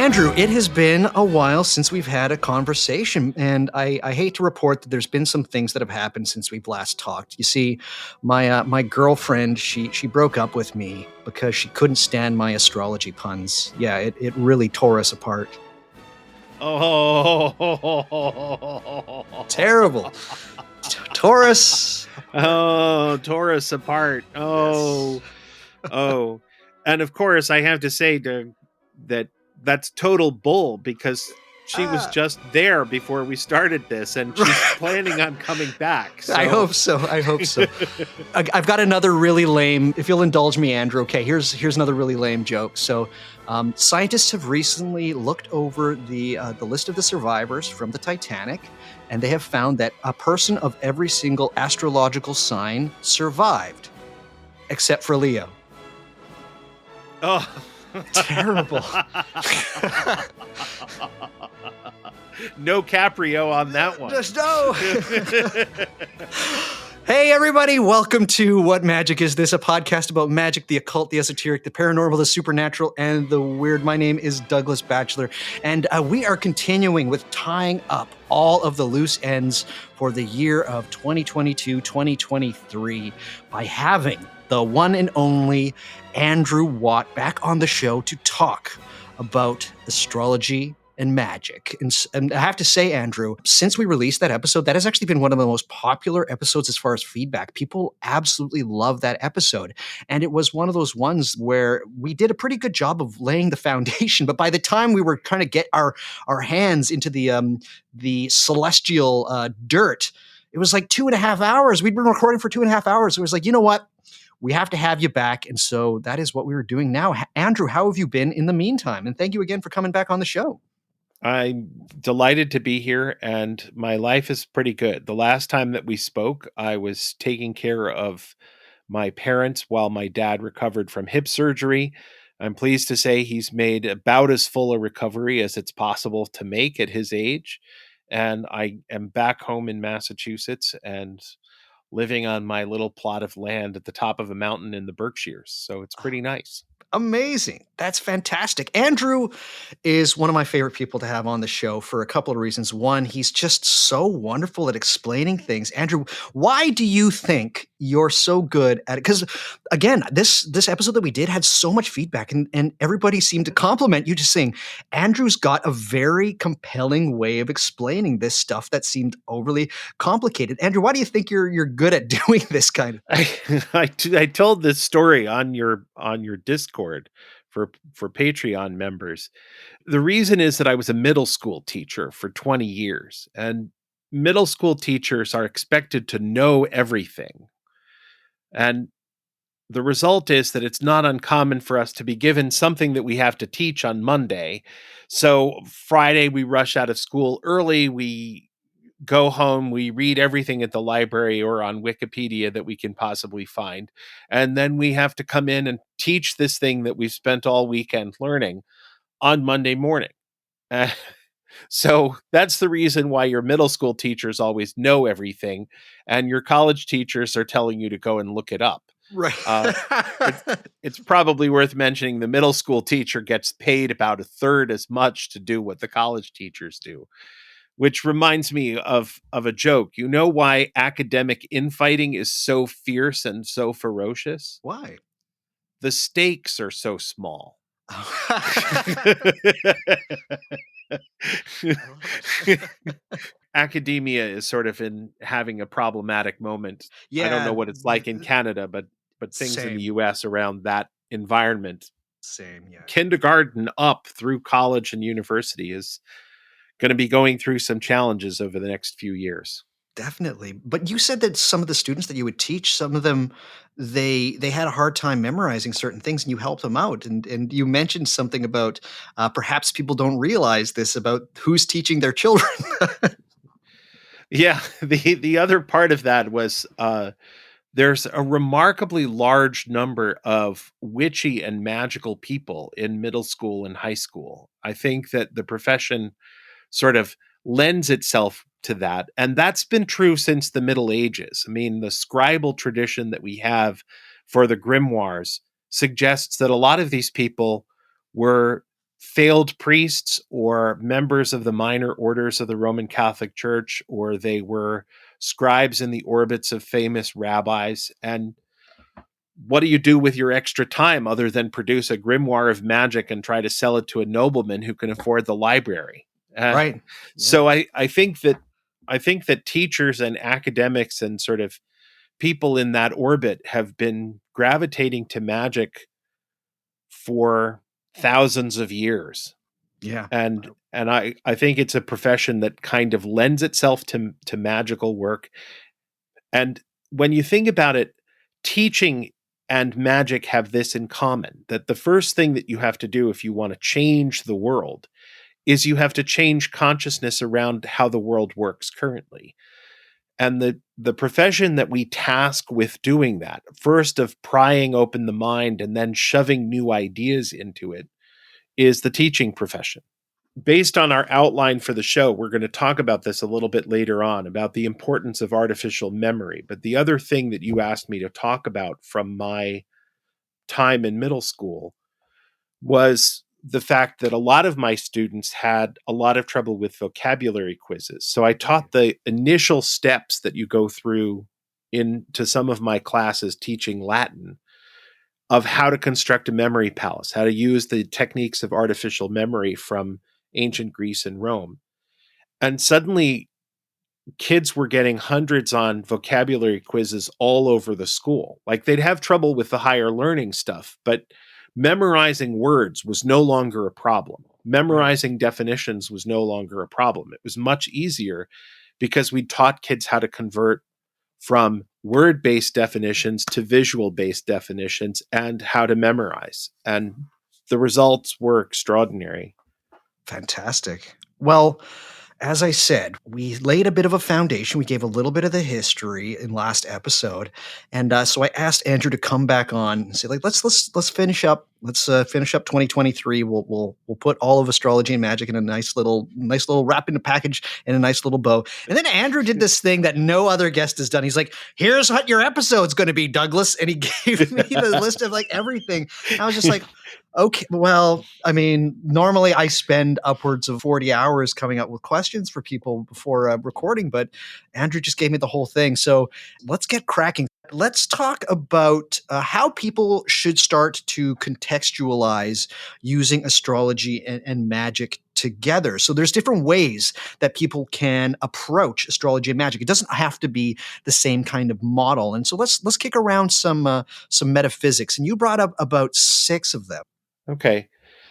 Andrew, it has been a while since we've had a conversation, and I hate to report that there's been some things that have happened since we've last talked. You see, my girlfriend, she broke up with me because she couldn't stand my astrology puns. Yeah, it really tore us apart. Oh, Terrible. Taurus. Oh, Taurus apart. Oh, Yes. oh. And of course, I have to say that's total bull, because she was just there before we started this, and she's planning on coming back. So. I hope so. I've got another really lame, if you'll indulge me, Andrew. Okay, here's another really lame joke. So scientists have recently looked over the list of the survivors from the Titanic, and they have found that a person of every single astrological sign survived, except for Leo. Oh. Terrible. No Caprio on that one. Just no. Hey, everybody. Welcome to What Magic Is This? A podcast about magic, the occult, the esoteric, the paranormal, the supernatural, and the weird. My name is Douglas Batchelor, and we are continuing with tying up all of the loose ends for the year of 2022-2023 by having the one and only Andrew Watt back on the show to talk about astrology and magic. And I have to say, Andrew, since we released that episode, that has actually been one of the most popular episodes as far as feedback. People absolutely love that episode. And it was one of those ones where we did a pretty good job of laying the foundation. But by the time we were trying to get our hands into the celestial dirt, it was like 2.5 hours. We'd been recording for 2.5 hours. It was like, you know what? We have to have you back. And so that is what we were doing now. Andrew, how have you been in the meantime? And thank you again for coming back on the show. I'm delighted to be here, and my life is pretty good. The last time that we spoke, I was taking care of my parents while my dad recovered from hip surgery. I'm pleased to say he's made about as full a recovery as it's possible to make at his age. And I am back home in Massachusetts and living on my little plot of land at the top of a mountain in the Berkshires. So it's pretty nice. Amazing. That's fantastic. Andrew is one of my favorite people to have on the show for a couple of reasons. One, he's just so wonderful at explaining things. Andrew, why do you think you're so good at it? Because again, this episode that we did had so much feedback, and everybody seemed to compliment you, just saying, Andrew's got a very compelling way of explaining this stuff that seemed overly complicated. Andrew, why do you think you're good at doing this kind of thing? I told this story on your Discord for Patreon members. The reason is that I was a middle school teacher for 20 years, and middle school teachers are expected to know everything. And the result is that it's not uncommon for us to be given something that we have to teach on Monday. So Friday, we rush out of school early. We go home, we read everything at the library or on Wikipedia that we can possibly find. And then we have to come in and teach this thing that we've spent all weekend learning on Monday morning. So that's the reason why your middle school teachers always know everything, and your college teachers are telling you to go and look it up. Right. It's probably worth mentioning the middle school teacher gets paid about a third as much to do what the college teachers do. Which reminds me of a joke. You know why academic infighting is so fierce and so ferocious? Why? The stakes are so small. Academia is sort of having a problematic moment. Yeah. I don't know what it's like in Canada, but things in the US around that environment. Same, yeah. Kindergarten up through college and university is going to be going through some challenges over the next few years. Definitely. But you said that some of the students that you would teach, some of them, they had a hard time memorizing certain things, and you helped them out. And you mentioned something about perhaps people don't realize this about who's teaching their children. Yeah. The other part of that was there's a remarkably large number of witchy and magical people in middle school and high school. I think that the profession sort of lends itself to that. And that's been true since the Middle Ages. I mean, the scribal tradition that we have for the grimoires suggests that a lot of these people were failed priests or members of the minor orders of the Roman Catholic Church, or they were scribes in the orbits of famous rabbis. And what do you do with your extra time other than produce a grimoire of magic and try to sell it to a nobleman who can afford the library? Right. So I think that teachers and academics and sort of people in that orbit have been gravitating to magic for thousands of years. Yeah. And I think it's a profession that kind of lends itself to magical work. And when you think about it, teaching and magic have this in common, that the first thing that you have to do if you want to change the world is you have to change consciousness around how the world works currently. And the profession that we task with doing that, first of prying open the mind and then shoving new ideas into it, is the teaching profession. Based on our outline for the show, we're going to talk about this a little bit later on, about the importance of artificial memory. But the other thing that you asked me to talk about from my time in middle school was the fact that a lot of my students had a lot of trouble with vocabulary quizzes. So I taught the initial steps that you go through into some of my classes teaching Latin, of how to construct a memory palace, how to use the techniques of artificial memory from ancient Greece and Rome. And suddenly kids were getting hundreds on vocabulary quizzes all over the school. Like, they'd have trouble with the higher learning stuff, but memorizing words was no longer a problem. Memorizing definitions was no longer a problem. It was much easier because we taught kids how to convert from word-based definitions to visual-based definitions and how to memorize. And the results were extraordinary. Fantastic. Well, as I said, we laid a bit of a foundation. We gave a little bit of the history in last episode, and so I asked Andrew to come back on and say, like, let's finish up. Let's finish up 2023. We'll put all of astrology and magic in a nice little wrap in a package and a nice little bow. And then Andrew did this thing that no other guest has done. He's like, "Here's what your episode's going to be, Douglas," and he gave me the list of like everything. I was just like, okay, well, I mean, normally I spend upwards of 40 hours coming up with questions for people before recording, but Andrew just gave me the whole thing. So let's get cracking. Let's talk about how people should start to contextualize using astrology and magic together. So there's different ways that people can approach astrology and magic. It doesn't have to be the same kind of model. And so let's kick around some metaphysics. And you brought up about 6 of them. Okay.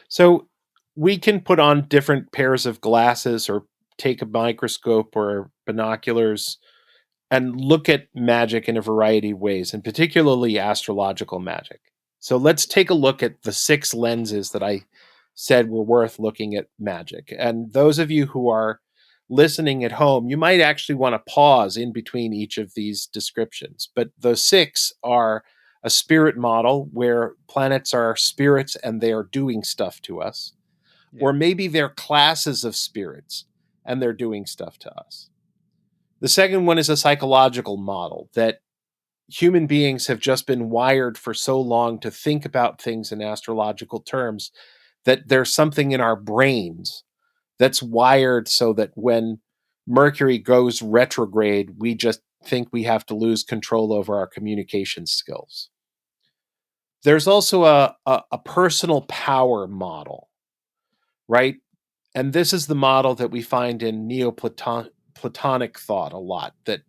So we can put on different pairs of glasses or take a microscope or binoculars and look at magic in a variety of ways, and particularly astrological magic. So let's take a look at the 6 lenses that I said were worth looking at magic. And those of you who are listening at home, you might actually want to pause in between each of these descriptions. But the 6 are a spirit model where planets are spirits and they are doing stuff to us. Yeah. Or maybe they're classes of spirits and they're doing stuff to us. The second one is a psychological model that human beings have just been wired for so long to think about things in astrological terms that there's something in our brains that's wired so that when Mercury goes retrograde, we just think we have to lose control over our communication skills. There's also a personal power model, right? And this is the model that we find in Neoplatonic thought a lot, that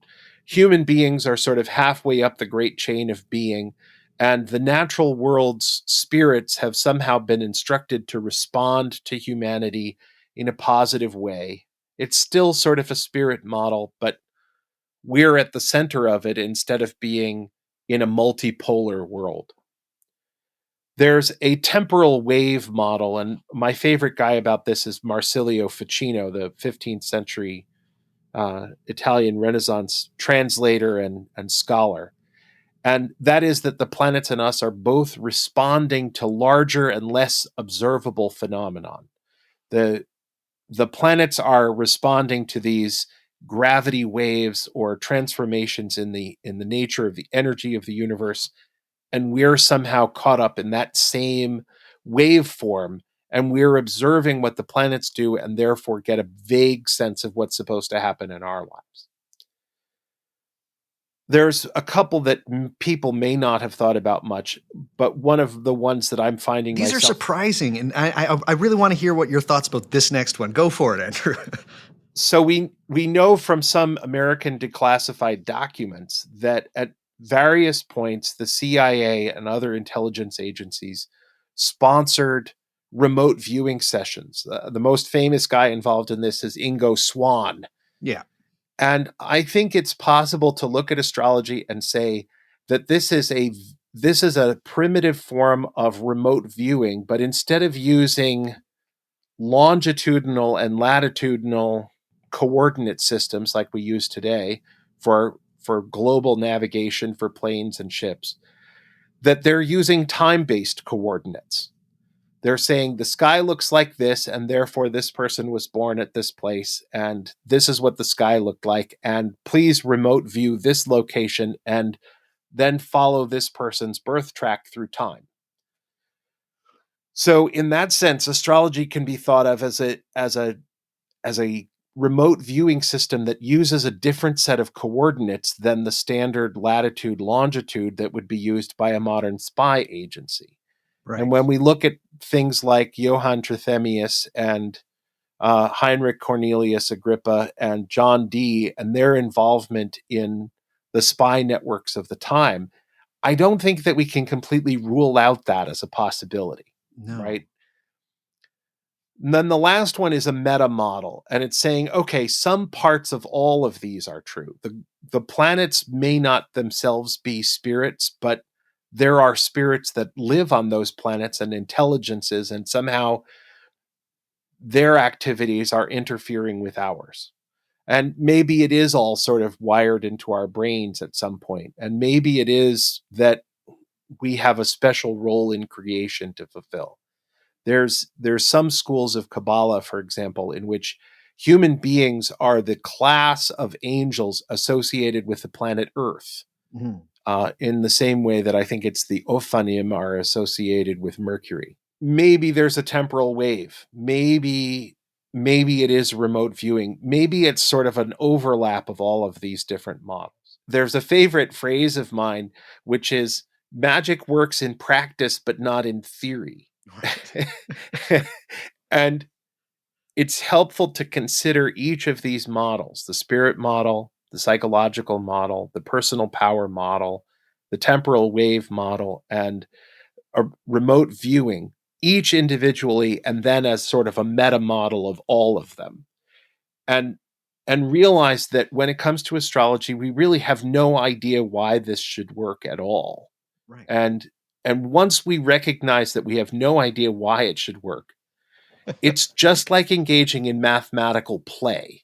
human beings are sort of halfway up the great chain of being, and the natural world's spirits have somehow been instructed to respond to humanity in a positive way. It's still sort of a spirit model, but we're at the center of it instead of being in a multipolar world. There's a temporal wave model, and my favorite guy about this is Marsilio Ficino, the 15th century Italian Renaissance translator and scholar. And that is that the planets and us are both responding to larger and less observable phenomenon. The planets are responding to these gravity waves or transformations in the nature of the energy of the universe, and we're somehow caught up in that same waveform and we're observing what the planets do and therefore get a vague sense of what's supposed to happen in our lives. There's a couple that people may not have thought about much, but one of the ones that I'm finding These myself... are surprising, and I really want to hear what your thoughts about this next one. Go for it, Andrew. So we know from some American declassified documents that at various points, the CIA and other intelligence agencies sponsored remote viewing sessions. The most famous guy involved in this is Ingo Swann. Yeah. And I think it's possible to look at astrology and say that this is a primitive form of remote viewing, but instead of using longitudinal and latitudinal coordinate systems like we use today for global navigation for planes and ships, that they're using time-based coordinates. They're saying the sky looks like this, and therefore this person was born at this place, and this is what the sky looked like, and please remote view this location and then follow this person's birth track through time. So in that sense, astrology can be thought of as a remote viewing system that uses a different set of coordinates than the standard latitude, longitude that would be used by a modern spy agency. Right. And when we look at things like Johann Trithemius and Heinrich Cornelius Agrippa and John Dee and their involvement in the spy networks of the time, I don't think that we can completely rule out that as a possibility. No. Right? And then the last one is a meta model, and it's saying, okay, some parts of all of these are true. The planets may not themselves be spirits, but there are spirits that live on those planets and intelligences, and somehow their activities are interfering with ours. And maybe it is all sort of wired into our brains at some point. And maybe it is that we have a special role in creation to fulfill. There's some schools of Kabbalah, for example, in which human beings are the class of angels associated with the planet Earth, in the same way that I think it's the Ophanim are associated with Mercury. Maybe there's a temporal wave. Maybe it is remote viewing. Maybe it's sort of an overlap of all of these different models. There's a favorite phrase of mine, which is, magic works in practice, but not in theory. Right. And it's helpful to consider each of these models, the spirit model, the psychological model, the personal power model, the temporal wave model, and a remote viewing, each individually, and then as sort of a meta model of all of them. And realize that when it comes to astrology, we really have no idea why this should work at all. Right. And once we recognize that we have no idea why it should work, it's just like engaging in mathematical play,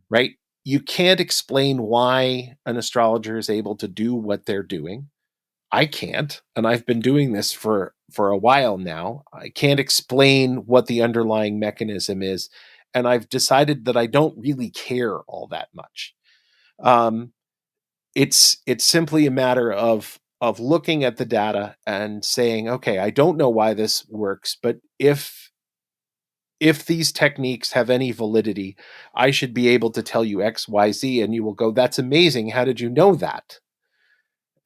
right? You can't explain why an astrologer is able to do what they're doing. I can't, and I've been doing this for a while now. I can't explain what the underlying mechanism is, and I've decided that I don't really care all that much. It's simply a matter of looking at the data and saying, okay, I don't know why this works, but if these techniques have any validity, I should be able to tell you X, Y, Z, and you will go, that's amazing. How did you know that?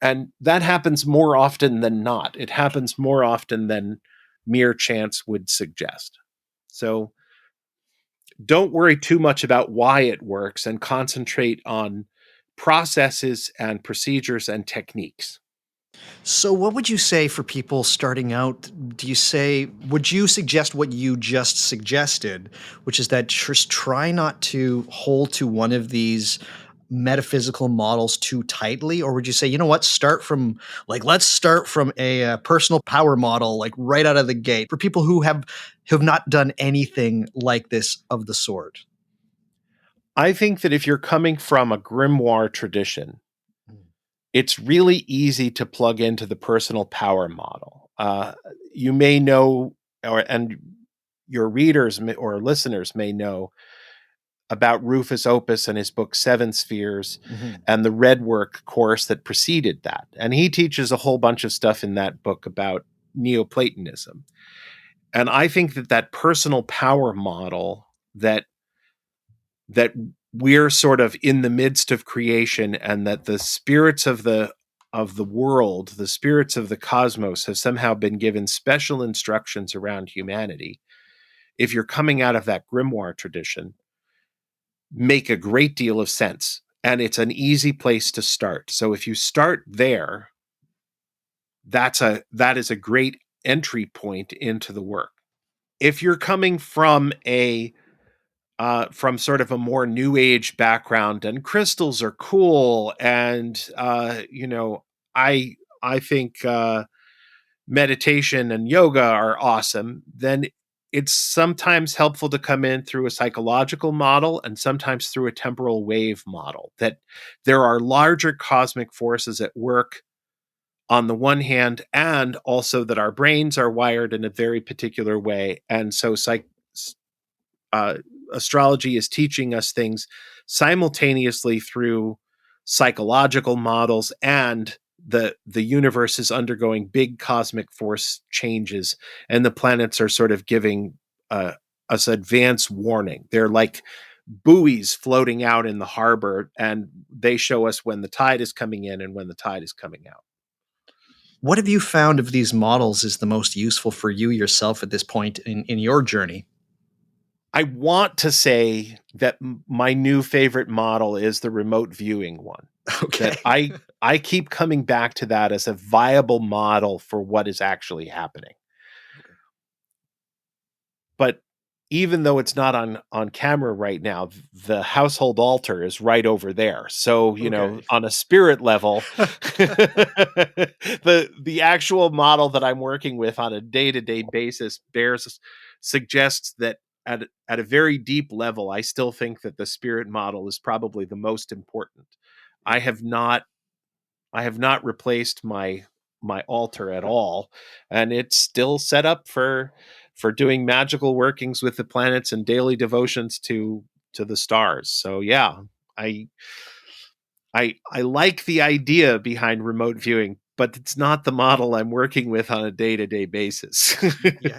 And that happens more often than not. It happens more often than mere chance would suggest. So don't worry too much about why it works and concentrate on processes and procedures and techniques. So what would you say for people starting out? Would you suggest what you just suggested, which is that just try not to hold to one of these metaphysical models too tightly? Or would you say, you know what, let's start from a personal power model, like right out of the gate, for people who have not done anything like this of the sort? I think that if you're coming from a grimoire tradition, it's really easy to plug into the personal power model. You may know, and your readers or listeners may know about Rufus Opus and his book Seven Spheres, and the Red Work course that preceded that. And he teaches a whole bunch of stuff in that book about Neoplatonism. And I think that personal power model that we're sort of in the midst of creation, and that the spirits of the world, the spirits of the cosmos, have somehow been given special instructions around humanity, if you're coming out of that grimoire tradition, make a great deal of sense. And it's an easy place to start. So if you start there, that is a great entry point into the work. If you're coming from from sort of a more new age background, and crystals are cool, and I think meditation and yoga are awesome, then it's sometimes helpful to come in through a psychological model, and sometimes through a temporal wave model, that there are larger cosmic forces at work on the one hand, and also that our brains are wired in a very particular way. And so astrology is teaching us things simultaneously through psychological models, and the universe is undergoing big cosmic force changes, and the planets are sort of giving us advance warning. They're like buoys floating out in the harbor, and they show us when the tide is coming in and when the tide is coming out. What have you found of these models is the most useful for you yourself at this point in your journey? I want to say that my new favorite model is the remote viewing one. Okay. That I keep coming back to that as a viable model for what is actually happening. Okay. But even though it's not on camera right now, the household altar is right over there. So, on a spirit level, the actual model that I'm working with on a day-to-day basis suggests that at a very deep level, I still think that the spirit model is probably the most important. I have not replaced my altar at all, and it's still set up for doing magical workings with the planets and daily devotions to the stars. So yeah, I like the idea behind remote viewing, but it's not the model I'm working with on a day-to-day basis. Yeah,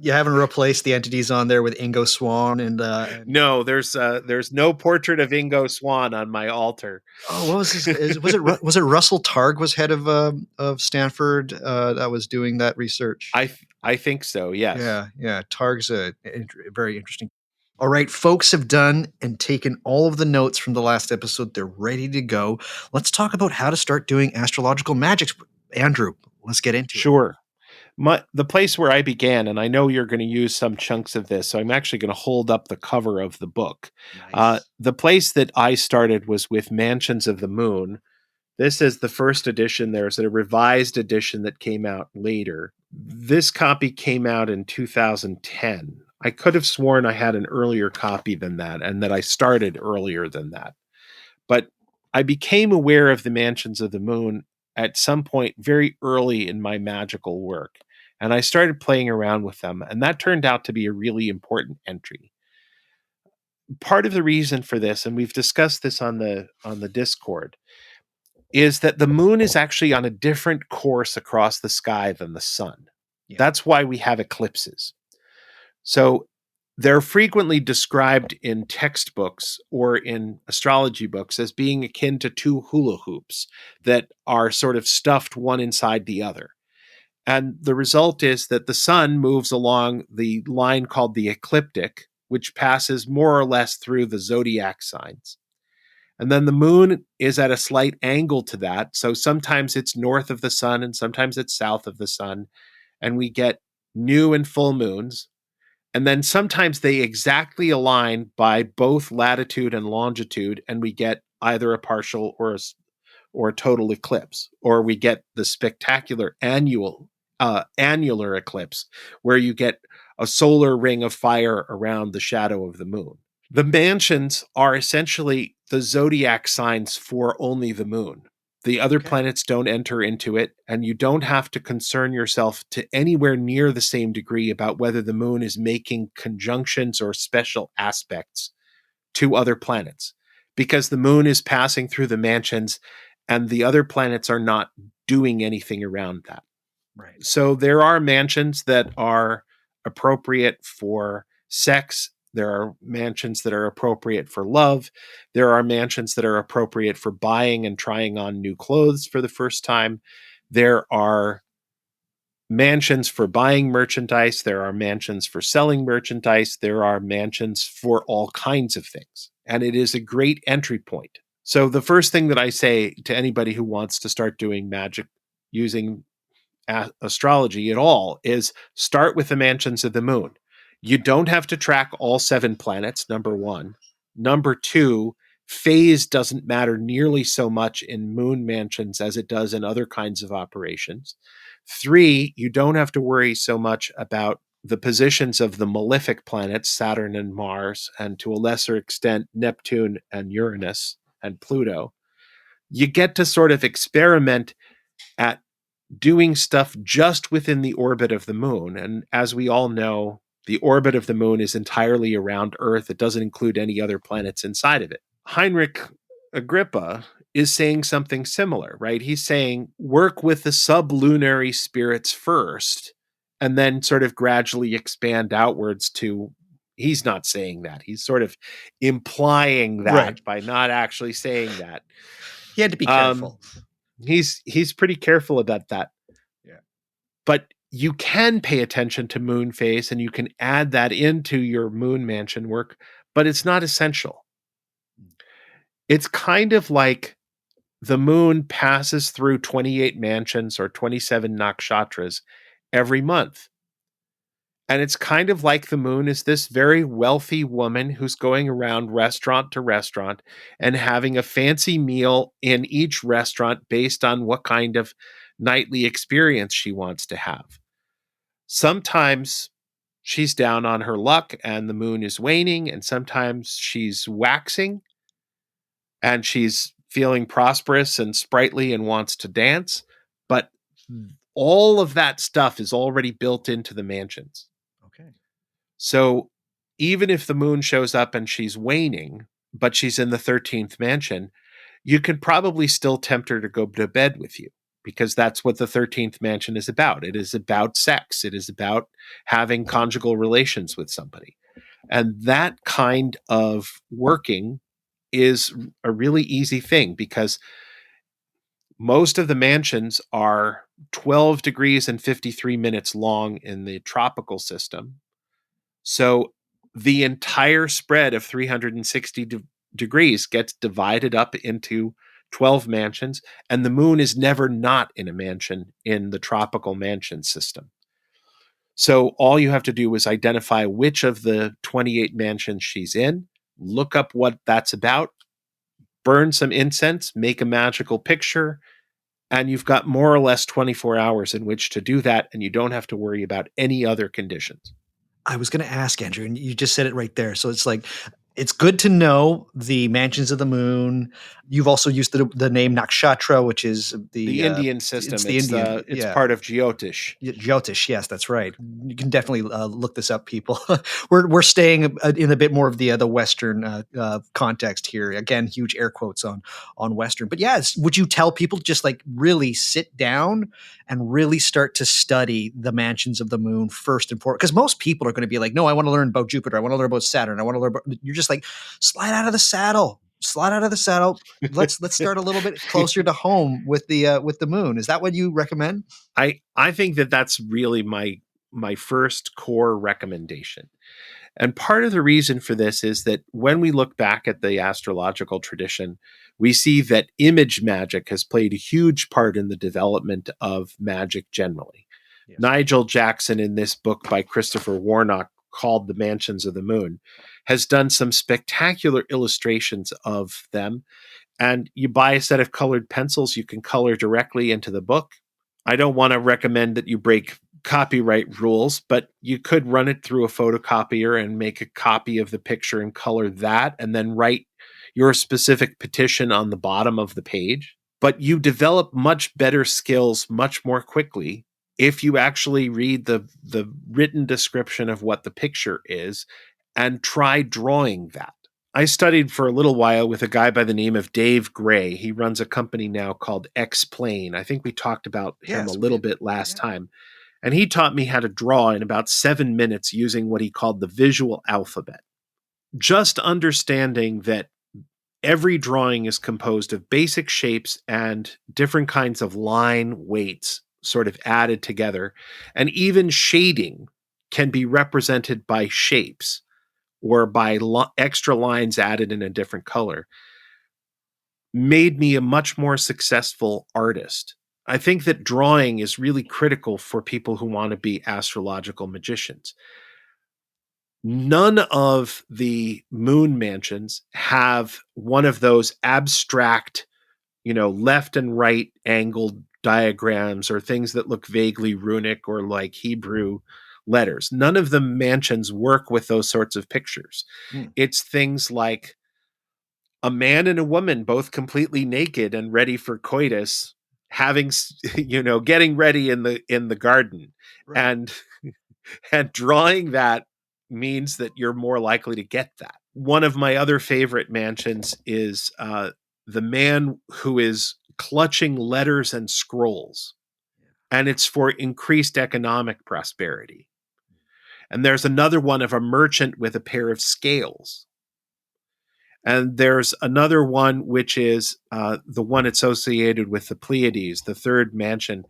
you haven't replaced the entities on there with Ingo Swann and No, there's no portrait of Ingo Swann on my altar. oh, what was his? Was it Russell Targ was head of Stanford that was doing that research? I think so. Yes. Yeah. Targ's very interesting. All right, folks have done and taken all of the notes from the last episode. They're ready to go. Let's talk about how to start doing astrological magic. Andrew, let's get into it. Sure. The place where I began, and I know you're going to use some chunks of this, so I'm actually going to hold up the cover of the book. Nice. The place that I started was with Mansions of the Moon. This is the first edition. There's a revised edition that came out later. This copy came out in 2010. I could have sworn I had an earlier copy than that, and that I started earlier than that. But I became aware of the Mansions of the Moon at some point very early in my magical work, and I started playing around with them, and that turned out to be a really important entry. Part of the reason for this, and we've discussed this on the Discord, is that the moon is actually on a different course across the sky than the sun. Yeah. That's why we have eclipses. So they're frequently described in textbooks or in astrology books as being akin to two hula hoops that are sort of stuffed one inside the other. And the result is that the sun moves along the line called the ecliptic, which passes more or less through the zodiac signs. And then the moon is at a slight angle to that. So sometimes it's north of the sun and sometimes it's south of the sun. And we get new and full moons. And then sometimes they exactly align by both latitude and longitude, and we get either a partial or a total eclipse, or we get the spectacular annular eclipse, where you get a solar ring of fire around the shadow of the moon. The mansions are essentially the zodiac signs for only the moon. The other planets don't enter into it, and you don't have to concern yourself to anywhere near the same degree about whether the moon is making conjunctions or special aspects to other planets, because the moon is passing through the mansions and the other planets are not doing anything around that. Right. So there are mansions that are appropriate for sex. There are mansions that are appropriate for love. There are mansions that are appropriate for buying and trying on new clothes for the first time. There are mansions for buying merchandise. There are mansions for selling merchandise. There are mansions for all kinds of things. And it is a great entry point. So the first thing that I say to anybody who wants to start doing magic using astrology at all is start with the mansions of the moon. You don't have to track all 7 planets, number one. Number two, phase doesn't matter nearly so much in moon mansions as it does in other kinds of operations. 3, you don't have to worry so much about the positions of the malefic planets, Saturn and Mars, and to a lesser extent, Neptune and Uranus and Pluto. You get to sort of experiment at doing stuff just within the orbit of the moon. And as we all know, the orbit of the moon is entirely around Earth. It doesn't include any other planets inside of it. Heinrich Agrippa is saying something similar, right? He's saying work with the sublunary spirits first and then sort of gradually expand outwards to, he's not saying that. He's sort of implying that by not actually saying that. He had to be careful. He's pretty careful about that. Yeah. But you can pay attention to moon phase and you can add that into your moon mansion work, but it's not essential. It's kind of like the moon passes through 28 mansions or 27 nakshatras every month. And it's kind of like the moon is this very wealthy woman who's going around restaurant to restaurant and having a fancy meal in each restaurant based on what kind of nightly experience she wants to have. Sometimes she's down on her luck and the moon is waning, and sometimes she's waxing and she's feeling prosperous and sprightly and wants to dance. But all of that stuff is already built into the mansions. Okay. So even if the moon shows up and she's waning, but she's in the 13th mansion, you can probably still tempt her to go to bed with you, because that's what the 13th mansion is about. It is about sex. It is about having conjugal relations with somebody. And that kind of working is a really easy thing, because most of the mansions are 12 degrees and 53 minutes long in the tropical system. So the entire spread of 360 degrees gets divided up into 12 mansions, and the moon is never not in a mansion in the tropical mansion system. So all you have to do is identify which of the 28 mansions she's in, look up what that's about, burn some incense, make a magical picture, and you've got more or less 24 hours in which to do that, and you don't have to worry about any other conditions. I was going to ask, Andrew, and you just said it right there. So it's like, it's good to know the mansions of the moon. You've also used the name nakshatra, which is the Indian system. It's the Indian. It's part of Jyotish. Jyotish, yes, that's right. You can definitely look this up, people. we're staying in a bit more of the Western context here. Again, huge air quotes on Western. But yes, would you tell people just like really sit down and really start to study the mansions of the moon first and foremost? Because most people are going to be like, no, I want to learn about Jupiter. I want to learn about Saturn. I want to learn about. You're just like, slide out of the saddle. Let's start a little bit closer to home with the moon. Is that what you recommend? I think that's really my first core recommendation. And part of the reason for this is that when we look back at the astrological tradition, we see that image magic has played a huge part in the development of magic generally. Yes. Nigel Jackson, in this book by Christopher Warnock called The Mansions of the Moon, has done some spectacular illustrations of them. And you buy a set of colored pencils, you can color directly into the book. I don't want to recommend that you break copyright rules, but you could run it through a photocopier and make a copy of the picture and color that, and then write your specific petition on the bottom of the page. But you develop much better skills much more quickly if you actually read the written description of what the picture is and try drawing that. I studied for a little while with a guy by the name of Dave Gray. He runs a company now called Explain. I think we talked about him a little bit last time. And he taught me how to draw in about 7 minutes using what he called the visual alphabet. Just understanding that every drawing is composed of basic shapes and different kinds of line weights sort of added together. And even shading can be represented by shapes or by extra lines added in a different color, made me a much more successful artist. I think that drawing is really critical for people who want to be astrological magicians. None of the moon mansions have one of those abstract, left and right angled diagrams or things that look vaguely runic or like Hebrew letters. None of the mansions work with those sorts of pictures. It's things like a man and a woman both completely naked and ready for coitus, having getting ready in the garden. Right. And drawing that means that you're more likely to get that. One of my other favorite mansions is the man who is clutching letters and scrolls, and it's for increased economic prosperity. And there's another one of a merchant with a pair of scales. And there's another one, which is the one associated with the Pleiades, the third mansion,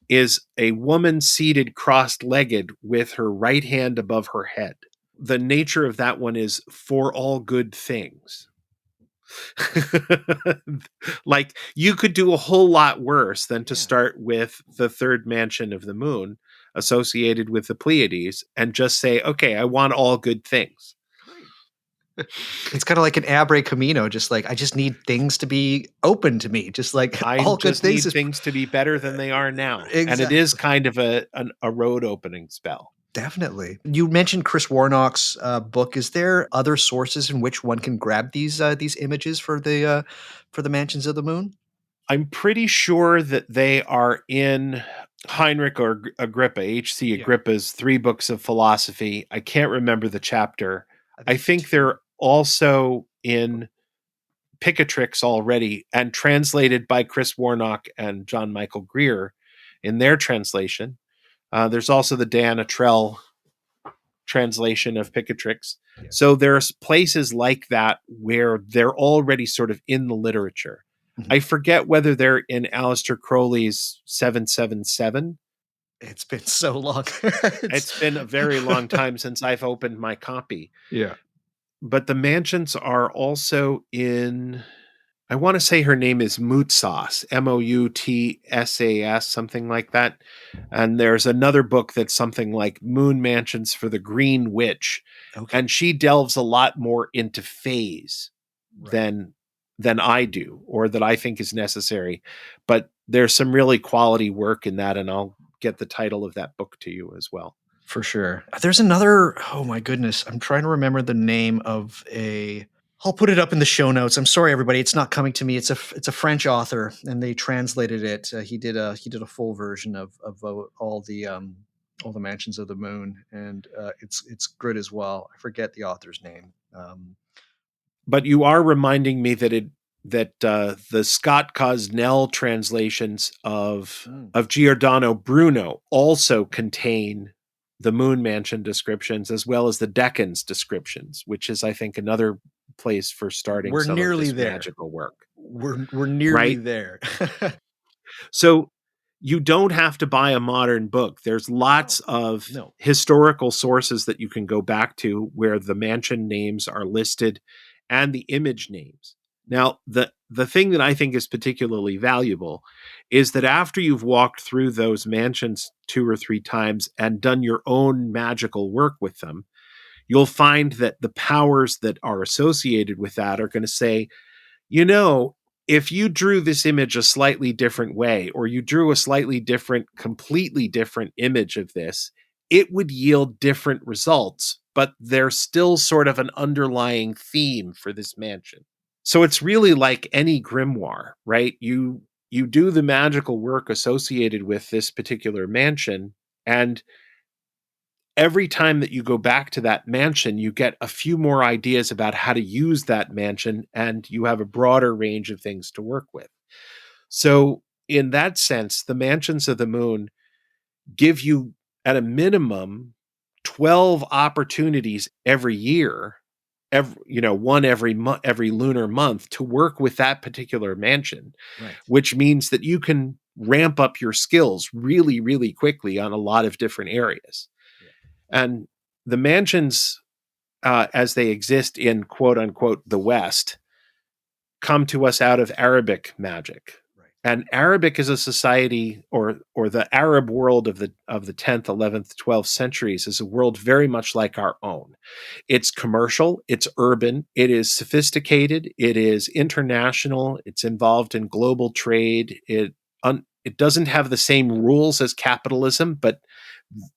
is a woman seated cross-legged with her right hand above her head. The nature of that one is for all good things. Like, you could do a whole lot worse than to start with the third mansion of the moon associated with the Pleiades and just say, okay, I want all good things. It's kind of like an abre camino, just like I just need things to be open to me, just like all good things. Need things to be better than they are now. Exactly. And it is kind of a road opening spell. Definitely. You mentioned Chris Warnock's book. Is there other sources in which one can grab these images for the mansions of the moon? I'm pretty sure that they are in Heinrich or Agrippa, H.C. Agrippa's 3 books of philosophy. I can't remember the chapter. I think they're also in Picatrix already and translated by Chris Warnock and John Michael Greer in their translation. There's also the Dan Atrell translation of Picatrix. Yes. So there's places like that where they're already sort of in the literature. Mm-hmm. I forget whether they're in Aleister Crowley's 777. It's been so long. It's been a very long time since I've opened my copy. Yeah. But the mansions are also in, I want to say her name is Moutsas, Moutsas, something like that. And there's another book that's something like Moon Mansions for the Green Witch. Okay. And she delves a lot more into phase than I do, or that I think is necessary. But there's some really quality work in that, and I'll get the title of that book to you as well. For sure. There's another, oh my goodness, I'm trying to remember the name of I'll put it up in the show notes. I'm sorry, everybody, it's not coming to me. It's a French author, and they translated it. He did a full version of all the mansions of the moon, and it's good as well. I forget the author's name. But you are reminding me that the Scott Cosnell translations of Giordano Bruno also contain the moon mansion descriptions as well as the decans descriptions, which is, I think, another place for starting some of this magical work. We're nearly there. So you don't have to buy a modern book. There's lots of historical sources that you can go back to where the mansion names are listed and the image names. Now, the thing that I think is particularly valuable is that after you've walked through those mansions 2 or 3 times and done your own magical work with them, you'll find that the powers that are associated with that are going to say, if you drew this image a slightly different way, or you drew a slightly different, completely different image of this, it would yield different results, but there's still sort of an underlying theme for this mansion. So it's really like any grimoire, right? You do the magical work associated with this particular mansion, and every time that you go back to that mansion, you get a few more ideas about how to use that mansion, and you have a broader range of things to work with. So in that sense, the mansions of the moon give you at a minimum 12 opportunities every year, one every lunar month, to work with that particular mansion, Right. which means that you can ramp up your skills really, really quickly on a lot of different areas. Yeah. And the mansions, as they exist in quote unquote the West, come to us out of Arabic magic. Right. And Arabic is a society, or the Arab world of the 10th, 11th, 12th centuries is a world very much like our own. It's commercial, it's urban, it is sophisticated, it is international, it's involved in global trade. It doesn't have the same rules as capitalism, but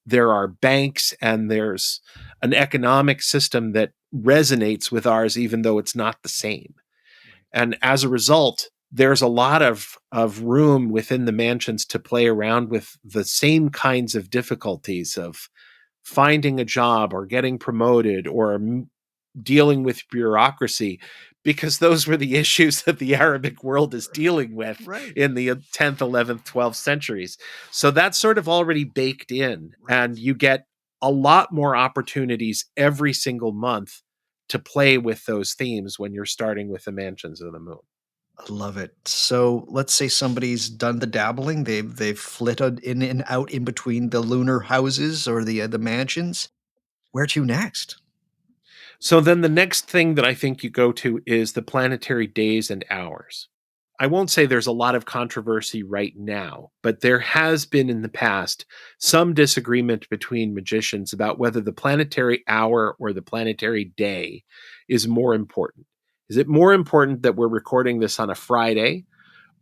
there are banks and there's an economic system that resonates with ours, even though it's not the same. And as a result, there's a lot of room within the mansions to play around with the same kinds of difficulties of finding a job or getting promoted or dealing with bureaucracy, because those were the issues that the Arabic world is dealing with in the 10th, 11th, 12th centuries. So that's sort of already baked in, and you get a lot more opportunities every single month to play with those themes when you're starting with the mansions of the moon. I love it. So let's say somebody's done the dabbling. They've flitted in and out in between the lunar houses or the mansions. Where to next? So then the next thing that I think you go to is the planetary days and hours. I won't say there's a lot of controversy right now, but there has been in the past some disagreement between magicians about whether the planetary hour or the planetary day is more important. Is it more important that we're recording this on a Friday,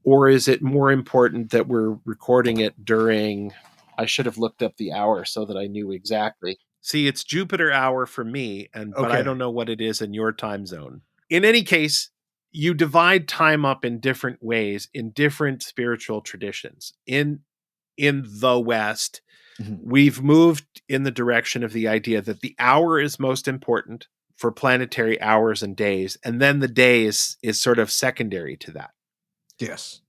or is it more important that we're recording it during... I should have looked up the hour so that I knew exactly. See, it's Jupiter hour for me, but I don't know what it is in your time zone. In any case, you divide time up in different ways in different spiritual traditions. In the West, we've moved in the direction of the idea that the hour is most important for planetary hours and days, and then the day is sort of secondary to that. Yes.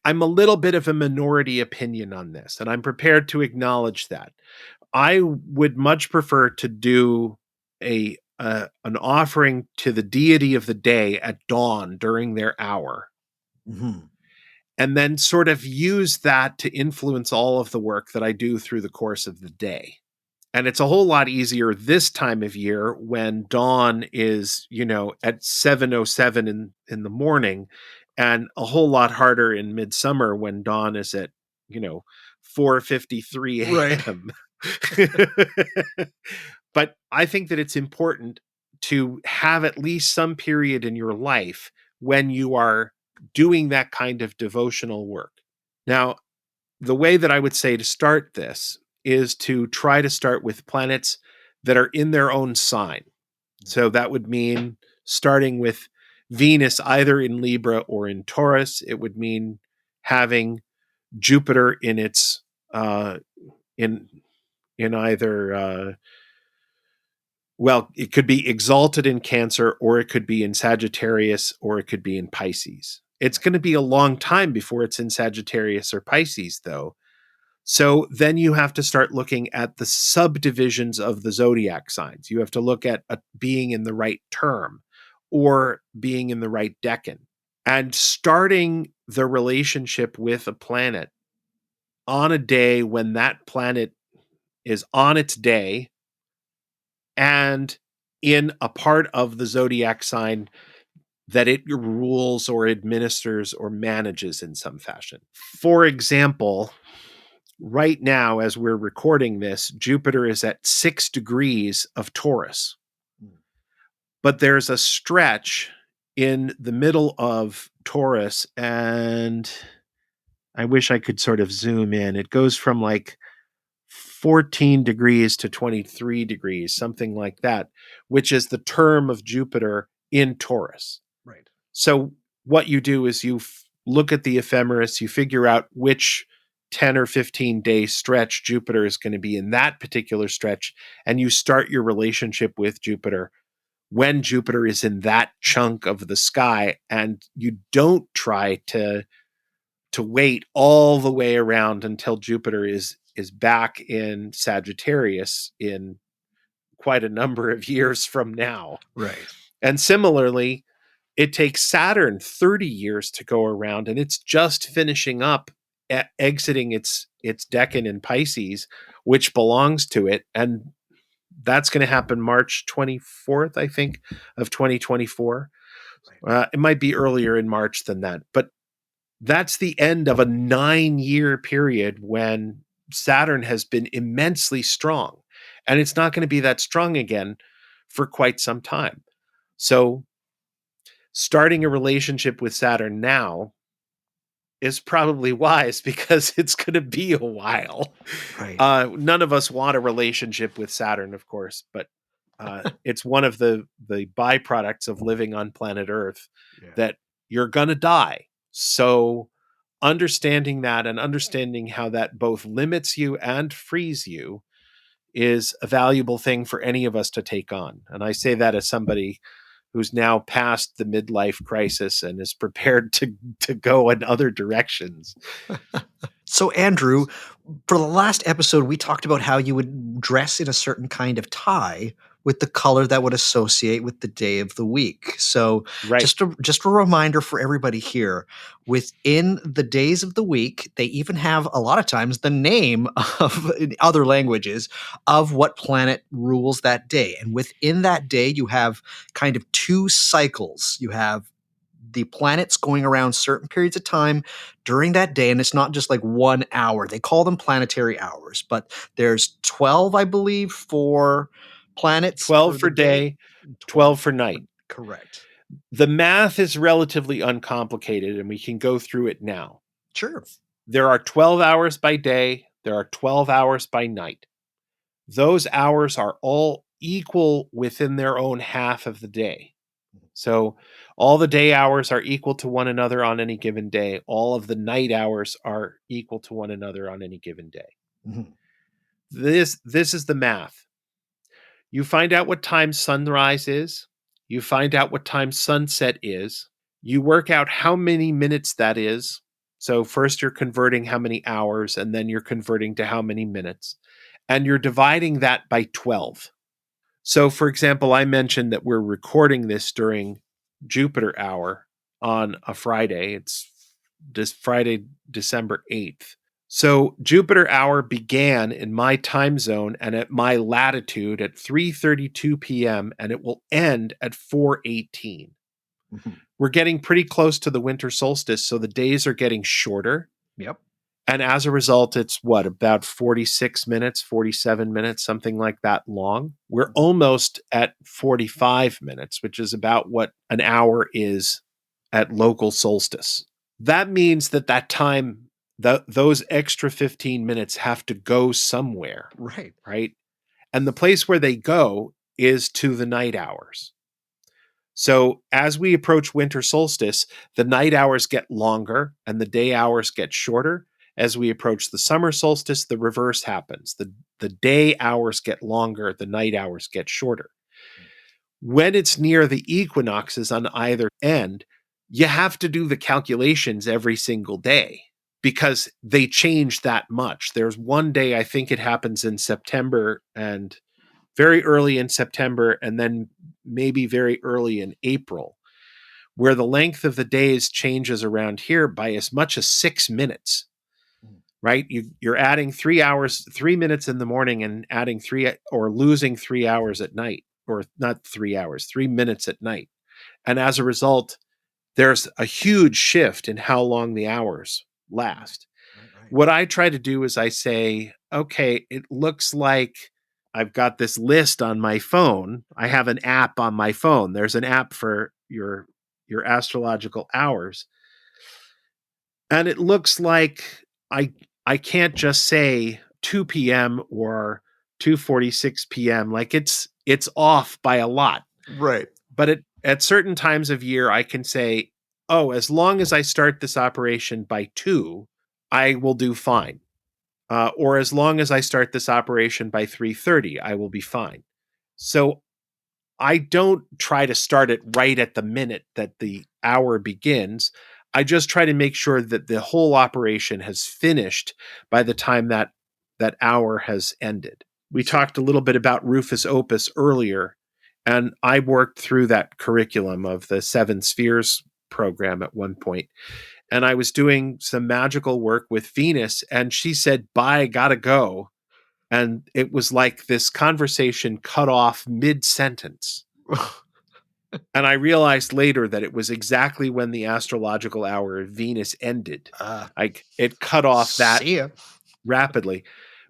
I'm a little bit of a minority opinion on this, and I'm prepared to acknowledge that. I would much prefer to do an offering to the deity of the day at dawn during their hour, and then sort of use that to influence all of the work that I do through the course of the day. And it's a whole lot easier this time of year when dawn is, at 7:07 in the morning, and a whole lot harder in midsummer when dawn is at, 4:53 a.m. But I think that it's important to have at least some period in your life when you are doing that kind of devotional work. Now, the way that I would say to start this is to try to start with planets that are in their own sign. So that would mean starting with Venus either in Libra or in Taurus. It would mean having Jupiter in its in either it could be exalted in Cancer, or it could be in Sagittarius, or it could be in Pisces. It's going to be a long time before it's in Sagittarius or Pisces, though. So then you have to start looking at the subdivisions of the zodiac signs. You have to look at being in the right term or being in the right decan, and starting the relationship with a planet on a day when that planet is on its day and in a part of the zodiac sign that it rules or administers or manages in some fashion. For example, right now, as we're recording this, Jupiter is at 6 degrees of Taurus. But there's a stretch in the middle of Taurus, and I wish I could sort of zoom in. It goes from like 14 degrees to 23 degrees, something like that, which is the term of Jupiter in Taurus. Right. So what you do is you look at the ephemeris, you figure out which 10 or 15 day stretch Jupiter is going to be in that particular stretch, and you start your relationship with Jupiter when Jupiter is in that chunk of the sky, and you don't try to wait all the way around until Jupiter is is back in Sagittarius in quite a number of years from now. Right. And similarly, it takes Saturn 30 years to go around, and it's just finishing up, exiting its decan in Pisces, which belongs to it. And that's going to happen March 24th, I think, of 2024. It might be earlier in March than that, but that's the end of a 9-year period when Saturn has been immensely strong, and it's not going to be that strong again for quite some time. So starting a relationship with Saturn now is probably wise, because it's going to be a while. Right. None of us want a relationship with Saturn, of course, but it's one of the byproducts of living on planet Earth, that you're going to die. So understanding that and understanding how that both limits you and frees you is a valuable thing for any of us to take on. And I say that as somebody who's now past the midlife crisis and is prepared to go in other directions. So, Andrew, for the last episode, we talked about how you would dress in a certain kind of tie with the color that would associate with the day of the week. So, Right. just a reminder for everybody here, within the days of the week, they even have a lot of times the name of, in other languages, of what planet rules that day. And within that day, you have kind of two cycles. You have the planets going around certain periods of time during that day, and it's not just like 1 hour. They call them planetary hours, but there's 12, I believe, for planets. 12 for day, 12 for night. Correct. The math is relatively uncomplicated, and we can go through it now. Sure. There are 12 hours by day. There are 12 hours by night. Those hours are all equal within their own half of the day. So all the day hours are equal to one another on any given day. All of the night hours are equal to one another on any given day. Mhm. This is the math. You find out what time sunrise is. You find out what time sunset is. You work out how many minutes that is. So first you're converting how many hours, and then you're converting to how many minutes. And you're dividing that by 12. So, for example, I mentioned that we're recording this during Jupiter hour on a Friday. It's this Friday, December 8th. So Jupiter hour began in my time zone and at my latitude at 3:32 p.m. and it will end at 4:18. Mhm. We're getting pretty close to the winter solstice, so the days are getting shorter. Yep. And as a result, it's about 46 minutes, 47 minutes, something like that long. We're almost at 45 minutes, which is about what an hour is at local solstice. That means that time, those extra 15 minutes have to go somewhere. Right. Right? And the place where they go is to the night hours. So as we approach winter solstice, the night hours get longer and the day hours get shorter. As we approach the summer solstice, the reverse happens. The day hours get longer, the night hours get shorter. When it's near the equinoxes on either end, you have to do the calculations every single day because they change that much. There's one day, I think it happens in September, and very early in September, and then maybe very early in April, where the length of the days changes around here by as much as 6 minutes. Right? You're adding 3 hours, 3 minutes in the morning and adding 3 or losing 3 hours at night, or not 3 hours, 3 minutes at night. And as a result, there's a huge shift in how long the hours last. Right. What I try to do is I say, okay, it looks like I've got this list on my phone. I have an app on my phone. There's an app for your astrological hours. And it looks like I can't just say 2 p.m. or 2:46 p.m. Like it's off by a lot. Right. But at certain times of year, I can say, oh, as long as I start this operation by 2, I will do fine. Or as long as I start this operation by 3:30, I will be fine. So I don't try to start it right at the minute that the hour begins. I just try to make sure that the whole operation has finished by the time that that hour has ended. We talked a little bit about Rufus Opus earlier, and I worked through that curriculum of the Seven Spheres program at one point. And I was doing some magical work with Venus, and she said, "Bye, gotta go." And it was like this conversation cut off mid-sentence. And I realized later that it was exactly when the astrological hour of Venus ended. Like it cut off that See ya. rapidly.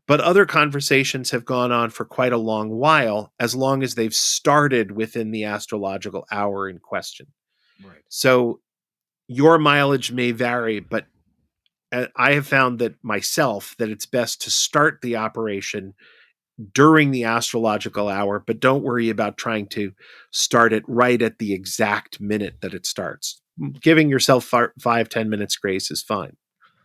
But other conversations have gone on for quite a long while, as long as they've started within the astrological hour in question. Right. So your mileage may vary, but I have found that myself that it's best to start the operation during the astrological hour, but don't worry about trying to start it right at the exact minute that it starts. Giving yourself 5-10 minutes grace is fine.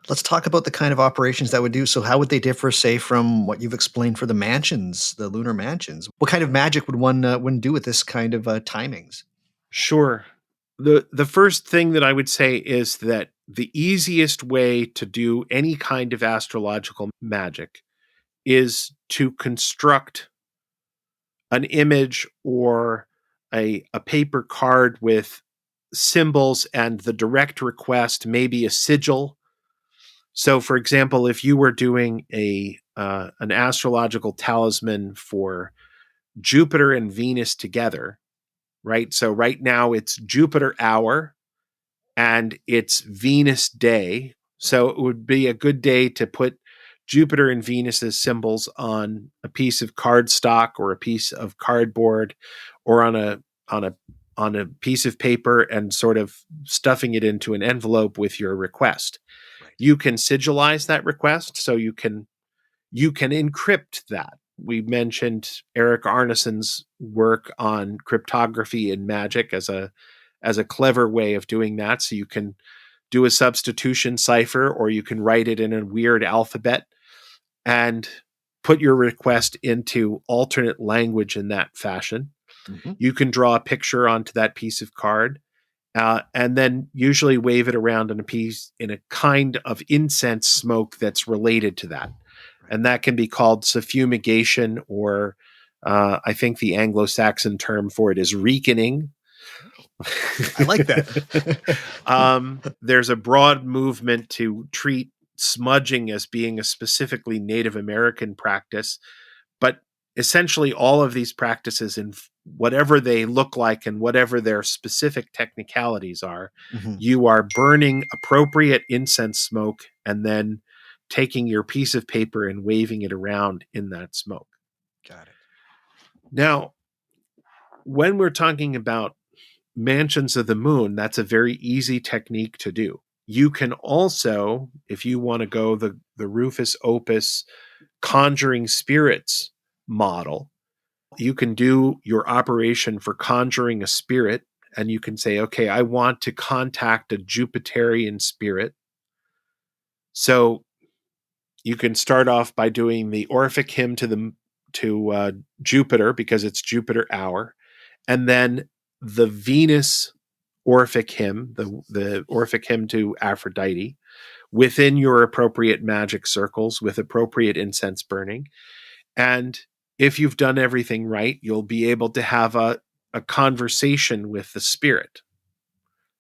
Let's talk about the kind of operations that would do. So how would they differ, say, from what you've explained for the mansions, the lunar mansions? What kind of magic would one do with this kind of timings? Sure. The first thing that I would say is that the easiest way to do any kind of astrological magic is to construct an image or a paper card with symbols and the direct request, maybe a sigil. So, for example, if you were doing an astrological talisman for Jupiter and Venus together, right? So right now it's Jupiter hour and it's Venus day. So it would be a good day to put Jupiter and Venus's symbols on a piece of cardstock or a piece of cardboard or on a piece of paper and sort of stuffing it into an envelope with your request. Right. You can sigilize that request, so you can encrypt that. We mentioned Eric Arneson's work on cryptography and magic as a clever way of doing that. So you can do a substitution cipher, or you can write it in a weird alphabet and put your request into alternate language in that fashion. Mm-hmm. You can draw a picture onto that piece of card, and then usually wave it around in a kind of incense smoke that's related to that. And that can be called suffumigation, or I think the Anglo-Saxon term for it is reekening. I like that. There's a broad movement to treat smudging as being a specifically Native American practice, but essentially all of these practices, in whatever they look like and whatever their specific technicalities are, Mm-hmm. you are burning appropriate incense smoke and then taking your piece of paper and waving it around in that smoke. Got it. Now, when we're talking about mansions of the moon, that's a very easy technique to do. You can also, if you want to go the Rufus Opus conjuring spirits model, you can do your operation for conjuring a spirit, and you can say, okay, I want to contact a Jupiterian spirit. So you can start off by doing the Orphic hymn to Jupiter, because it's Jupiter hour, and then the Venus Orphic hymn, the Orphic hymn to Aphrodite, within your appropriate magic circles with appropriate incense burning. And if you've done everything right, you'll be able to have a conversation with the spirit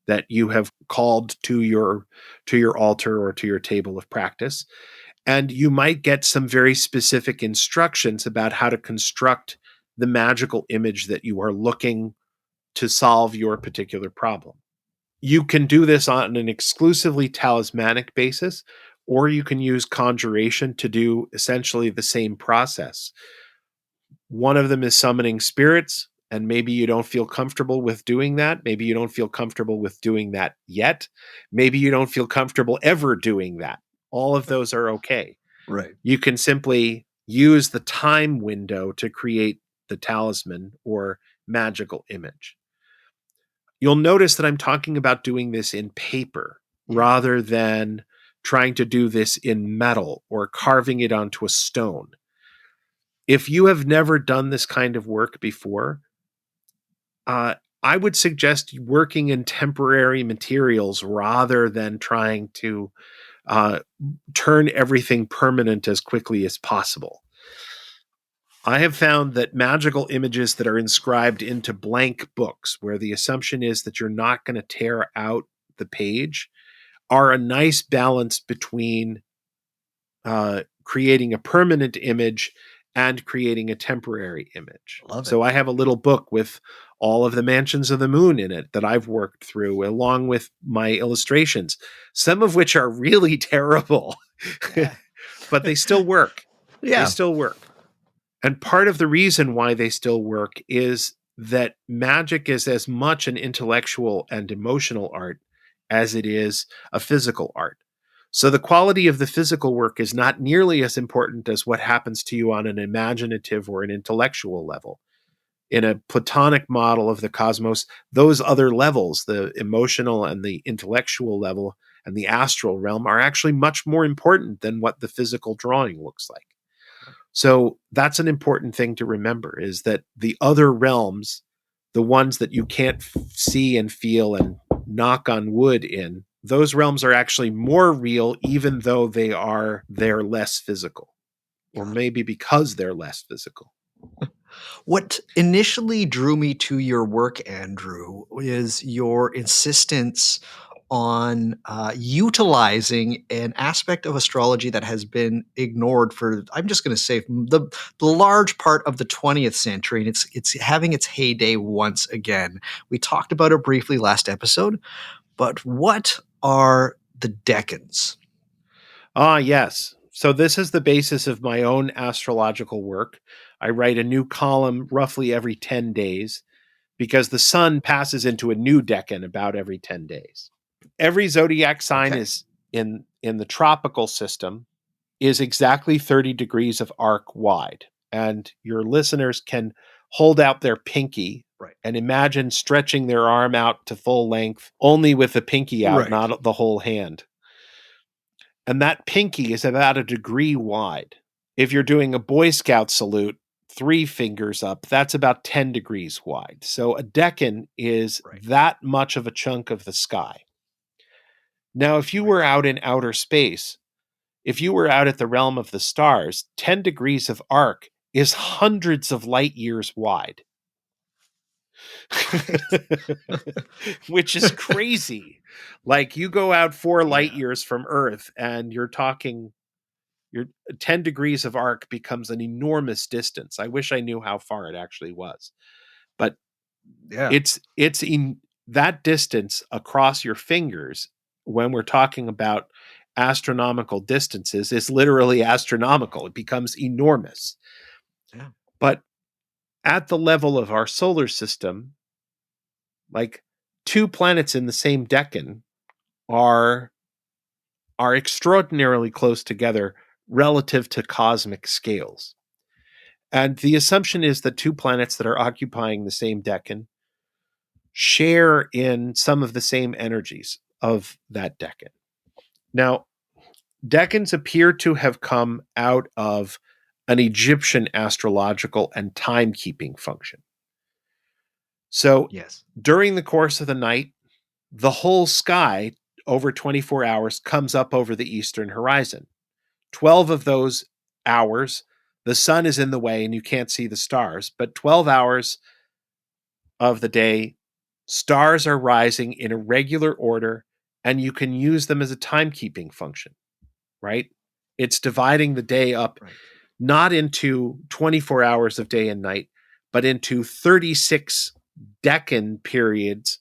that you have called to your altar or to your table of practice. And you might get some very specific instructions about how to construct the magical image that you are looking to solve your particular problem. You can do this on an exclusively talismanic basis, or you can use conjuration to do essentially the same process. One of them is summoning spirits, and maybe you don't feel comfortable with doing that. Maybe you don't feel comfortable with doing that yet. Maybe you don't feel comfortable ever doing that. All of those are okay. Right. You can simply use the time window to create the talisman or magical image. You'll notice that I'm talking about doing this in paper rather than trying to do this in metal or carving it onto a stone. If you have never done this kind of work before, I would suggest working in temporary materials rather than trying to turn everything permanent as quickly as possible. I have found that magical images that are inscribed into blank books, where the assumption is that you're not going to tear out the page, are a nice balance between creating a permanent image and creating a temporary image. Love it. So I have a little book with all of the mansions of the moon in it that I've worked through, along with my illustrations, some of which are really terrible, Yeah. but they still work. Yeah. They still work. And part of the reason why they still work is that magic is as much an intellectual and emotional art as it is a physical art. So the quality of the physical work is not nearly as important as what happens to you on an imaginative or an intellectual level. In a Platonic model of the cosmos, those other levels, the emotional and the intellectual level and the astral realm, are actually much more important than what the physical drawing looks like. So that's an important thing to remember, is that the other realms, the ones that you can't see and feel and knock on wood in, those realms are actually more real, even though they're less physical, or maybe because they're less physical. What initially drew me to your work, Andrew, is your insistence on utilizing an aspect of astrology that has been ignored for, I'm just going to say, the large part of the 20th century, and it's having its heyday once again. We talked about it briefly last episode, but what are the decans? Ah, yes. So this is the basis of my own astrological work. I write a new column roughly every 10 days because the sun passes into a new decan about every 10 days. Every zodiac sign is in the tropical system is exactly 30 degrees of arc wide. And your listeners can hold out their pinky and imagine stretching their arm out to full length, only with the pinky out, not the whole hand. And that pinky is about a degree wide. If you're doing a Boy Scout salute, 3 fingers up, that's about 10 degrees wide. So a decan is that much of a chunk of the sky. Now, if you were out in outer space, if you were out at the realm of the stars, 10 degrees of arc is hundreds of light years wide. Which is crazy. Like, you go out 4 light years from Earth and you're 10 degrees of arc becomes an enormous distance. I wish I knew how far it actually was. But it's in that distance across your fingers, when we're talking about astronomical distances, is literally astronomical. It becomes enormous. Yeah. But at the level of our solar system, like 2 planets in the same decan are extraordinarily close together relative to cosmic scales. And the assumption is that 2 planets that are occupying the same decan share in some of the same energies of that decan. Now, decans appear to have come out of an Egyptian astrological and timekeeping function. So, during the course of the night, the whole sky over 24 hours comes up over the eastern horizon. 12 of those hours, the sun is in the way and you can't see the stars, but 12 hours of the day, stars are rising in a regular order, and you can use them as a timekeeping function, right? It's dividing the day up, not into 24 hours of day and night, but into 36 decan periods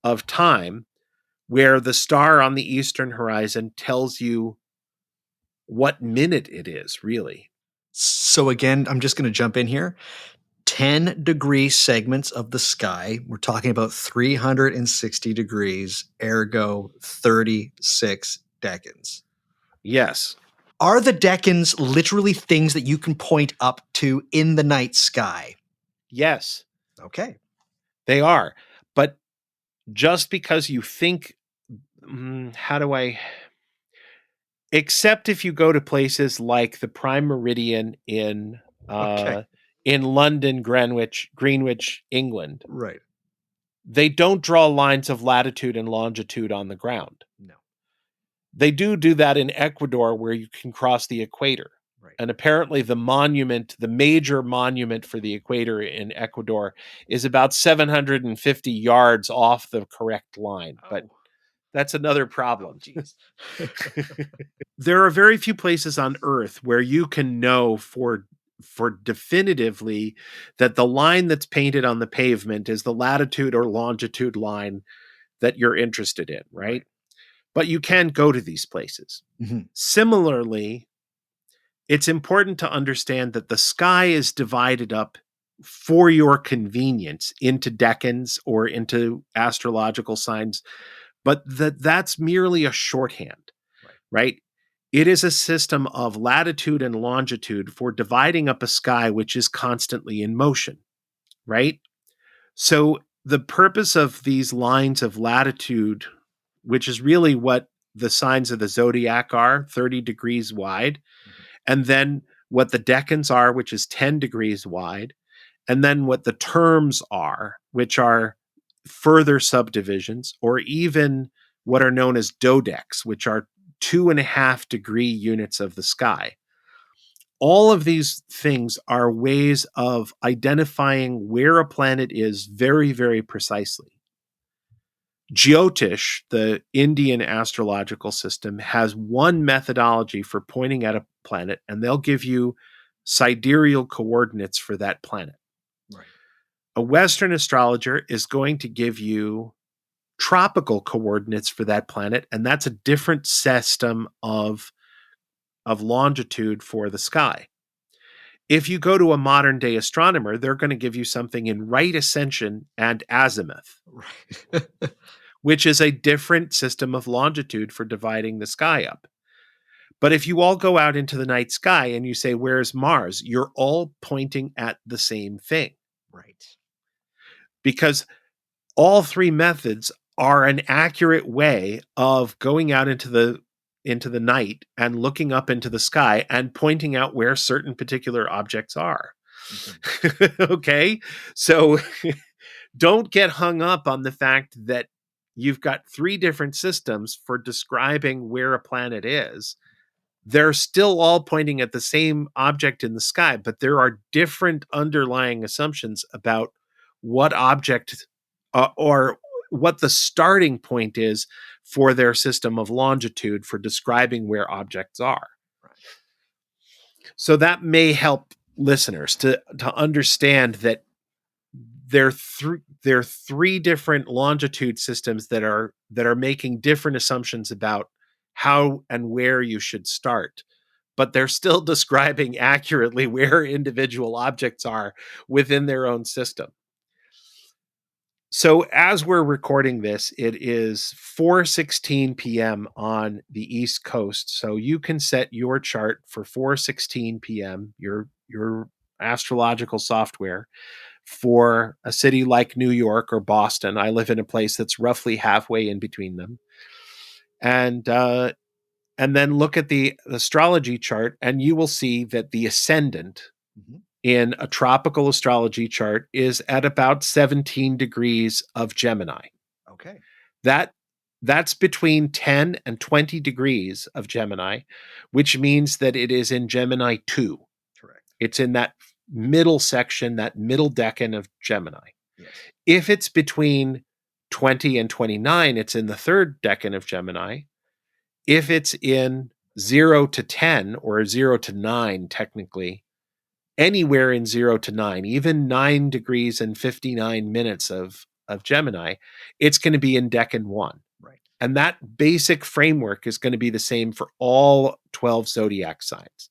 of time, where the star on the eastern horizon tells you what minute it is, really. So again, I'm just going to jump in here. 10-degree segments of the sky. We're talking about 360 degrees, ergo 36 decans. Yes. Are the decans literally things that you can point up to in the night sky? Yes. Okay. They are. But just because you think, except if you go to places like the prime meridian in London, Greenwich, England. Right. They don't draw lines of latitude and longitude on the ground. No. They do that in Ecuador, where you can cross the equator. Right. And apparently the major monument for the equator in Ecuador is about 750 yards off the correct line. But that's another problem. There are very few places on Earth where you can know for definitively that the line that's painted on the pavement is the latitude or longitude line that you're interested in, right? But you can go to these places. Mm-hmm. Similarly, it's important to understand that the sky is divided up for your convenience into decans or into astrological signs, but that's merely a shorthand, right? It is a system of latitude and longitude for dividing up a sky which is constantly in motion, right? So the purpose of these lines of latitude, which is really what the signs of the zodiac are, 30 degrees wide, and then what the decans are, which is 10 degrees wide, and then what the terms are, which are further subdivisions, or even what are known as dodecs, which are 2.5 degree units of the sky. All of these things are ways of identifying where a planet is very, very precisely. Jyotish, the Indian astrological system, has one methodology for pointing at a planet, and they'll give you sidereal coordinates for that planet. Right. A Western astrologer is going to give you tropical coordinates for that planet, and that's a different system of longitude for the sky. If you go to a modern day astronomer, they're going to give you something in right ascension and azimuth, Right. which is a different system of longitude for dividing the sky up. But if you all go out into the night sky and you say, where's Mars? You're all pointing at the same thing. Right. Because all three methods are an accurate way of going out into the night and looking up into the sky and pointing out where certain particular objects are. Mm-hmm. Okay? So don't get hung up on the fact that you've got three different systems for describing where a planet is. They're still all pointing at the same object in the sky, but there are different underlying assumptions about what object or what the starting point is for their system of longitude for describing where objects are. Right. So that may help listeners to understand that there are three different longitude systems that are making different assumptions about how and where you should start, but they're still describing accurately where individual objects are within their own system. So as we're recording this, it is 4:16 p.m. on the East Coast. So you can set your chart for 4:16 p.m., your astrological software, for a city like New York or Boston. I live in a place that's roughly halfway in between them. And then look at the astrology chart, and you will see that the ascendant in a tropical astrology chart is at about 17 degrees of Gemini. Okay. That's between 10 and 20 degrees of Gemini, which means that it is in Gemini 2. Correct. It's in that middle section, that middle decan of Gemini. Yes. If it's between 20 and 29, it's in the third decan of Gemini. If it's in 0 to 10 or 0 to 9, technically, anywhere in 0 to 9, even 9 degrees and 59 minutes of Gemini, it's going to be in decan 1. Right. And that basic framework is going to be the same for all 12 zodiac signs.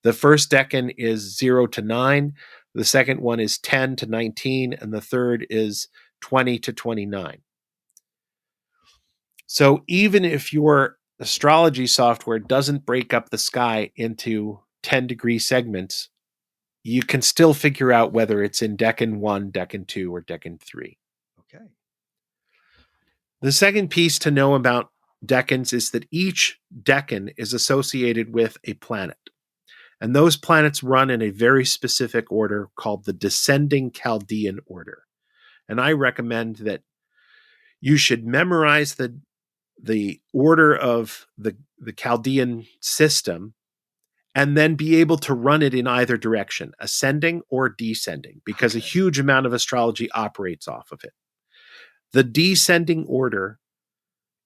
The first decan is 0 to 9, the second one is 10 to 19, and the third is 20 to 29. So even if your astrology software doesn't break up the sky into 10-degree segments, you can still figure out whether it's in decan 1, decan 2, or decan 3. Okay. The second piece to know about decans is that each decan is associated with a planet. And those planets run in a very specific order called the descending Chaldean order. And I recommend that you should memorize the order of the Chaldean system, and then be able to run it in either direction, ascending or descending, because a huge amount of astrology operates off of it. The descending order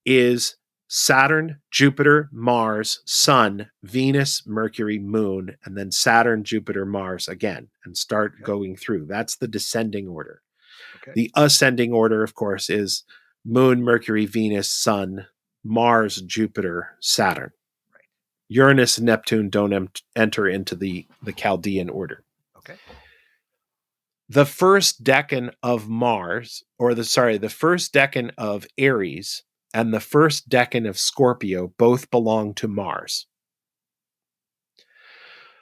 is Saturn, Jupiter, Mars, Sun, Venus, Mercury, Moon, and then Saturn, Jupiter, Mars again, and start going through. That's the descending order. Okay. The ascending order, of course, is Moon, Mercury, Venus, Sun, Mars, Jupiter, Saturn. Right. Uranus and Neptune don't enter into the Chaldean order. Okay. The first decan of Mars, the first decan of Aries and the first decan of Scorpio both belong to Mars.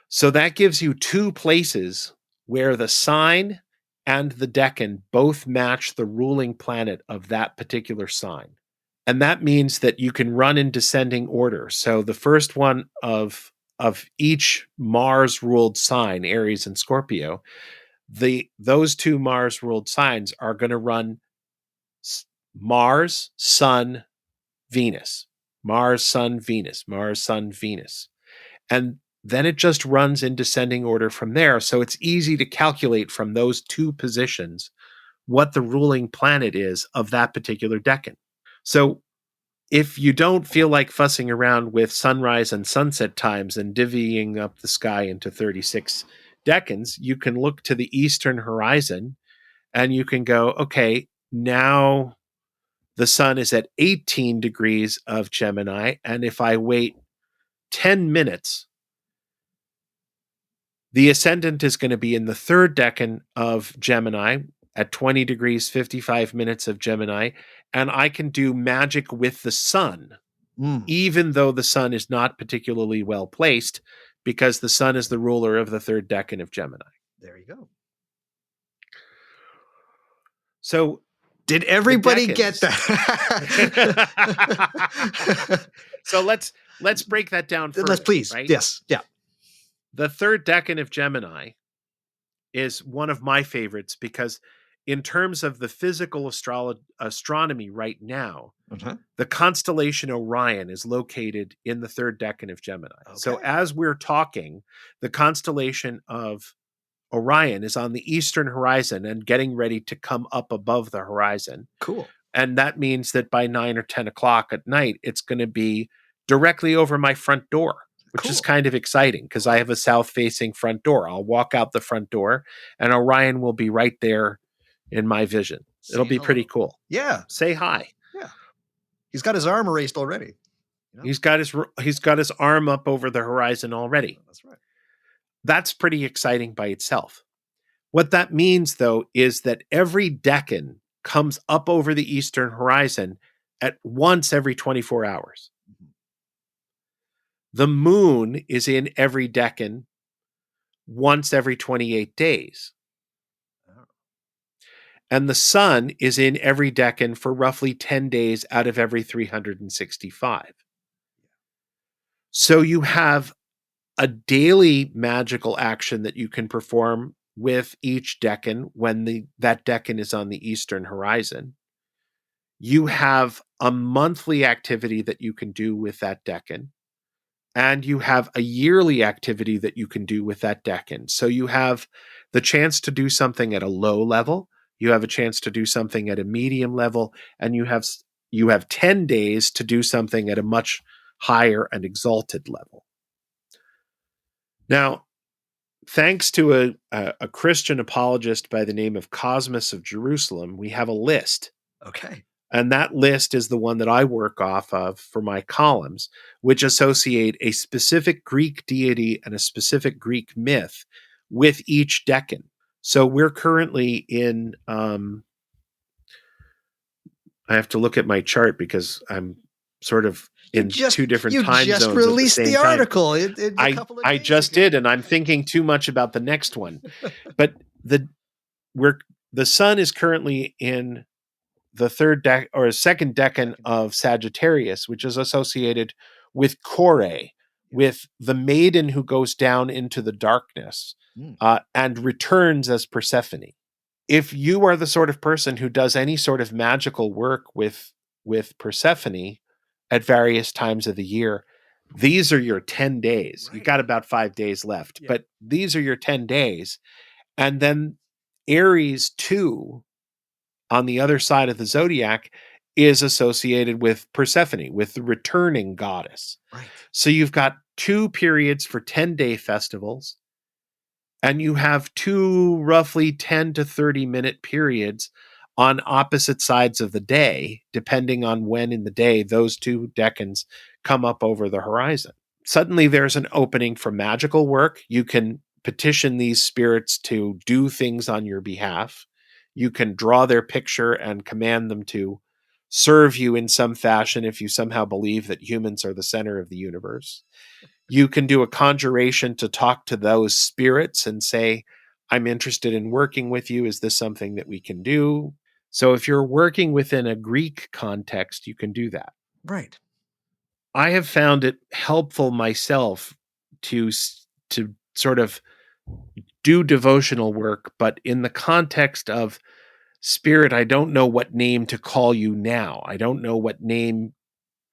So that gives you two places where the sign and the decan both match the ruling planet of that particular sign. And that means that you can run in descending order. So the first one of each Mars-ruled sign, Aries and Scorpio, those two Mars-ruled signs are going to run Mars, Sun, Venus. Mars, Sun, Venus. Mars, Sun, Venus. And then it just runs in descending order from there. So it's easy to calculate from those two positions what the ruling planet is of that particular decan. So if you don't feel like fussing around with sunrise and sunset times and divvying up the sky into 36 decans, you can look to the eastern horizon and you can go, okay, now the sun is at 18 degrees of Gemini, and if I wait 10 minutes, the ascendant is going to be in the third decan of Gemini at 20 degrees, 55 minutes of Gemini, and I can do magic with the sun, even though the sun is not particularly well placed, because the sun is the ruler of the third decan of Gemini. There you go. So did everybody get that? So let's break that down further. Let's please. Right? Yes. Yeah. The third decan of Gemini is one of my favorites because in terms of the physical astronomy right now, the constellation Orion is located in the third decan of Gemini. Okay. So as we're talking, the constellation of Orion is on the eastern horizon and getting ready to come up above the horizon. Cool. And that means that by 9 or 10 o'clock at night, it's going to be directly over my front door, which is kind of exciting because I have a south-facing front door. I'll walk out the front door and Orion will be right there in my vision. It'll be pretty cool. Yeah. Say hi. Yeah. He's got his arm erased already. You know? He's got his arm up over the horizon already. That's right. That's pretty exciting by itself. What that means, though, is that every decan comes up over the eastern horizon at once every 24 hours. The moon is in every decan once every 28 days. And the sun is in every decan for roughly 10 days out of every 365. So you have a daily magical action that you can perform with each decan when that decan is on the eastern horizon. You have a monthly activity that you can do with that decan. And you have a yearly activity that you can do with that decan. So you have the chance to do something at a low level. You have a chance to do something at a medium level. And you have 10 days to do something at a much higher and exalted level. Now, thanks to a Christian apologist by the name of Cosmas of Jerusalem, we have a list. Okay. And that list is the one that I work off of for my columns, which associate a specific Greek deity and a specific Greek myth with each decan. So we're currently in, I have to look at my chart because I'm sort of in two different time zones. You just released the article. I just did, and I'm thinking too much about the next one. But the sun is currently in the second decan of Sagittarius, which is associated with Kore, with the maiden who goes down into the darkness and returns as Persephone. If you are the sort of person who does any sort of magical work with Persephone, at various times of the year. These are your 10 days. You Right. got about 5 days left, Yeah. but these are your 10 days. And then Aries 2 on the other side of the zodiac is associated with Persephone, with the returning goddess. Right. So you've got 2 periods for 10-day festivals, and you have 2 roughly 10 to 30-minute periods on opposite sides of the day, depending on when in the day those 2 decans come up over the horizon. Suddenly there's an opening for magical work. You can petition these spirits to do things on your behalf. You can draw their picture and command them to serve you in some fashion if you somehow believe that humans are the center of the universe. You can do a conjuration to talk to those spirits and say, I'm interested in working with you. Is this something that we can do? So if you're working within a Greek context, you can do that. Right. I have found it helpful myself to sort of do devotional work, but in the context of spirit, I don't know what name to call you now. I don't know what name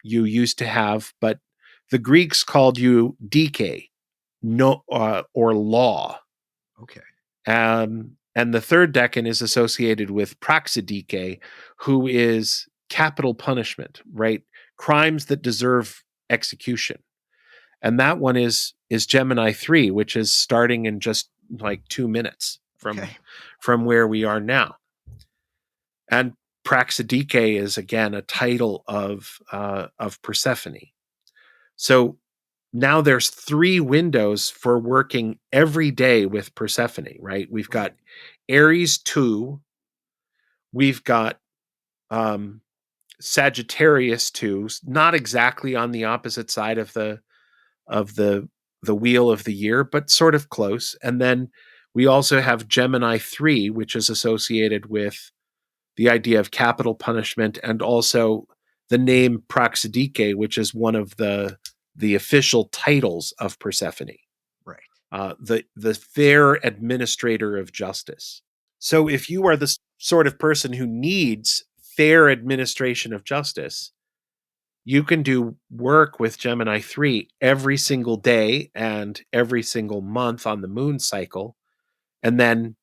you used to have, but the Greeks called you Dike, no, or law. Okay. And the third decan is associated with praxidike, who is capital punishment, right? Crimes that deserve execution. And that one is Gemini 3, which is starting in just like 2 minutes from where we are now. And praxidike is again a title of Persephone. So now there's 3 windows for working every day with Persephone, right? We've got Aries 2, we've got Sagittarius 2, not exactly on the opposite side of the wheel of the year, but sort of close. And then we also have Gemini 3, which is associated with the idea of capital punishment, and also the name Praxidike, which is one of the official titles of Persephone. Right. The fair administrator of justice. So if you are the sort of person who needs fair administration of justice, you can do work with Gemini 3 every single day and every single month on the moon cycle. And then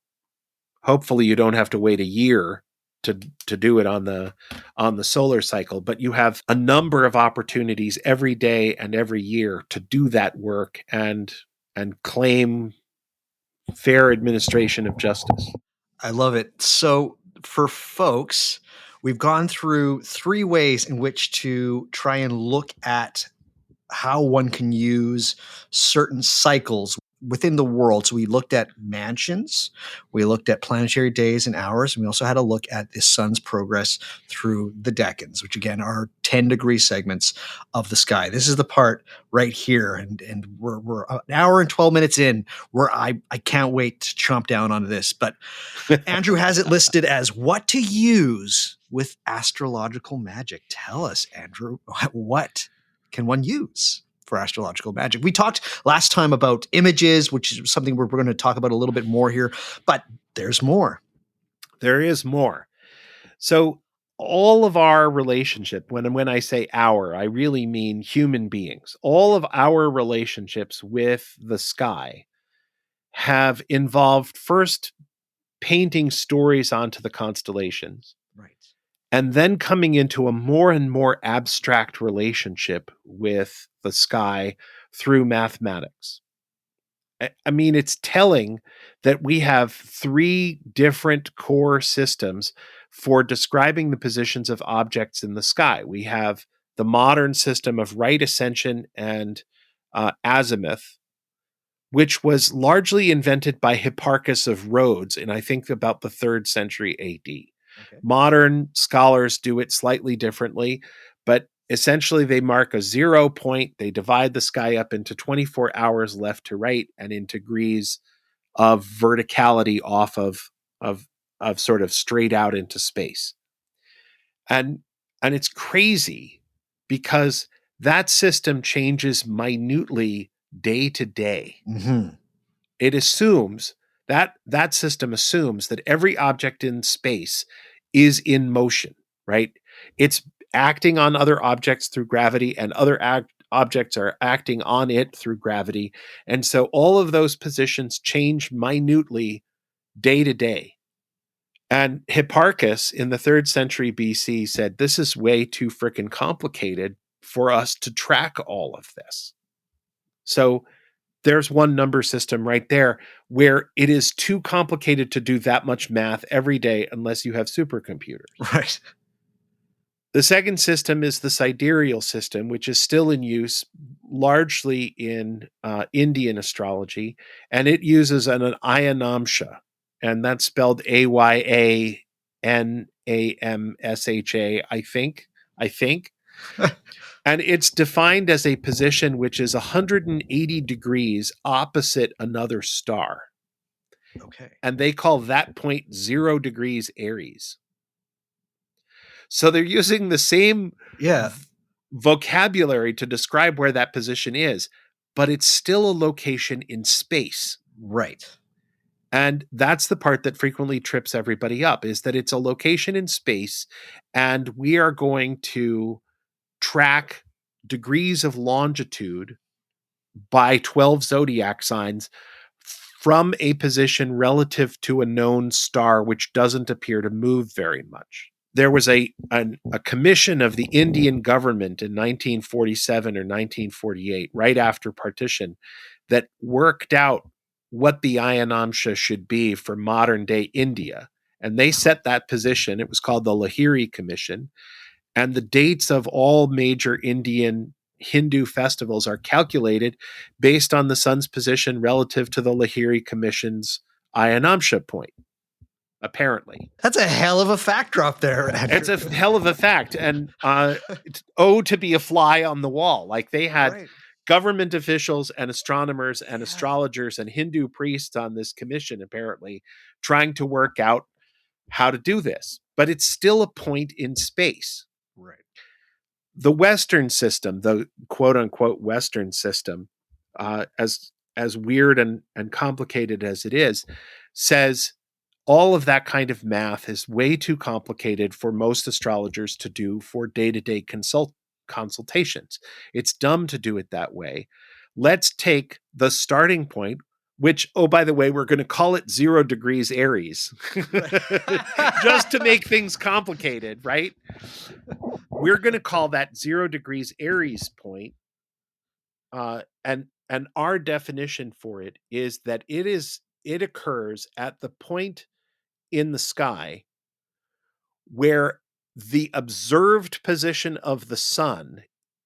hopefully you don't have to wait a year to do it on the solar cycle, but you have a number of opportunities every day and every year to do that work and claim fair administration of justice. I love it. So for folks, we've gone through 3 ways in which to try and look at how one can use certain cycles within the world. So we looked at mansions, we looked at planetary days and hours, and we also had a look at the sun's progress through the decans, which again are 10-degree segments of the sky. This is the part right here, and we're an hour and 12 minutes in where I can't wait to chomp down onto this. But Andrew has it listed as what to use with astrological magic. Tell us, Andrew, what can one use for astrological magic? We talked last time about images, which is something we're going to talk about a little bit more here, but there's more. There is more. So all of our relationship, when I say our, I really mean human beings. All of our relationships with the sky have involved first painting stories onto the constellations. Right. And then coming into a more and more abstract relationship with the sky through mathematics. I mean, it's telling that we have 3 different core systems for describing the positions of objects in the sky. We have the modern system of right ascension and azimuth, which was largely invented by Hipparchus of Rhodes in, I think, about the 3rd century AD. Okay. Modern scholars do it slightly differently, but essentially they mark a 0 point. They divide the sky up into 24 hours left to right and in degrees of verticality off of sort of straight out into space. And it's crazy because that system changes minutely day to day. Mm-hmm. It assumes that system assumes that every object in space is in motion, right? It's acting on other objects through gravity, and other objects are acting on it through gravity. And so all of those positions change minutely day to day. And Hipparchus in the 3rd century BC said, this is way too freaking complicated for us to track all of this. So there's one number system right there where it is too complicated to do that much math every day unless you have supercomputers. Right. The second system is the sidereal system, which is still in use largely in Indian astrology, and it uses an ayanamsha, and that's spelled Ayanamsha, I think. And it's defined as a position which is 180 degrees opposite another star. Okay. And they call that point 0 degrees Aries. So they're using the same vocabulary to describe where that position is, but it's still a location in space. Right. And that's the part that frequently trips everybody up, is that it's a location in space, and we are going to track degrees of longitude by 12 zodiac signs from a position relative to a known star which doesn't appear to move very much. There was a commission of the Indian government in 1947 or 1948, right after partition, that worked out what the Ayanamsha should be for modern day India. And they set that position. It was called the Lahiri Commission. And the dates of all major Indian Hindu festivals are calculated based on the sun's position relative to the Lahiri Commission's Ayanamsha point, apparently. That's a hell of a fact drop there, Andrew. It's a hell of a fact. And to be a fly on the wall. Like they had government officials and astronomers and astrologers and Hindu priests on this commission, apparently, trying to work out how to do this. But it's still a point in space. Right. The Western system, the quote unquote Western system, as weird and complicated as it is, says all of that kind of math is way too complicated for most astrologers to do for day-to-day consultations. It's dumb to do it that way. Let's take the starting point, which, oh, by the way, we're going to call it 0 degrees Aries, just to make things complicated, right? We're going to call that 0 degrees Aries point. And our definition for it is that it occurs at the point in the sky where the observed position of the sun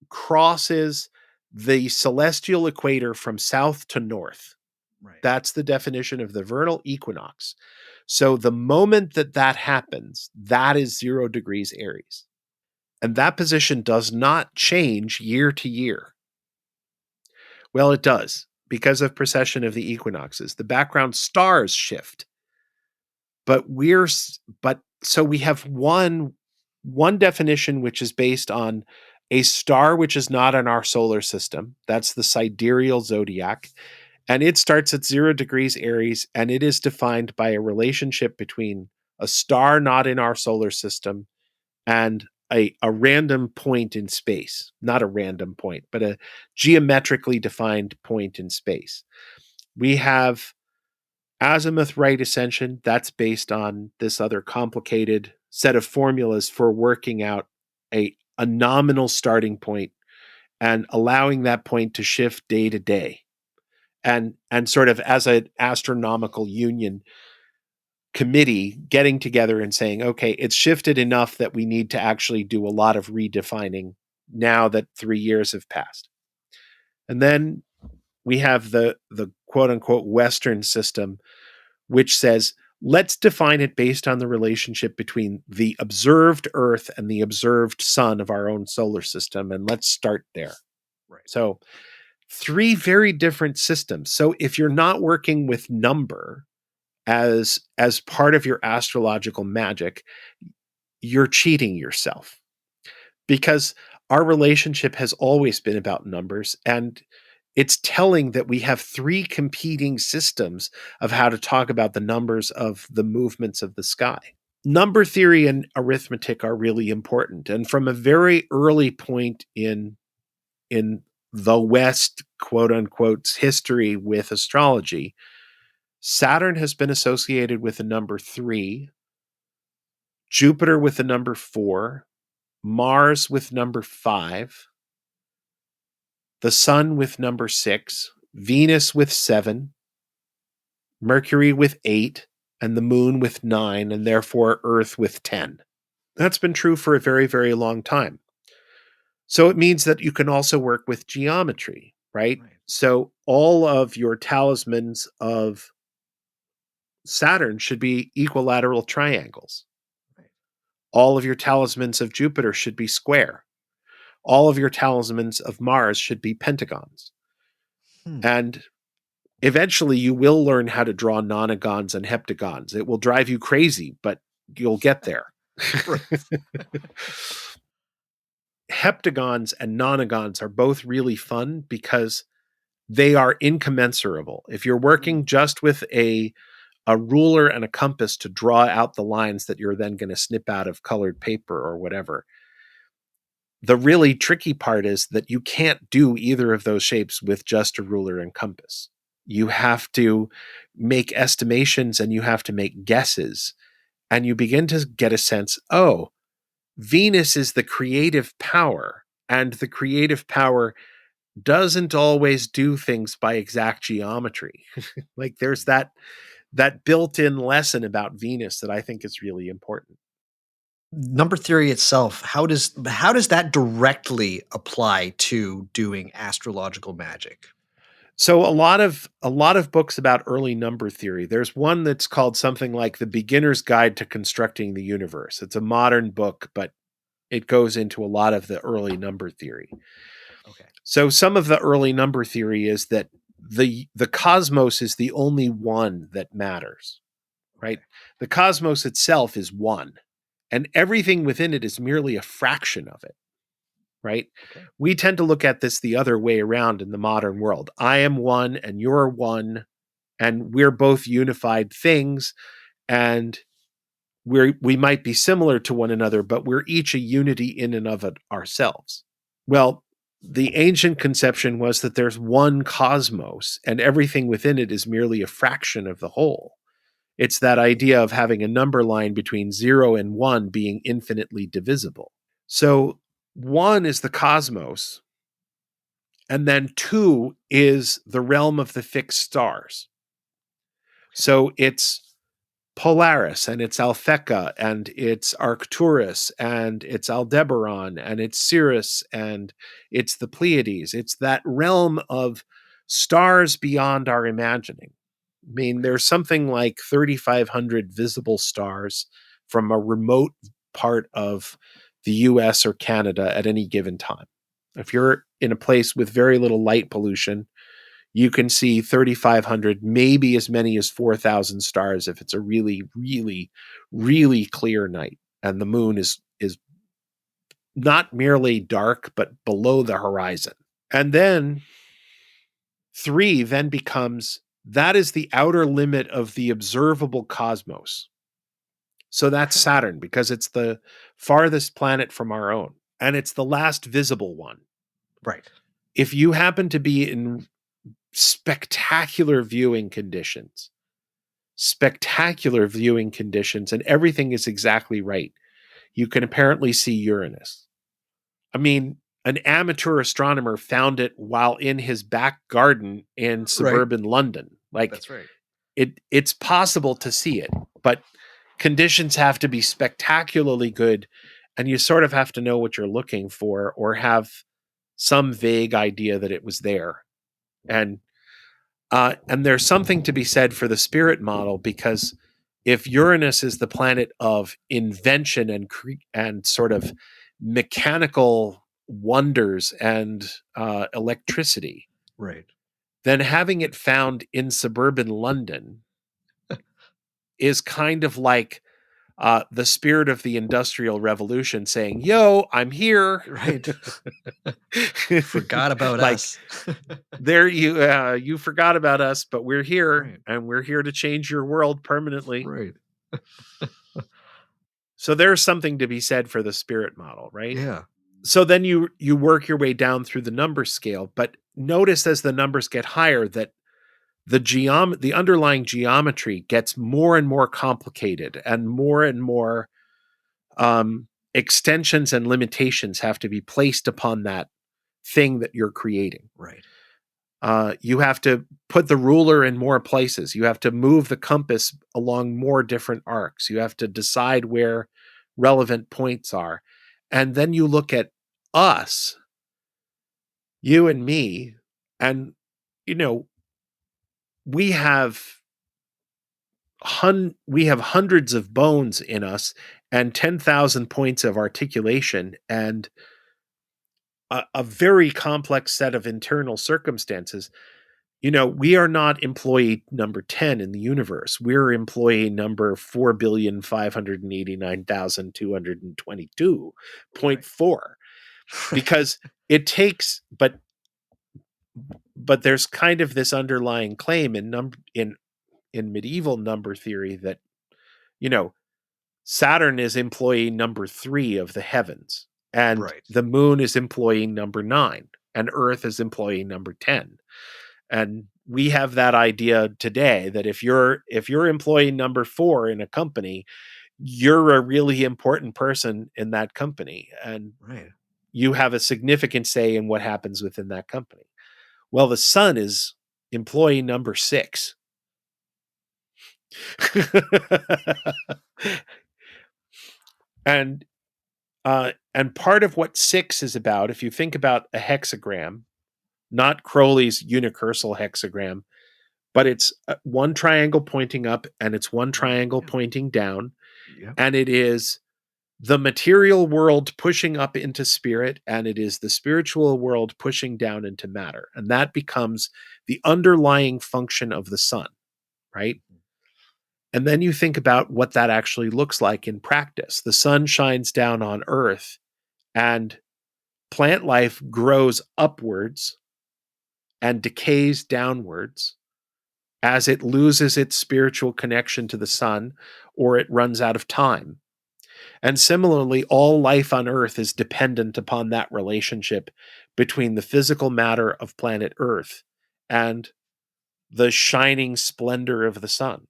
crosses the celestial equator from south to north. Right. That's the definition of the vernal equinox. So the moment that happens, that is 0 degrees Aries. And that position does not change year to year. Well, it does, because of precession of the equinoxes. The background stars shift. But so we have one definition which is based on a star which is not in our solar system. That's the sidereal zodiac. And it starts at 0 degrees Aries, and it is defined by a relationship between a star not in our solar system and a random point in space. Not a random point, but a geometrically defined point in space. We have azimuth right ascension. That's based on this other complicated set of formulas for working out a nominal starting point and allowing that point to shift day to day. And sort of as an astronomical union committee getting together and saying, okay, it's shifted enough that we need to actually do a lot of redefining now that 3 years have passed. And then we have the quote unquote Western system, which says, let's define it based on the relationship between the observed Earth and the observed sun of our own solar system. And let's start there. Right. So 3 very different systems. So if you're not working with number as part of your astrological magic, you're cheating yourself, because our relationship has always been about numbers, and it's telling that we have 3 competing systems of how to talk about the numbers of the movements of the sky. number theory and arithmetic are really important. And from a very early point in the West, quote unquote, history with astrology, Saturn has been associated with the number 3, Jupiter with the number 4, Mars with number 5, the Sun with number 6, Venus with 7, Mercury with 8, and the Moon with 9, and therefore Earth with 10. That's been true for a very, very long time. So it means that you can also work with geometry, right? So all of your talismans of Saturn should be equilateral triangles. All of your talismans of Jupiter should be square. All of your talismans of Mars should be pentagons. And eventually you will learn how to draw nonagons and heptagons. It will drive you crazy, but you'll get there. Heptagons and nonagons are both really fun because they are incommensurable. If you're working just with a ruler and a compass to draw out the lines that you're then going to snip out of colored paper or whatever, the really tricky part is that you can't do either of those shapes with just a ruler and compass. You have to make estimations and you have to make guesses. And you begin to get a sense, oh, Venus is the creative power, and the creative power doesn't always do things by exact geometry. Like there's that built-in lesson about Venus that I think is really important. Number theory itself, how does that directly apply to doing astrological magic? So a lot of books about early number theory. There's one that's called something like The Beginner's Guide to Constructing the Universe. It's a modern book, but it goes into a lot of the early number theory. Okay. So some of the early number theory is that the cosmos is the only one that matters, right? Okay. The cosmos itself is one, and everything within it is merely a fraction of it, right? Okay. We tend to look at this the other way around in the modern world. I am one and you're one, and we're both unified things, and we might be similar to one another, but we're each a unity in and of it ourselves. Well, the ancient conception was that there's one cosmos and everything within it is merely a fraction of the whole. It's that idea of having a number line between 0 and 1 being infinitely divisible. So 1 is the cosmos, and then 2 is the realm of the fixed stars. So it's Polaris, and it's Alphecca, and it's Arcturus, and it's Aldebaran, and it's Sirius, and it's the Pleiades. It's that realm of stars beyond our imagining. I mean, there's something like 3,500 visible stars from a remote part of the US or Canada at any given time. If you're in a place with very little light pollution, you can see 3,500, maybe as many as 4,000 stars if it's a really, really, really clear night. And the moon is not merely dark, but below the horizon. And then 3 then becomes, that is the outer limit of the observable cosmos. So that's Saturn, because it's the farthest planet from our own. And it's the last visible one. Right. If you happen to be in spectacular viewing conditions, and everything is exactly right, you can apparently see Uranus. I mean, an amateur astronomer found it while in his back garden in suburban London. Like, that's right. It's possible to see it, but conditions have to be spectacularly good, and you sort of have to know what you're looking for or have some vague idea that it was there. And there's something to be said for the spirit model, because if Uranus is the planet of invention and sort of mechanical wonders and electricity, right, then having it found in suburban London is kind of like the spirit of the Industrial Revolution saying, "Yo, I'm here." Right. Forgot about like, us. There you forgot about us, but we're here, right, and we're here to change your world permanently. Right. So there's something to be said for the spirit model, right? Yeah. So then you work your way down through the number scale, but notice as the numbers get higher that the underlying geometry gets more and more complicated, and more extensions and limitations have to be placed upon that thing that you're creating. Right. You have to put the ruler in more places. You have to move the compass along more different arcs. You have to decide where relevant points are. And then you look at us, you and me, and, we have hundreds of bones in us and 10,000 points of articulation and a very complex set of internal circumstances. We are not employee number 10 in the universe. We're employee number 4,589,222.4 because it takes, but there's kind of this underlying claim in medieval number theory that, Saturn is employee number 3 of the heavens, and Right. the moon is employee number 9, and Earth is employee number 10. And we have that idea today that if you're employee number 4 in a company, you're a really important person in that company, and Right. you have a significant say in what happens within that company. Well, the sun is employee number 6. And part of what 6 is about, if you think about a hexagram, not Crowley's unicursal hexagram, but it's one triangle pointing up and it's one triangle pointing down. Yeah. And it is the material world pushing up into spirit, and it is the spiritual world pushing down into matter. And that becomes the underlying function of the sun, right? And then you think about what that actually looks like in practice. The sun shines down on Earth, and plant life grows upwards and decays downwards as it loses its spiritual connection to the sun or it runs out of time. And similarly, all life on Earth is dependent upon that relationship between the physical matter of planet Earth and the shining splendor of the sun.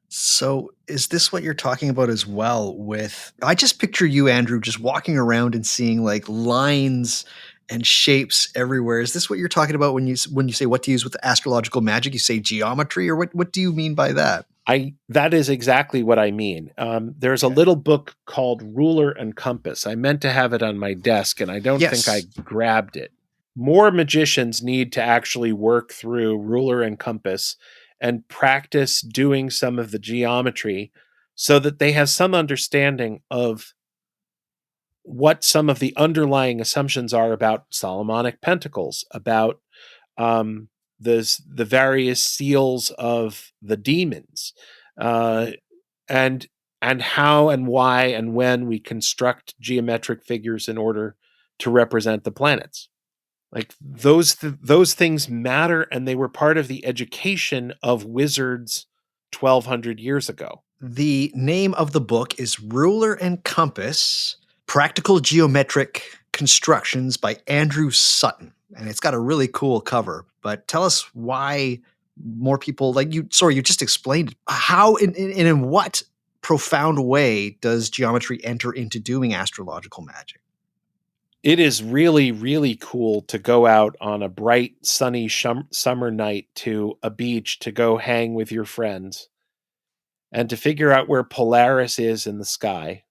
So is this what you're talking about as well with I just picture you, Andrew, just walking around and seeing like lines and shapes everywhere. Is this what you're talking about when you say what to use with astrological magic? You say geometry, or what do you mean by that? That is exactly what I mean. There's a little book called Ruler and Compass. I meant to have it on my desk, and I don't think I grabbed it. More magicians need to actually work through Ruler and Compass and practice doing some of the geometry so that they have some understanding of what some of the underlying assumptions are about Solomonic pentacles, about the various seals of the demons, and how and why and when we construct geometric figures in order to represent the planets. Like those things matter, and they were part of the education of wizards 1,200 years ago. The name of the book is Ruler and Compass: Practical Geometric Constructions by Andrew Sutton. And it's got a really cool cover. But tell us why more people you just explained it. How and in what profound way does geometry enter into doing astrological magic? It is really, really cool to go out on a bright, sunny summer night to a beach to go hang with your friends and to figure out where Polaris is in the sky,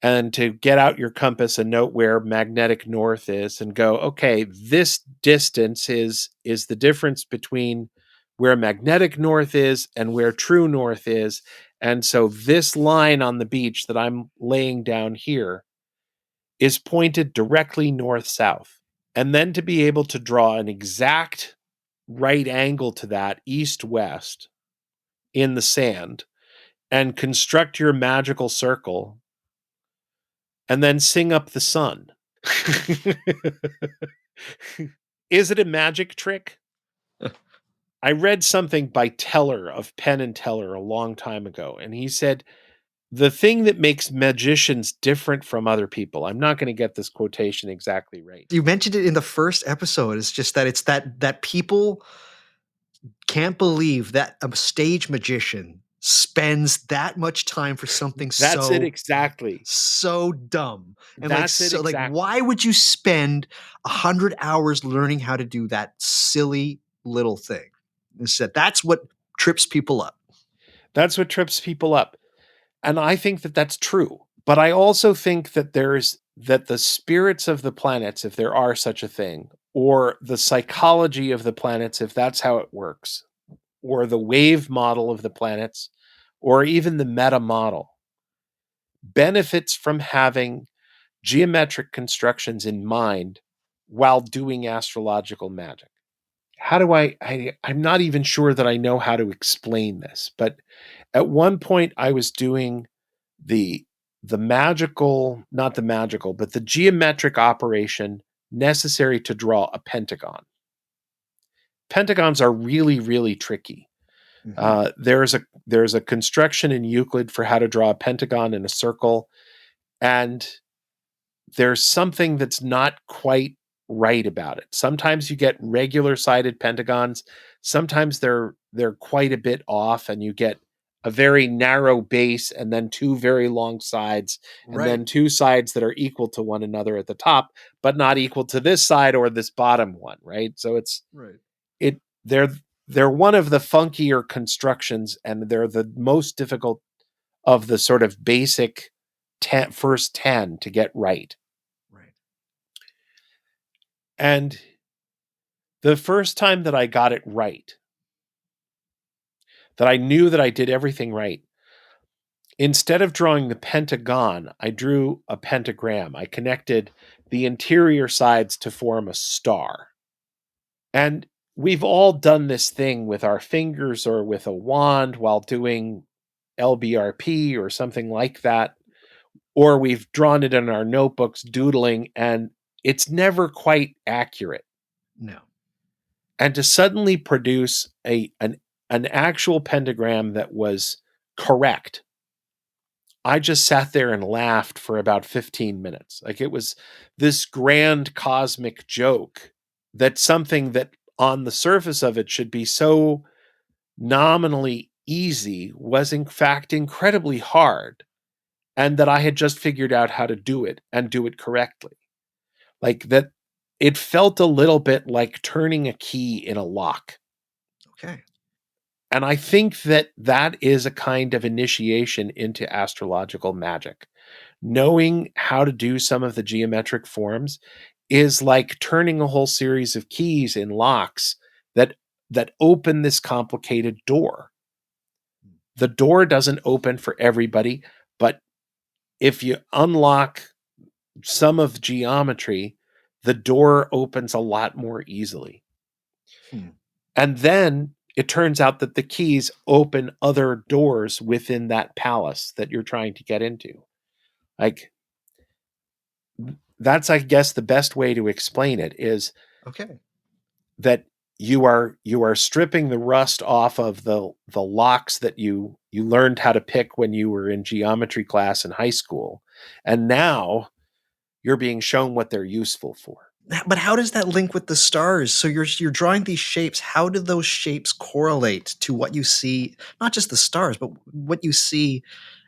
and to get out your compass and note where magnetic north is and go, okay, this distance is the difference between where magnetic north is and where true north is. And so this line on the beach that I'm laying down here is pointed directly north-south. And then to be able to draw an exact right angle to that east-west in the sand and construct your magical circle and then sing up the sun. Is it a magic trick? I read something by Teller of Penn and Teller a long time ago, and he said the thing that makes magicians different from other people, I'm not going to get this quotation exactly right. You mentioned it in the first episode. It's just that it's that people can't believe that a stage magician spends that much time for something That's it so exactly. so dumb. And like That's it so like exactly. why would you spend 100 hours learning how to do that silly little thing? Instead, that's what trips people up. That's what trips people up. And I think that that's true. But I also think that that the spirits of the planets, if there are such a thing, or the psychology of the planets, if that's how it works, or the wave model of the planets, or even the meta model, benefits from having geometric constructions in mind while doing astrological magic. How do I'm not even sure that I know how to explain this, but at one point I was doing the magical, not the magical, but the geometric operation necessary to draw a pentagon. Pentagons are really, really tricky. There's a construction in Euclid for how to draw a pentagon in a circle, and there's something that's not quite right about it. Sometimes you get regular sided pentagons, sometimes they're quite a bit off, and you get a very narrow base and then two very long sides, and then two sides that are equal to one another at the top, but not equal to this side or this bottom one, right? So it's it they're one of the funkier constructions, and they're the most difficult of the sort of basic first 10 to get right. And the first time that I got it right, that I knew that I did everything right, instead of drawing the pentagon, I drew a pentagram. I connected the interior sides to form a star. And we've all done this thing with our fingers or with a wand while doing LBRP or something like that. Or we've drawn it in our notebooks, doodling, and it's never quite accurate. No. And to suddenly produce an actual pentagram that was correct, I just sat there and laughed for about 15 minutes. Like it was this grand cosmic joke that something that on the surface of it should be so nominally easy was in fact incredibly hard, and that I had just figured out how to do it and do it correctly. Like that, it felt a little bit like turning a key in a lock. Okay. And I think that that is a kind of initiation into astrological magic. Knowing how to do some of the geometric forms is like turning a whole series of keys in locks that open this complicated door. The door doesn't open for everybody, but if you unlock some of geometry, the door opens a lot more easily. And then it turns out that the keys open other doors within that palace that you're trying to get into. Like, that's, I guess, the best way to explain it is that you are stripping the rust off of the locks that you learned how to pick when you were in geometry class in high school, and now you're being shown what they're useful for. But how does that link with the stars? So you're drawing these shapes. How do those shapes correlate to what you see? Not just the stars, but what you see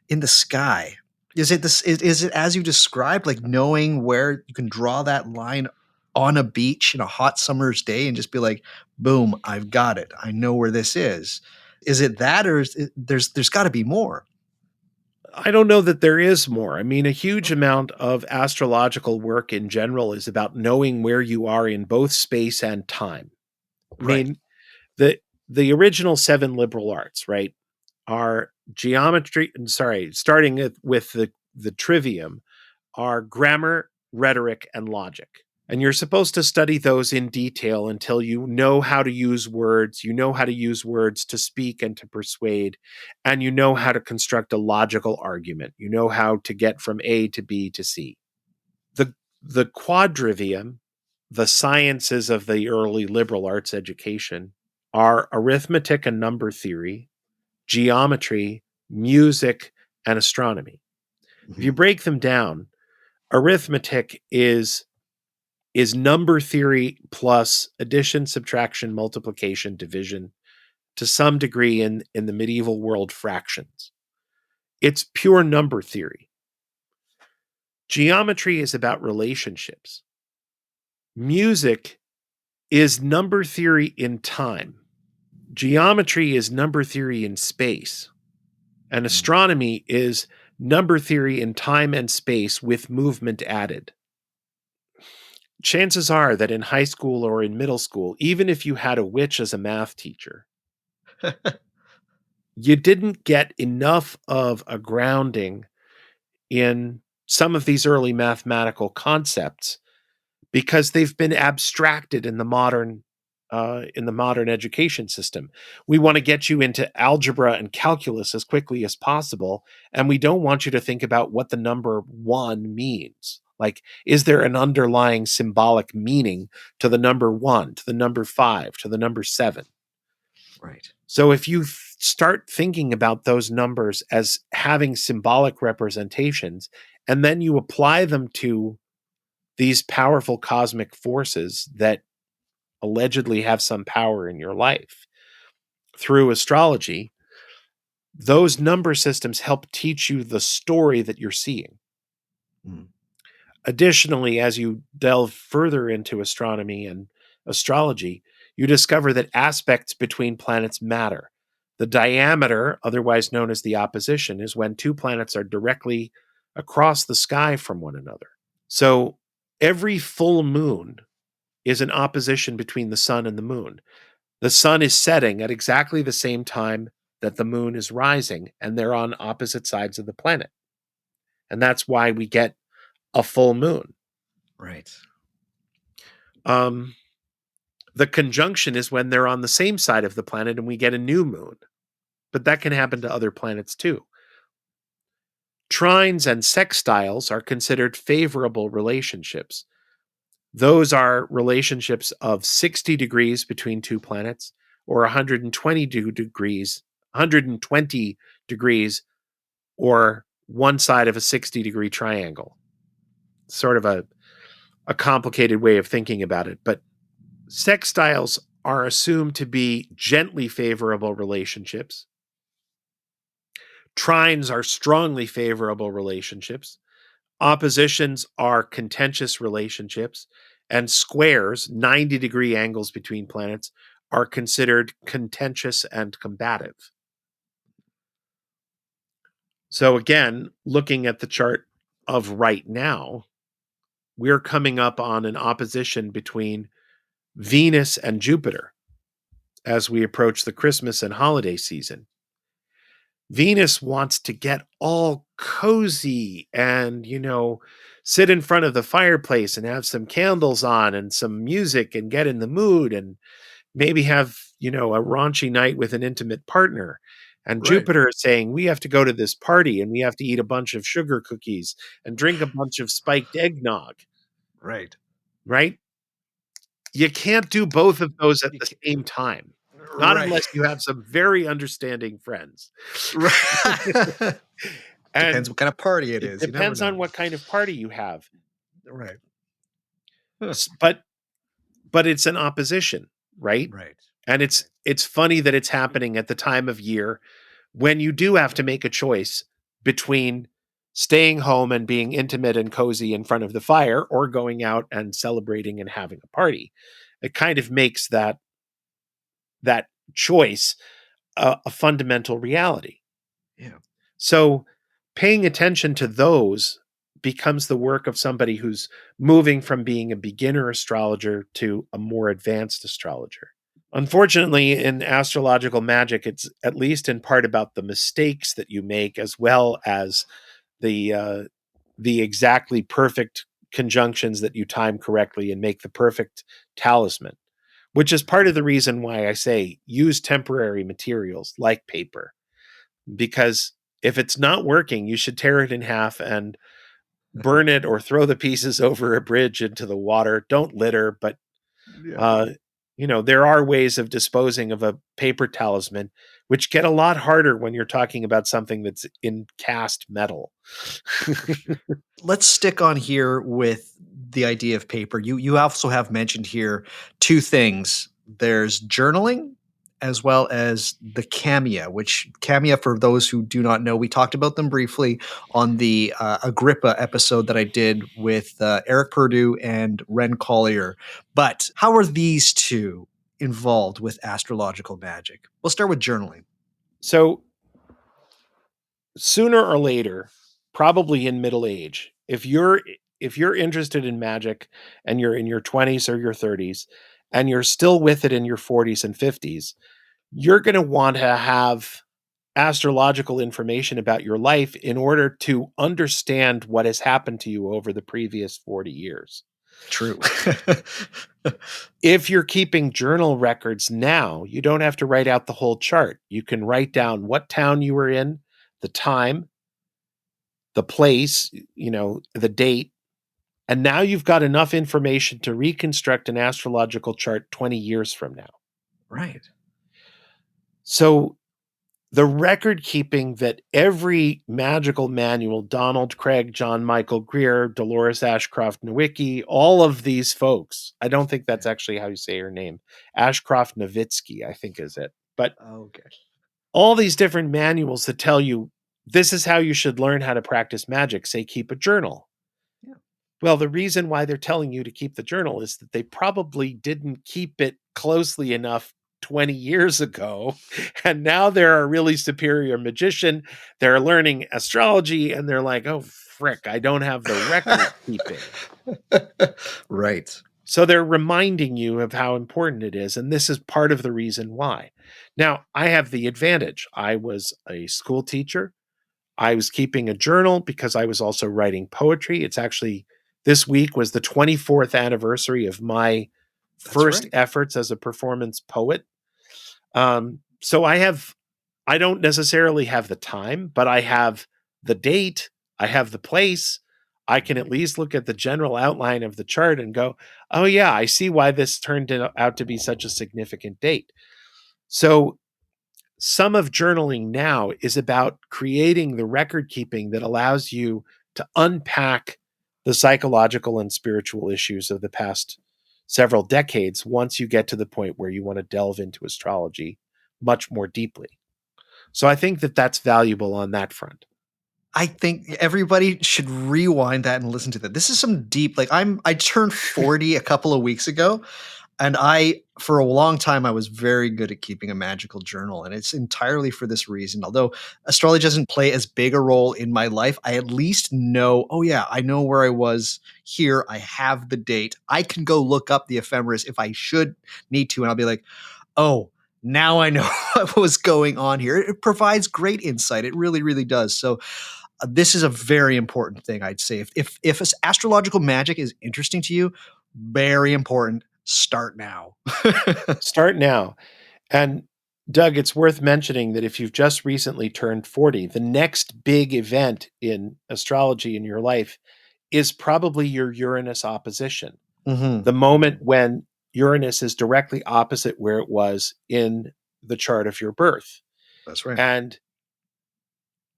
in the sky. Is it this? Is it as you described, like knowing where you can draw that line on a beach in a hot summer's day and just be like, "Boom! I've got it. I know where this is." Is it that, or there's got to be more? I don't know that there is more. I mean, a huge amount of astrological work in general is about knowing where you are in both space and time. I mean, the original 7 liberal arts, right, are geometry, starting with the trivium, are grammar, rhetoric, and logic. And you're supposed to study those in detail until you know how to use words, you know how to use words to speak and to persuade, and you know how to construct a logical argument. You know how to get from A to B to C. The quadrivium, the sciences of the early liberal arts education, are arithmetic and number theory, geometry, music, and astronomy. Mhm. If you break them down, arithmetic is number theory plus addition, subtraction, multiplication, division, to some degree in the medieval world, fractions. It's pure number theory. Geometry is about relationships. Music is number theory in time. Geometry is number theory in space. And astronomy is number theory in time and space with movement added. Chances are that in high school or in middle school, even if you had a witch as a math teacher, you didn't get enough of a grounding in some of these early mathematical concepts because they've been abstracted in the modern education system. We want to get you into algebra and calculus as quickly as possible, and we don't want you to think about what the number 1 means. Like, is there an underlying symbolic meaning to the number 1, to the number 5, to the number 7? Right. So if you start thinking about those numbers as having symbolic representations, and then you apply them to these powerful cosmic forces that allegedly have some power in your life through astrology, those number systems help teach you the story that you're seeing. Mm. Additionally, as you delve further into astronomy and astrology, you discover that aspects between planets matter. The diameter, otherwise known as the opposition, is when two planets are directly across the sky from one another. So every full moon is an opposition between the sun and the moon. The sun is setting at exactly the same time that the moon is rising, and they're on opposite sides of the planet. And that's why we get a full moon. Right. The conjunction is when they're on the same side of the planet and we get a new moon. But that can happen to other planets too. Trines and sextiles are considered favorable relationships. Those are relationships of 60 degrees between two planets, or 120 degrees, or one side of a 60-degree triangle. Sort of a complicated way of thinking about it, but sextiles are assumed to be gently favorable relationships. Trines are strongly favorable relationships. Oppositions are contentious relationships. And squares, 90-degree angles between planets, are considered contentious and combative. So again, looking at the chart of right now, we're coming up on an opposition between Venus and Jupiter as we approach the Christmas and holiday season. Venus wants to get all cozy and, sit in front of the fireplace and have some candles on and some music and get in the mood and maybe have, a raunchy night with an intimate partner. And Right. Jupiter is saying, we have to go to this party and we have to eat a bunch of sugar cookies and drink a bunch of spiked eggnog. Right. Right? You can't do both of those at the same time. Not Right. unless you have some very understanding friends. Right. And depends what kind of party it is. It depends on what kind of party you have. Right. But it's an opposition, right? Right. And it's funny that it's happening at the time of year when you do have to make a choice between staying home and being intimate and cozy in front of the fire or going out and celebrating and having a party. It kind of makes that choice a fundamental reality. Yeah. So paying attention to those becomes the work of somebody who's moving from being a beginner astrologer to a more advanced astrologer. Unfortunately, in astrological magic, it's at least in part about the mistakes that you make, as well as the exactly perfect conjunctions that you time correctly and make the perfect talisman, which is part of the reason why I say use temporary materials like paper, because if it's not working, you should tear it in half and burn it or throw the pieces over a bridge into the water. Don't litter, but Yeah. there are ways of disposing of a paper talisman which get a lot harder when you're talking about something that's in cast metal. Let's stick on here with the idea of paper. You also have mentioned here two things. There's journaling as well as the Kameha, which Kameha, for those who do not know, we talked about them briefly on the Agrippa episode that I did with Eric Purdue and Ren Collier. But how are these two involved with astrological magic? We'll start with journaling. So sooner or later, probably in middle age, if you're interested in magic and you're in your 20s or your 30s and you're still with it in your 40s and 50s, you're going to want to have astrological information about your life in order to understand what has happened to you over the previous 40 years. True. If you're keeping journal records now, you don't have to write out the whole chart. You can write down what town you were in, the time, the place, the date. And now you've got enough information to reconstruct an astrological chart 20 years from now. Right. So the record keeping that every magical manual, Donald Craig, John Michael Greer, Dolores Ashcroft Nowicki, all of these folks, I don't think that's actually how you say her name. Ashcroft Nowitzki, I think is it. But okay, all these different manuals that tell you this is how you should learn how to practice magic, say keep a journal. Yeah. Well, the reason why they're telling you to keep the journal is that they probably didn't keep it closely enough 20 years ago. And now they're a really superior magician. They're learning astrology and they're like, oh, frick, I don't have the record keeping. Right. So they're reminding you of how important it is. And this is part of the reason why. Now, I have the advantage. I was a school teacher. I was keeping a journal because I was also writing poetry. It's actually, this week was the 24th anniversary of my first efforts as a performance poet. So I don't necessarily have the time, but I have the date, I have the place. I can at least look at the general outline of the chart and go, oh yeah, I see why this turned out to be such a significant date. So some of journaling now is about creating the record keeping that allows you to unpack the psychological and spiritual issues of the past several decades once you get to the point where you want to delve into astrology much more deeply. So I think that that's valuable on that front. I think everybody should rewind that and listen to that. This is some deep, I turned 40 a couple of weeks ago, and for a long time, I was very good at keeping a magical journal, and it's entirely for this reason. Although astrology doesn't play as big a role in my life, I at least know, oh yeah, I know where I was here. I have the date. I can go look up the ephemeris if I should need to, and I'll be like, oh, now I know what was going on here. It provides great insight. It really, really does. So this is a very important thing, I'd say. If astrological magic is interesting to you, very important. Start now. Start now. And Doug, it's worth mentioning that if you've just recently turned 40, the next big event in astrology in your life is probably your Uranus opposition. Mm-hmm. The moment when Uranus is directly opposite where it was in the chart of your birth. That's right. And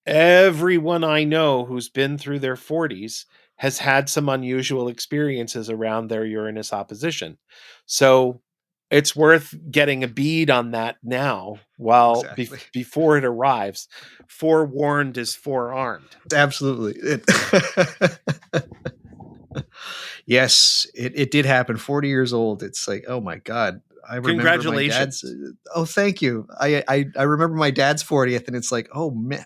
everyone I know who's been through their 40s has had some unusual experiences around their Uranus opposition. So it's worth getting a bead on that now while before it arrives. Forewarned is forearmed. Absolutely. Yes, it did happen. 40 years old. It's like, oh my God. I remember Congratulations. My dad's. Oh, thank you. I remember my dad's 40th, and it's like, oh man,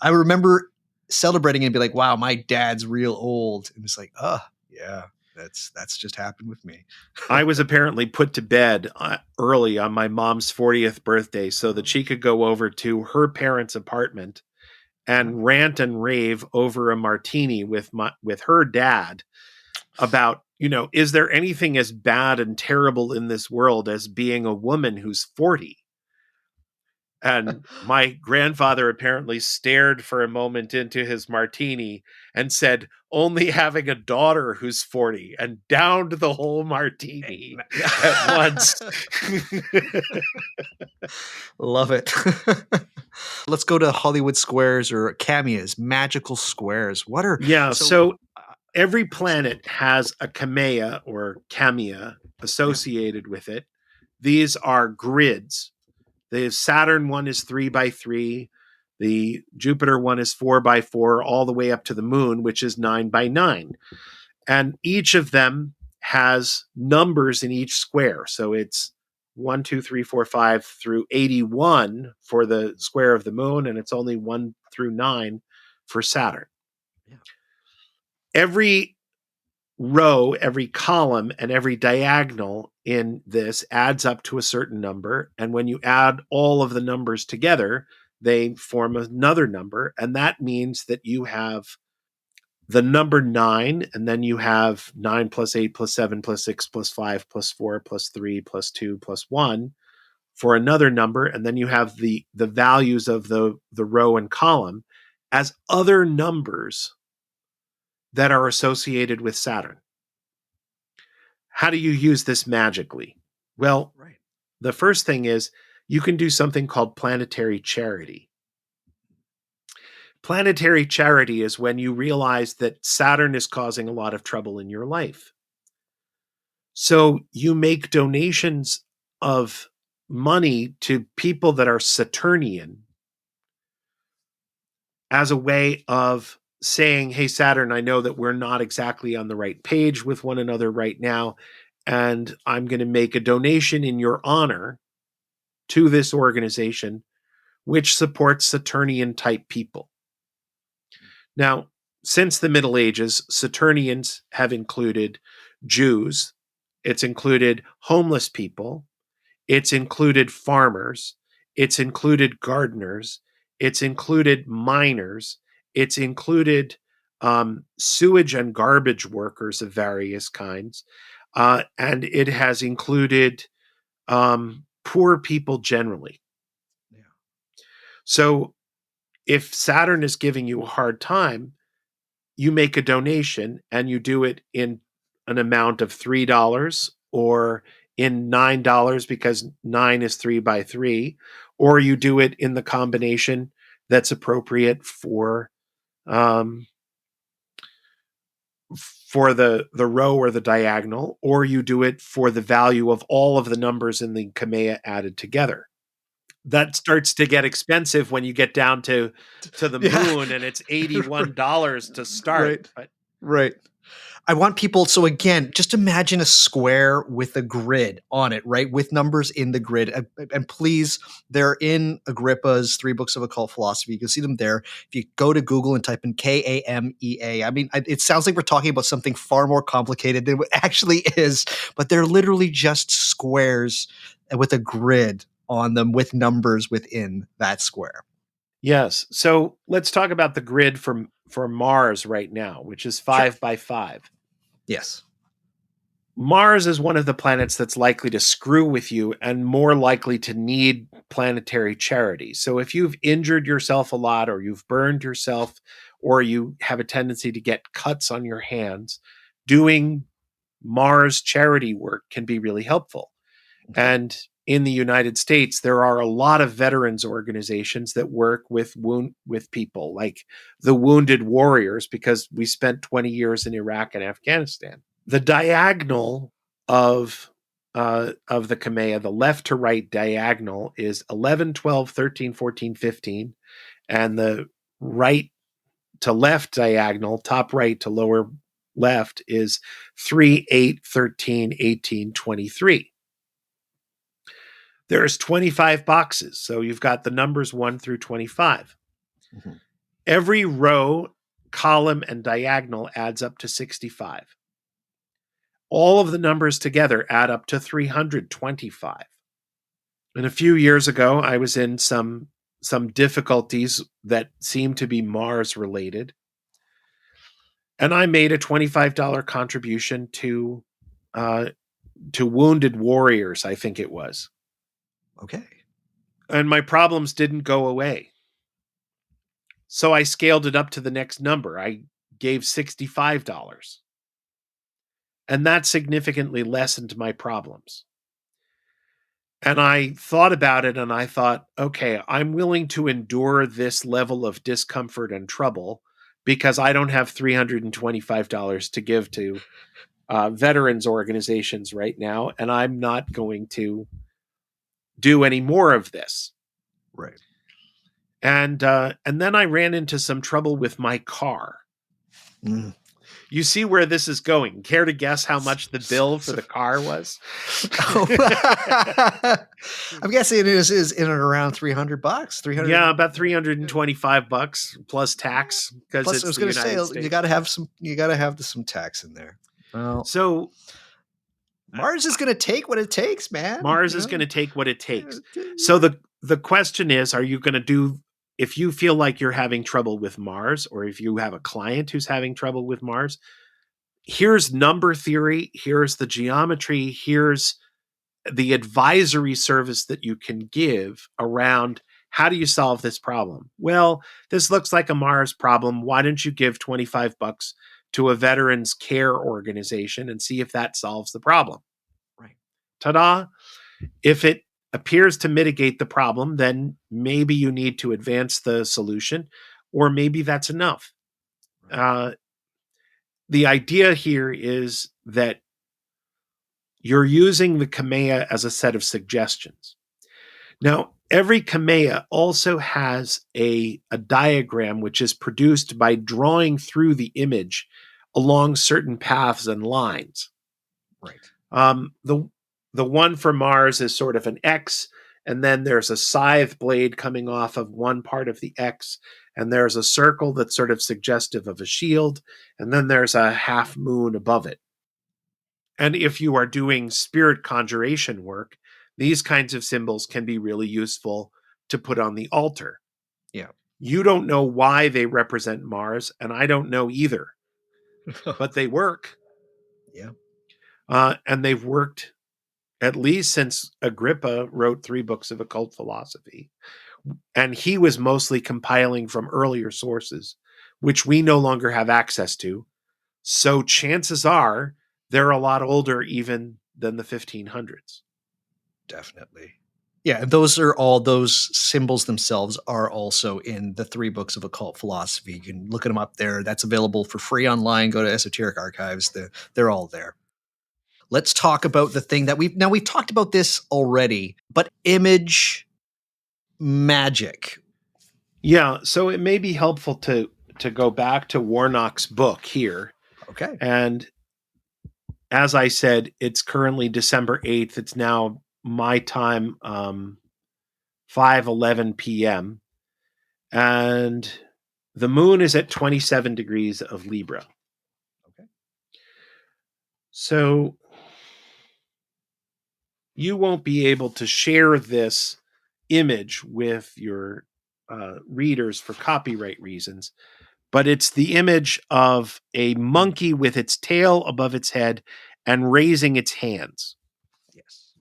I remember celebrating and be like, wow, my dad's real old. And it's like, oh yeah, that's just happened with me. I was apparently put to bed early on my mom's 40th birthday so that she could go over to her parents' apartment and rant and rave over a martini with her dad about, is there anything as bad and terrible in this world as being a woman who's 40? And my grandfather apparently stared for a moment into his martini and said, only having a daughter who's 40, and downed the whole martini at once. Love it. Let's go to Hollywood squares or kamehas, magical squares. What are So every planet has a kameha or kamea associated with it. These are grids. The Saturn one is 3x3. The Jupiter one is 4x4, all the way up to the moon, which is 9x9. And each of them has numbers in each square. So it's 1, 2, 3, 4, 5 through 81 for the square of the moon, and it's only 1 through 9 for Saturn. Yeah. Every row, every column, and every diagonal in this adds up to a certain number. And when you add all of the numbers together, they form another number. And that means that you have the number 9, and then you have 9 plus 8 plus 7 plus 6 plus 5 plus 4 plus 3 plus 2 plus 1 for another number. And then you have the values of the row and column as other numbers that are associated with Saturn. How do you use this magically? Well, the first thing is you can do something called planetary charity. Planetary charity is when you realize that Saturn is causing a lot of trouble in your life. So you make donations of money to people that are Saturnian as a way of saying, hey, Saturn, I know that we're not exactly on the right page with one another right now, and I'm going to make a donation in your honor to this organization, which supports Saturnian type people. Now, since the Middle Ages, Saturnians have included Jews, it's included homeless people, it's included farmers, it's included gardeners, it's included miners, it's included sewage and garbage workers of various kinds, and it has included poor people generally. Yeah. So if Saturn is giving you a hard time, you make a donation and you do it in an amount of $3 or in $9 because 9 is 3x3, or you do it in the combination that's appropriate for the row or the diagonal, or you do it for the value of all of the numbers in the kameha added together. That starts to get expensive when you get down to the moon, and it's $81 to start. Right. I want people, so again, just imagine a square with a grid on it, right? With numbers in the grid. And please, they're in Agrippa's 3 Books of Occult Philosophy. You can see them there. If you go to Google and type in Kamea, I mean, it sounds like we're talking about something far more complicated than it actually is, but they're literally just squares with a grid on them with numbers within that square. Yes. So let's talk about the grid for Mars right now, which is 5x5. Yes. Mars is one of the planets that's likely to screw with you and more likely to need planetary charity. So if you've injured yourself a lot, or you've burned yourself, or you have a tendency to get cuts on your hands, doing Mars charity work can be really helpful. Okay. And in the United States, there are a lot of veterans organizations that work with people, like the Wounded Warriors, because we spent 20 years in Iraq and Afghanistan. The diagonal of the kameha, the left to right diagonal, is 11, 12, 13, 14, 15. And the right to left diagonal, top right to lower left, is 3, 8, 13, 18, 23. There's 25 boxes. So you've got the numbers 1 through 25. Mm-hmm. Every row, column, and diagonal adds up to 65. All of the numbers together add up to 325. And a few years ago, I was in some difficulties that seemed to be Mars related. And I made a $25 contribution to Wounded Warriors, I think it was. Okay. And my problems didn't go away. So I scaled it up to the next number. I gave $65. And that significantly lessened my problems. And I thought about it and I thought, okay, I'm willing to endure this level of discomfort and trouble because I don't have $325 to give to veterans organizations right now. And I'm not going to do any more of this. Right. And then I ran into some trouble with my car. Mm. You see where this is going. Care to guess how much the bill for the car was? I'm guessing it is in and around $300. 300. Yeah, about $325 plus tax because Plus, it's I was the going to United say States. you got to have some tax in there. Well, So Mars is going to take what it takes, man. Mars is going to take what it takes. So the question is, are you going to do, if you feel like you're having trouble with Mars, or if you have a client who's having trouble with Mars, here's number theory, here's the geometry, here's the advisory service that you can give around how do you solve this problem? Well, this looks like a Mars problem. Why don't you give $25 to a veterans care organization and see if that solves the problem? Right. Ta-da. If it appears to mitigate the problem, then maybe you need to advance the solution, or maybe that's enough. Right. The idea here is that you're using the Kameha as a set of suggestions. Now, every Kameha also has a diagram which is produced by drawing through the image along certain paths and lines. Right. The one for Mars is sort of an X, and then there's a scythe blade coming off of one part of the X, and there's a circle that's sort of suggestive of a shield, and then there's a half moon above it. And if you are doing spirit conjuration work, these kinds of symbols can be really useful to put on the altar. Yeah. You don't know why they represent Mars, and I don't know either, but they work. Yeah. And they've worked at least since Agrippa wrote 3 books of occult philosophy. And he was mostly compiling from earlier sources, which we no longer have access to. So chances are they're a lot older even than the 1500s. Definitely. Yeah, those symbols themselves are also in the 3 books of occult philosophy. You can look at them up there. That's available for free online. Go to Esoteric Archives. They're all there. Let's talk about the thing that we've talked about this already, but image magic. Yeah, so it may be helpful to go back to Warnock's book here. Okay. And as I said, it's currently December 8th. It's now my time, 5:11 p.m. And the moon is at 27 degrees of Libra. Okay. So you won't be able to share this image with your readers for copyright reasons, but it's the image of a monkey with its tail above its head and raising its hands. Yes.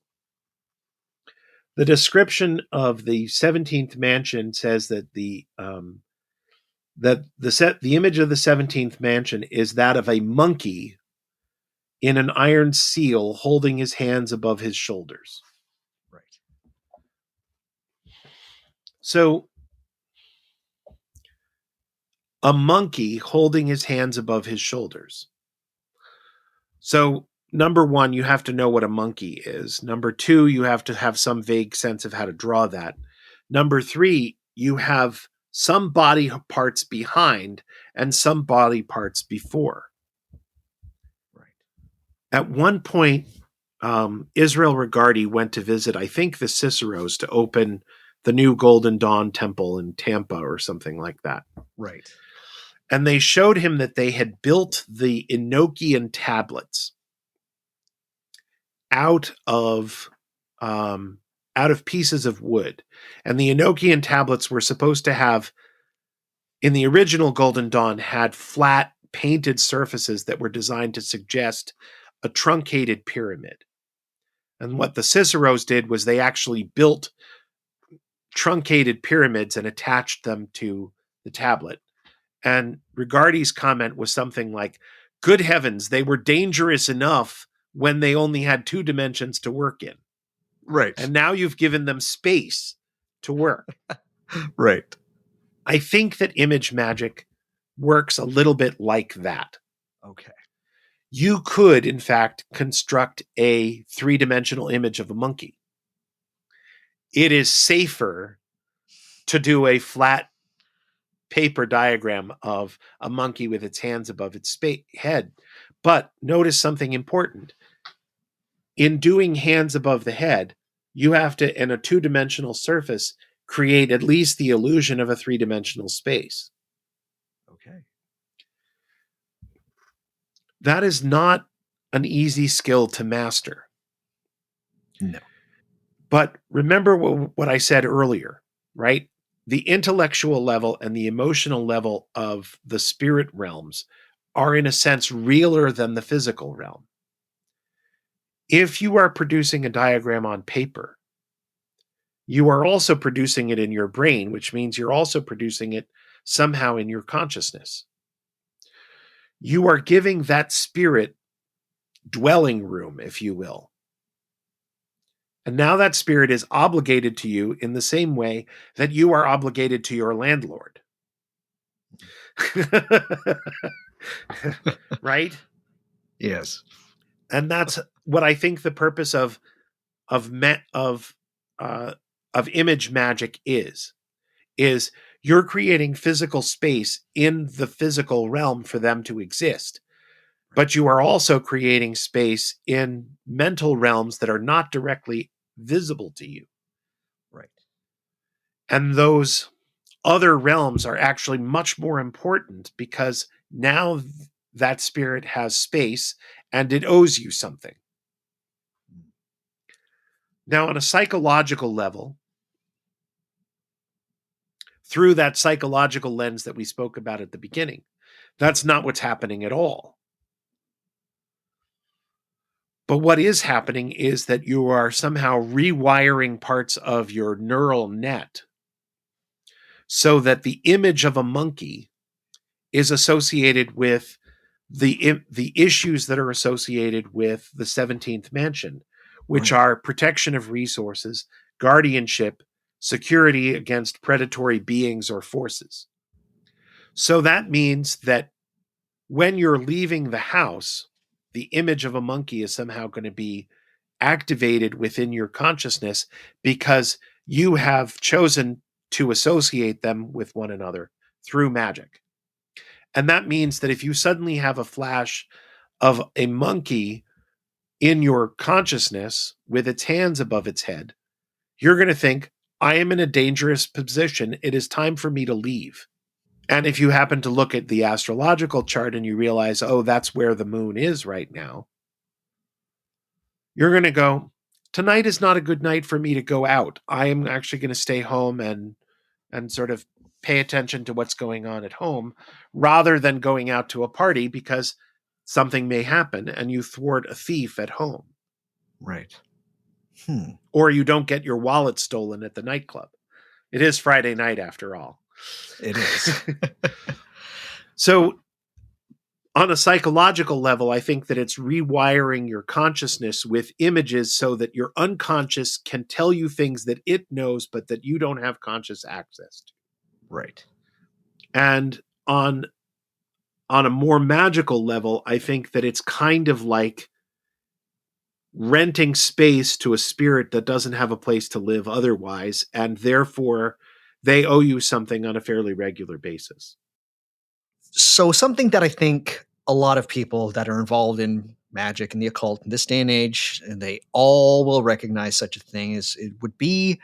The description of the 17th mansion says that the image of the 17th mansion is that of a monkey in an iron seal holding his hands above his shoulders. Right. So a monkey holding his hands above his shoulders. So number 1, you have to know what a monkey is. Number 2, you have to have some vague sense of how to draw that. Number 3, you have some body parts behind and some body parts before. Right. At one point, Israel Regardie went to visit, I think, the Ciceros to open the new Golden Dawn Temple in Tampa or something like that. Right. And they showed him that they had built the Enochian tablets out of pieces of wood. And the Enochian tablets were supposed to have, in the original Golden Dawn, had flat painted surfaces that were designed to suggest a truncated pyramid. And what the Ciceros did was they actually built truncated pyramids and attached them to the tablet. And Rigardi's comment was something like, good heavens, they were dangerous enough when they only had 2 dimensions to work in. Right. And now you've given them space to work. Right. I think that image magic works a little bit like that. Okay. You could, in fact, construct a 3-dimensional image of a monkey. It is safer to do a flat paper diagram of a monkey with its hands above its head. But notice something important. In doing hands above the head, you have to, in a 2-dimensional surface, create at least the illusion of a 3-dimensional space. Okay. That is not an easy skill to master. No. But remember what I said earlier, right? The intellectual level and the emotional level of the spirit realms are, in a sense, realer than the physical realm. If you are producing a diagram on paper, you are also producing it in your brain, which means you're also producing it somehow in your consciousness. You are giving that spirit dwelling room, if you will. And now that spirit is obligated to you in the same way that you are obligated to your landlord. Right? Yes. And that's what I think the purpose of image magic is you're creating physical space in the physical realm for them to exist. But you are also creating space in mental realms that are not directly visible to you. Right. And those other realms are actually much more important because now that spirit has space and it owes you something. Now, on a psychological level, through that psychological lens that we spoke about at the beginning, that's not what's happening at all. But what is happening is that you are somehow rewiring parts of your neural net so that the image of a monkey is associated with the issues that are associated with the 17th mansion, which are protection of resources, guardianship, security against predatory beings or forces. So that means that when you're leaving the house, the image of a monkey is somehow going to be activated within your consciousness because you have chosen to associate them with one another through magic. And that means that if you suddenly have a flash of a monkey in your consciousness with its hands above its head, you're going to think, I am in a dangerous position. It is time for me to leave. And if you happen to look at the astrological chart and you realize, oh, that's where the moon is right now, you're going to go, tonight is not a good night for me to go out. I am actually going to stay home and sort of pay attention to what's going on at home rather than going out to a party because something may happen and you thwart a thief at home. Right. Or you don't get your wallet stolen at the nightclub. It is Friday night after all. It is. So on a psychological level, I think that it's rewiring your consciousness with images so that your unconscious can tell you things that it knows, but that you don't have conscious access to. Right. And on a more magical level, I think that it's kind of like renting space to a spirit that doesn't have a place to live otherwise, and therefore they owe you something on a fairly regular basis. So something that I think a lot of people that are involved in magic and the occult in this day and age, and they all will recognize such a thing as it would be,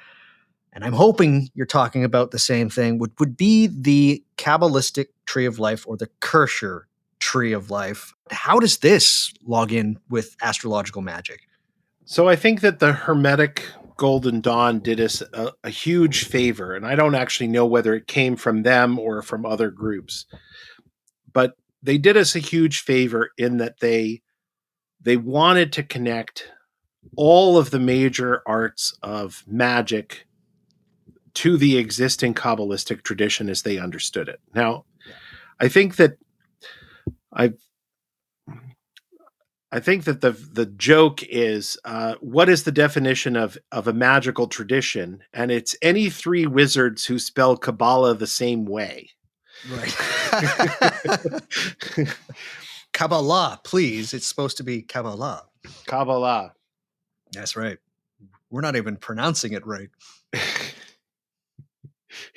and I'm hoping you're talking about the same thing, would be the Kabbalistic tree of life or the Kircher tree of life. How does this log in with astrological magic? So I think that the Hermetic Golden Dawn did us a huge favor, and I don't actually know whether it came from them or from other groups, but they did us a huge favor in that they wanted to connect all of the major arts of magic to the existing Kabbalistic tradition as they understood it. Now, I think that the joke is, what is the definition of a magical tradition? And it's any three wizards who spell Kabbalah the same way. Right. Kabbalah, please. It's supposed to be Kabbalah. Kabbalah. That's right. We're not even pronouncing it right.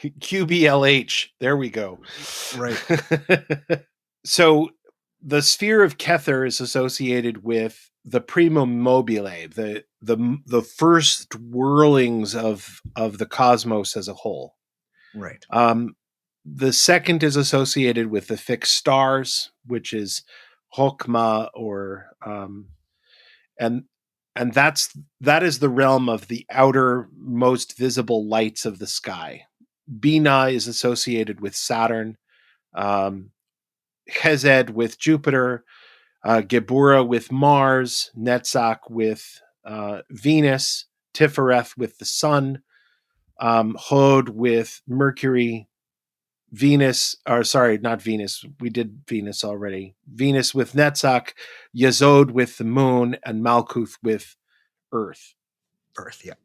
QBLH. There we go. Right. So the sphere of Kether is associated with the primum mobile, the first whirlings of the cosmos as a whole. Right. The second is associated with the fixed stars, which is Hokmah, and that is the realm of the outer most visible lights of the sky. Bina is associated with Saturn, Hesed with Jupiter, Geburah with Mars, Netzach with Venus, Tifereth with the Sun, Hod with Mercury, not Venus. We did Venus already. Venus with Netzach, Yesod with the Moon, and Malkuth with Earth. Earth, yeah.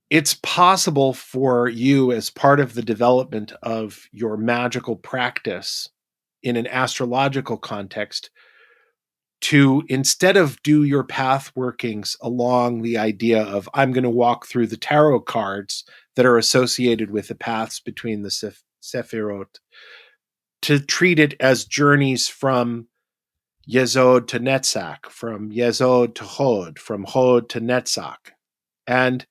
It's possible for you, as part of the development of your magical practice in an astrological context, to, instead of do your path workings along the idea of, I'm going to walk through the tarot cards that are associated with the paths between the Sephirot, to treat it as journeys from Yesod to Netzach, from Yesod to Hod, from Hod to Netzach. And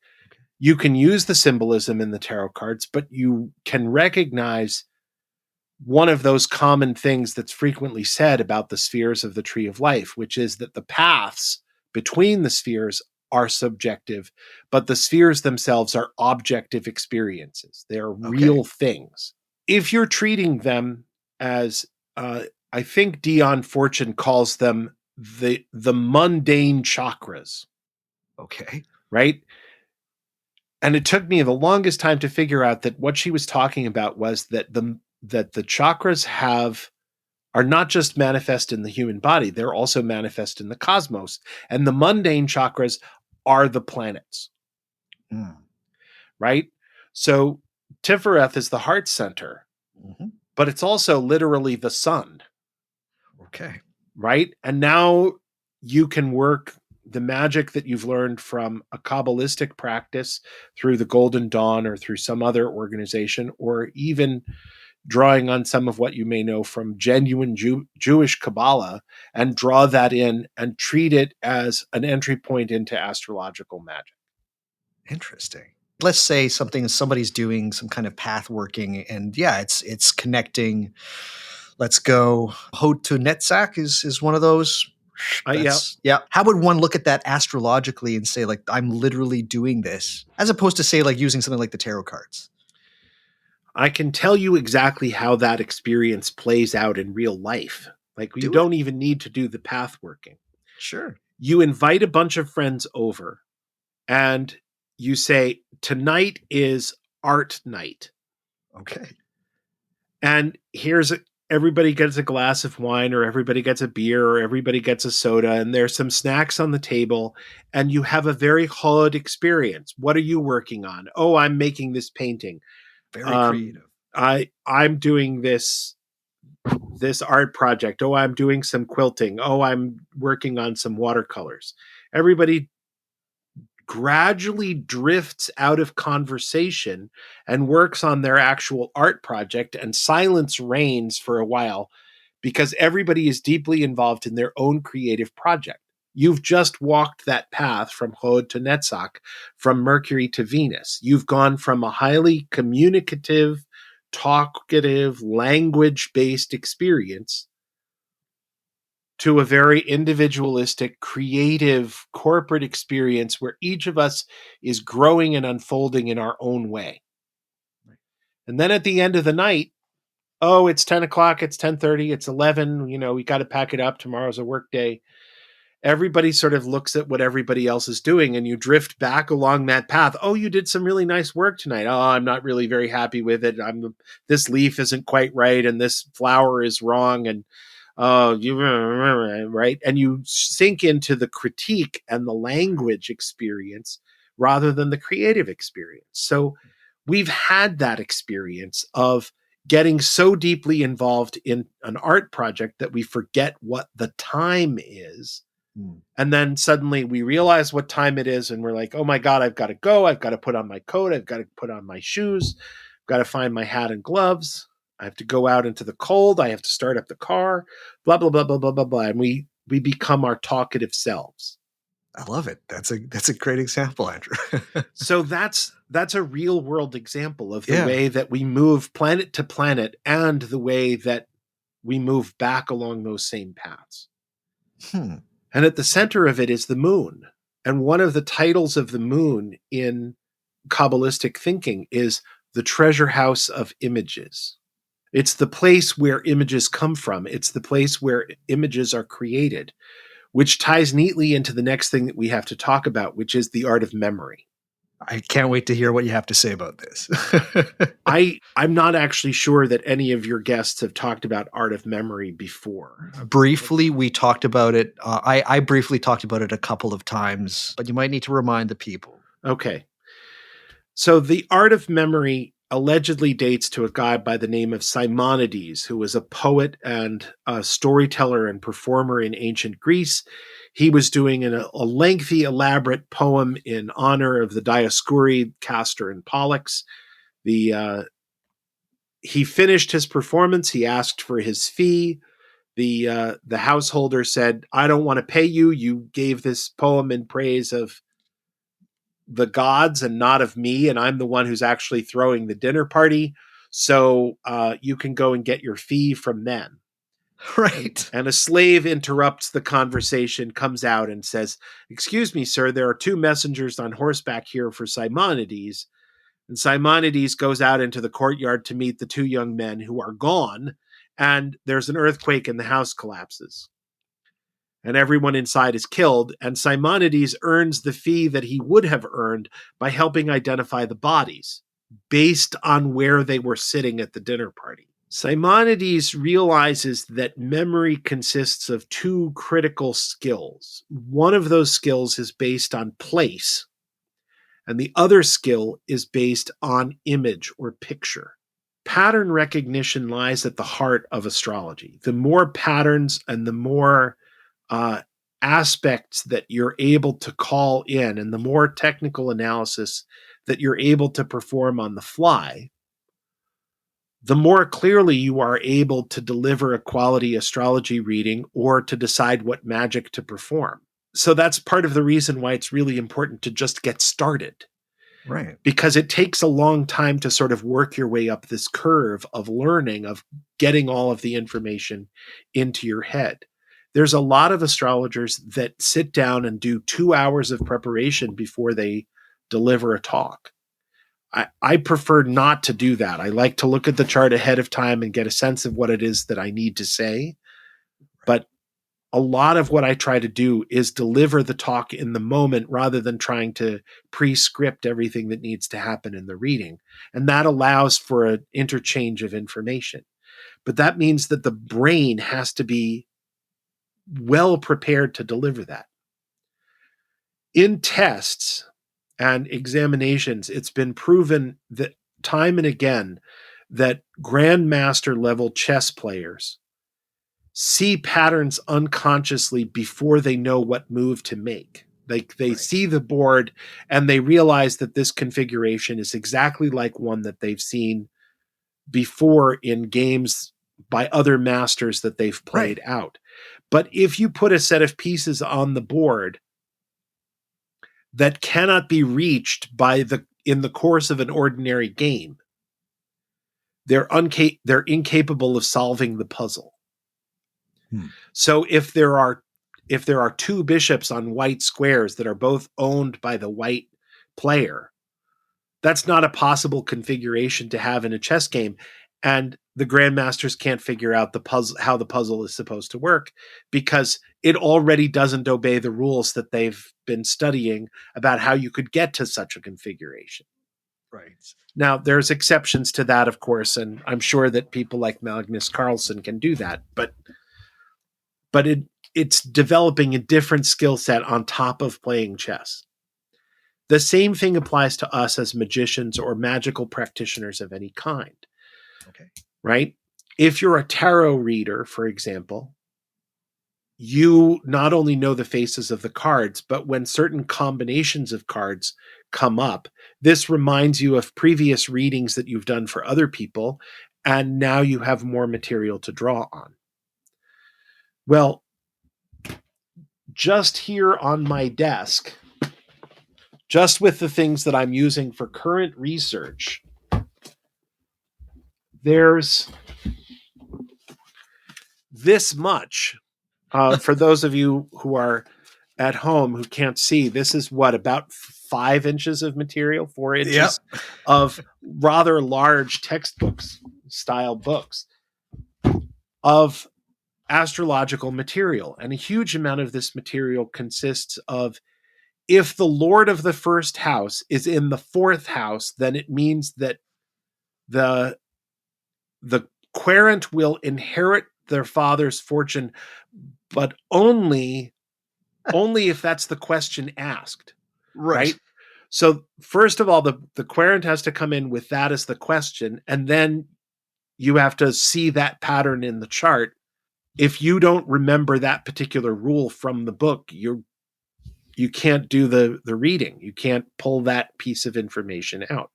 you can use the symbolism in the tarot cards, but you can recognize one of those common things that's frequently said about the spheres of the tree of life, which is that the paths between the spheres are subjective, but the spheres themselves are objective experiences. They are real things. If you're treating them as, I think Dion Fortune calls them the mundane chakras. Okay. Right? And it took me the longest time to figure out that what she was talking about was that the chakras are not just manifest in the human body, they're also manifest in the cosmos. And the mundane chakras are the planets. Right? So Tifereth is the heart center, but it's also literally the sun. Okay. Right? And now you can work the magic that you've learned from a Kabbalistic practice through the Golden Dawn or through some other organization, or even drawing on some of what you may know from genuine Jewish Kabbalah, and draw that in and treat it as an entry point into astrological magic. Interesting. Let's say somebody's doing some kind of path working, and it's connecting. Let's go. Hod to Netzach is one of those. Yeah. How would one look at that astrologically and say, like, I'm literally doing this, as opposed to, say, like, using something like the tarot cards? I can tell you exactly how that experience plays out in real life. Like, you don't even need to do the path working. Sure. You invite a bunch of friends over and you say, tonight is art night. Okay. And everybody gets a glass of wine, or everybody gets a beer, or everybody gets a soda, and there's some snacks on the table, and you have a very Hod experience. What are you working on? Oh, I'm making this painting. Very creative. I'm doing this art project. Oh, I'm doing some quilting. Oh, I'm working on some watercolors. Everybody gradually drifts out of conversation and works on their actual art project, and silence reigns for a while because everybody is deeply involved in their own creative project. You've just walked that path from Hod to Netzach, from Mercury to Venus. You've gone from a highly communicative, talkative, language-based experience to a very individualistic, creative, corporate experience where each of us is growing and unfolding in our own way. And then at the end of the night, oh, it's 10 o'clock, it's 10:30, it's 11, we got to pack it up. Tomorrow's a work day. everybody sort of looks at what everybody else is doing, and you drift back along that path. Oh, you did some really nice work tonight. Oh, I'm not really very happy with it. This leaf isn't quite right, and this flower is wrong, and right. And you sink into the critique and the language experience rather than the creative experience. So we've had that experience of getting so deeply involved in an art project that we forget what the time is. And then suddenly we realize what time it is, and we're like, oh my God, I've got to go. I've got to put on my coat. I've got to put on my shoes. I've got to find my hat and gloves. I have to go out into the cold. I have to start up the car, blah, blah, blah, blah, blah, blah, blah. And we become our talkative selves. I love it. That's a great example, Andrew. So that's a real world example of the way that we move planet to planet and the way that we move back along those same paths. And at the center of it is the moon. And one of the titles of the moon in Kabbalistic thinking is the treasure house of images. It's the place where images come from. It's the place where images are created, which ties neatly into the next thing that we have to talk about, which is the art of memory. I can't wait to hear what you have to say about this. I'm not actually sure that any of your guests have talked about art of memory before. Briefly, we talked about it. I briefly talked about it a couple of times, but you might need to remind the people. Okay. So the art of memory allegedly dates to a guy by the name of Simonides, who was a poet and a storyteller and performer in ancient Greece. He was doing a lengthy, elaborate poem in honor of the Dioscuri, Castor, and Pollux. He finished his performance. He asked for his fee. The householder said, "I don't want to pay you. You gave this poem in praise of the gods and not of me, and I'm the one who's actually throwing the dinner party. So you can go and get your fee from them." Right. And a slave interrupts the conversation, comes out and says, "Excuse me, sir, there are two messengers on horseback here for Simonides." And Simonides goes out into the courtyard to meet the two young men who are gone, and there's an earthquake and the house collapses. And everyone inside is killed, and Simonides earns the fee that he would have earned by helping identify the bodies, based on where they were sitting at the dinner party. Simonides realizes that memory consists of two critical skills. One of those skills is based on place, and the other skill is based on image or picture. Pattern recognition lies at the heart of astrology. The more patterns and the more aspects that you're able to call in, and the more technical analysis that you're able to perform on the fly, the more clearly you are able to deliver a quality astrology reading or to decide what magic to perform. So that's part of the reason why it's really important to just get started. Right. Because it takes a long time to sort of work your way up this curve of learning, of getting all of the information into your head. There's a lot of astrologers that sit down and do 2 hours of preparation before they deliver a talk. I prefer not to do that. I like to look at the chart ahead of time and get a sense of what it is that I need to say. But a lot of what I try to do is deliver the talk in the moment rather than trying to pre-script everything that needs to happen in the reading. And that allows for an interchange of information. But that means that the brain has to be well prepared to deliver that. In tests and examinations, it's been proven that time and again that grandmaster level chess players see patterns unconsciously before they know what move to make. They see the board and they realize that this configuration is exactly like one that they've seen before in games by other masters that they've played out. But if you put a set of pieces on the board that cannot be reached in the course of an ordinary game, they're incapable of solving the puzzle. So if there are two bishops on white squares that are both owned by the white player, that's not a possible configuration to have in a chess game. And the grandmasters can't figure out the puzzle, how the puzzle is supposed to work, because it already doesn't obey the rules that they've been studying about how you could get to such a configuration. Right. Now, there's exceptions to that, of course, and I'm sure that people like Magnus Carlsen can do that, but it's developing a different skill set on top of playing chess. The same thing applies to us as magicians or magical practitioners of any kind. Okay. Right? If you're a tarot reader, for example, you not only know the faces of the cards, but when certain combinations of cards come up, this reminds you of previous readings that you've done for other people, and now you have more material to draw on. Well, just here on my desk, just with the things that I'm using for current research, there's this much. For those of you who are at home who can't see, this is what, about 5 inches of material, 4 inches of rather large textbooks style books of astrological material. And a huge amount of this material consists of, if the Lord of the first house is in the 4th house, then it means that the querent will inherit their father's fortune, but only if that's the question asked. Right? So first of all, the querent has to come in with that as the question, and then you have to see that pattern in the chart. If you don't remember that particular rule from the book, you can't do the reading. You can't pull that piece of information out.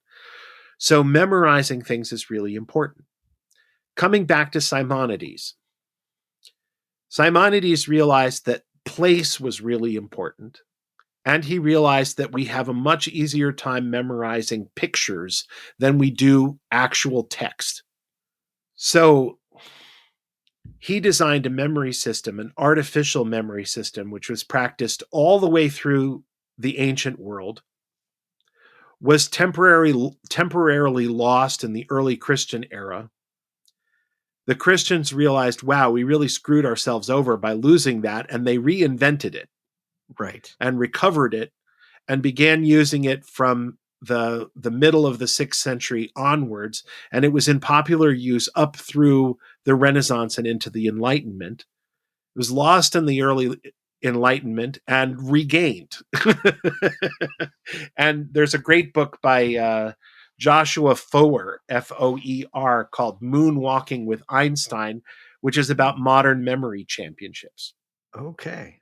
So memorizing things is really important. Coming back to Simonides. Simonides realized that place was really important. And he realized that we have a much easier time memorizing pictures than we do actual text. So he designed a memory system, an artificial memory system, which was practiced all the way through the ancient world, was temporarily lost in the early Christian era. The Christians realized, wow, we really screwed ourselves over by losing that, and they reinvented it. Right. And recovered it and began using it from the middle of the 6th century onwards. And it was in popular use up through the Renaissance and into the Enlightenment. It was lost in the early Enlightenment and regained. And there's a great book by Joshua Foer, Foer, called Moonwalking with Einstein, which is about modern memory championships. Okay.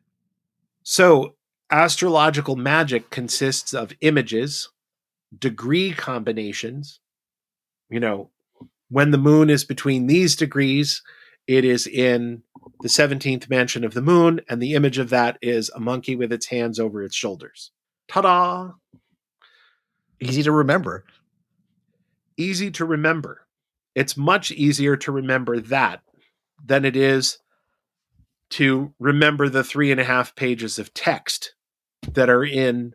So astrological magic consists of images, degree combinations. When the moon is between these degrees, it is in the 17th mansion of the moon, and the image of that is a monkey with its hands over its shoulders. Ta-da! Easy to remember. Easy to remember. It's much easier to remember that than it is to remember the 3.5 pages of text that are in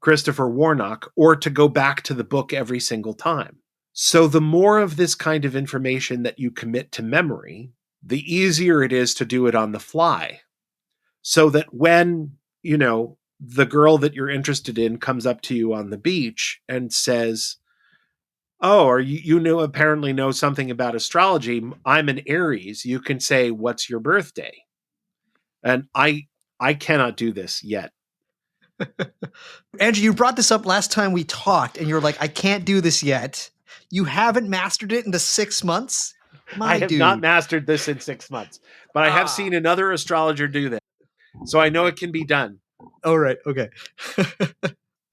Christopher Warnock, or to go back to the book every single time. So the more of this kind of information that you commit to memory, the easier it is to do it on the fly. So that when, the girl that you're interested in comes up to you on the beach and says, oh, or you apparently know something about astrology, I'm an Aries, you can say, what's your birthday? And I cannot do this yet. Andrew, you brought this up last time we talked, and you're like, I can't do this yet. You haven't mastered it into 6 months? I have not mastered this in 6 months, but I have seen another astrologer do that. So I know it can be done. Oh, right. Okay.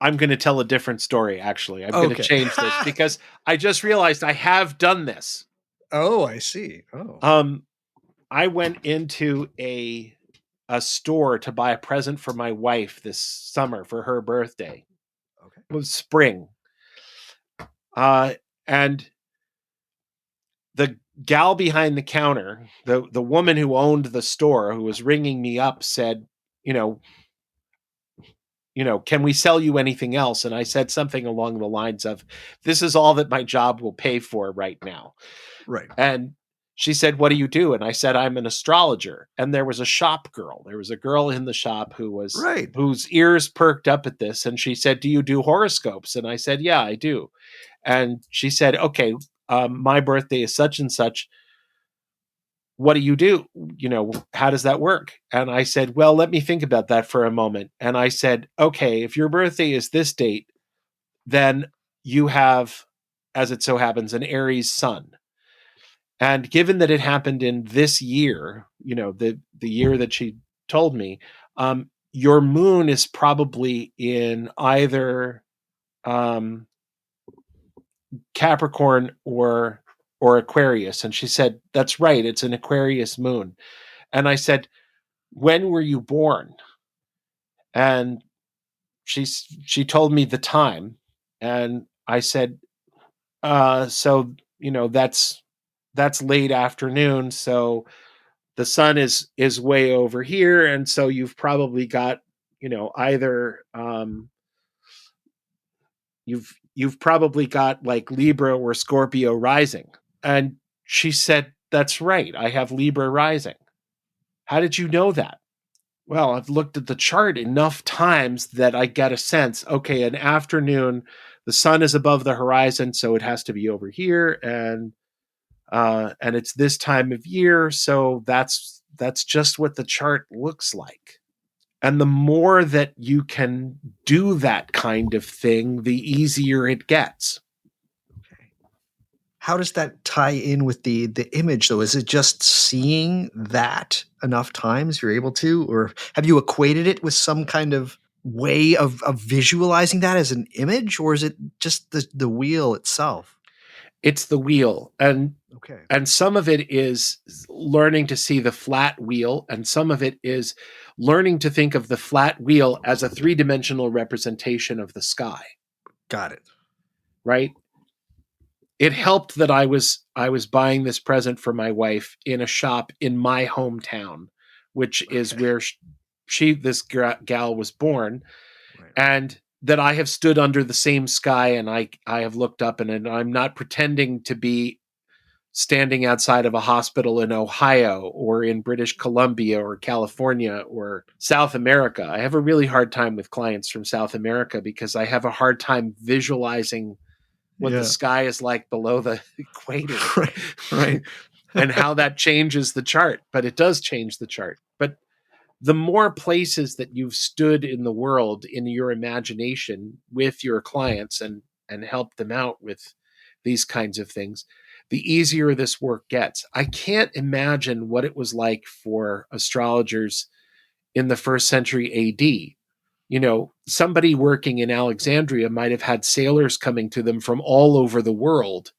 I'm going to tell a different story, actually. I'm going to change this because I just realized I have done this. Oh, I see. Oh. I went into a store to buy a present for my wife this summer for her birthday. Okay. It was spring. And the gal behind the counter, the woman who owned the store, who was ringing me up, said, can we sell you anything else? And I said something along the lines of, this is all that my job will pay for right now. Right. And she said, what do you do? And I said, I'm an astrologer. And there was a shop girl. There was a girl in the shop whose ears perked up at this. And she said, do you do horoscopes? And I said, yeah, I do. And she said, okay, my birthday is such and such. What do you do? How does that work? And I said, well, let me think about that for a moment. And I said, okay, if your birthday is this date, then you have, as it so happens, an Aries sun. And given that it happened in this year, the year that she told me, your moon is probably in either Capricorn or Aquarius. And she said, that's right, it's an Aquarius moon. And I said, when were you born? And she told me the time. And I said, so, that's late afternoon. So the sun is way over here. And so you've probably got, either, you've probably got like Libra or Scorpio rising. And she said, that's right, I have Libra rising. How did you know that? Well, I've looked at the chart enough times that I get a sense, okay, an afternoon, the sun is above the horizon, so it has to be over here, and it's this time of year, so that's just what the chart looks like. And the more that you can do that kind of thing, the easier it gets. How does that tie in with the image, though? Is it just seeing that enough times you're able to, or have you equated it with some kind of way of visualizing that as an image, or is it just the wheel itself? It's the wheel, and some of it is learning to see the flat wheel, and some of it is learning to think of the flat wheel as a three-dimensional representation of the sky. Got it. Right? It helped that I was buying this present for my wife in a shop in my hometown, which is where this gal was born, and that I have stood under the same sky, and I have looked up, and I'm not pretending to be standing outside of a hospital in Ohio or in British Columbia or California or South America. I have a really hard time with clients from South America because I have a hard time visualizing what the sky is like below the equator. Right. And how that changes the chart. But it does change the chart. But the more places that you've stood in the world in your imagination with your clients and helped them out with these kinds of things, the easier this work gets. I can't imagine what it was like for astrologers in the 1st century AD. Somebody working in Alexandria might have had sailors coming to them from all over the world,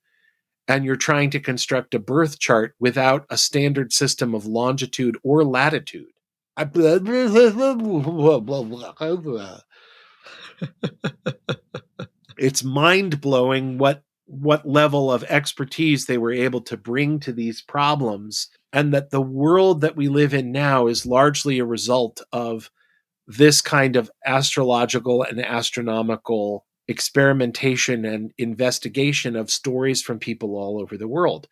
and you're trying to construct a birth chart without a standard system of longitude or latitude. It's mind-blowing what level of expertise they were able to bring to these problems, and that the world that we live in now is largely a result of this kind of astrological and astronomical experimentation and investigation of stories from people all over the world.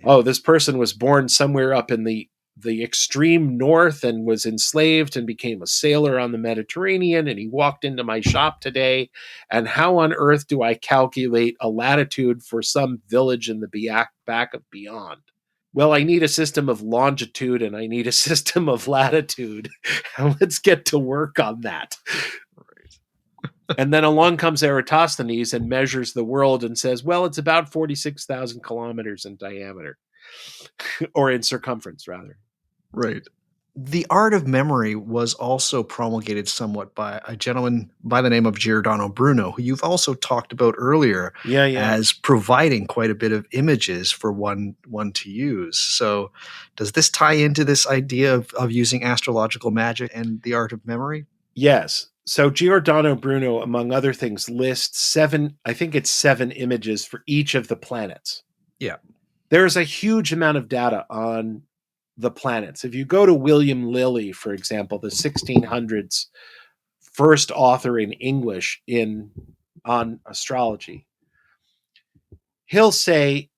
Yeah. Oh, this person was born somewhere up in the extreme north and was enslaved and became a sailor on the Mediterranean, and he walked into my shop today, and how on earth do I calculate a latitude for some village in the back of beyond? Well, I need a system of longitude and I need a system of latitude. Let's get to work on that. And then along comes Eratosthenes and measures the world and says, well, it's about 46,000 kilometers in diameter, or in circumference, rather. Right. The art of memory was also promulgated somewhat by a gentleman by the name of Giordano Bruno, who you've also talked about earlier as providing quite a bit of images for one to use. So does this tie into this idea of using astrological magic and the art of memory? Yes. So Giordano Bruno, among other things, lists 7 images for each of the planets. Yeah. There's a huge amount of data on the planets. If you go to William Lilly, for example, the 1600s first author in English on astrology, he'll say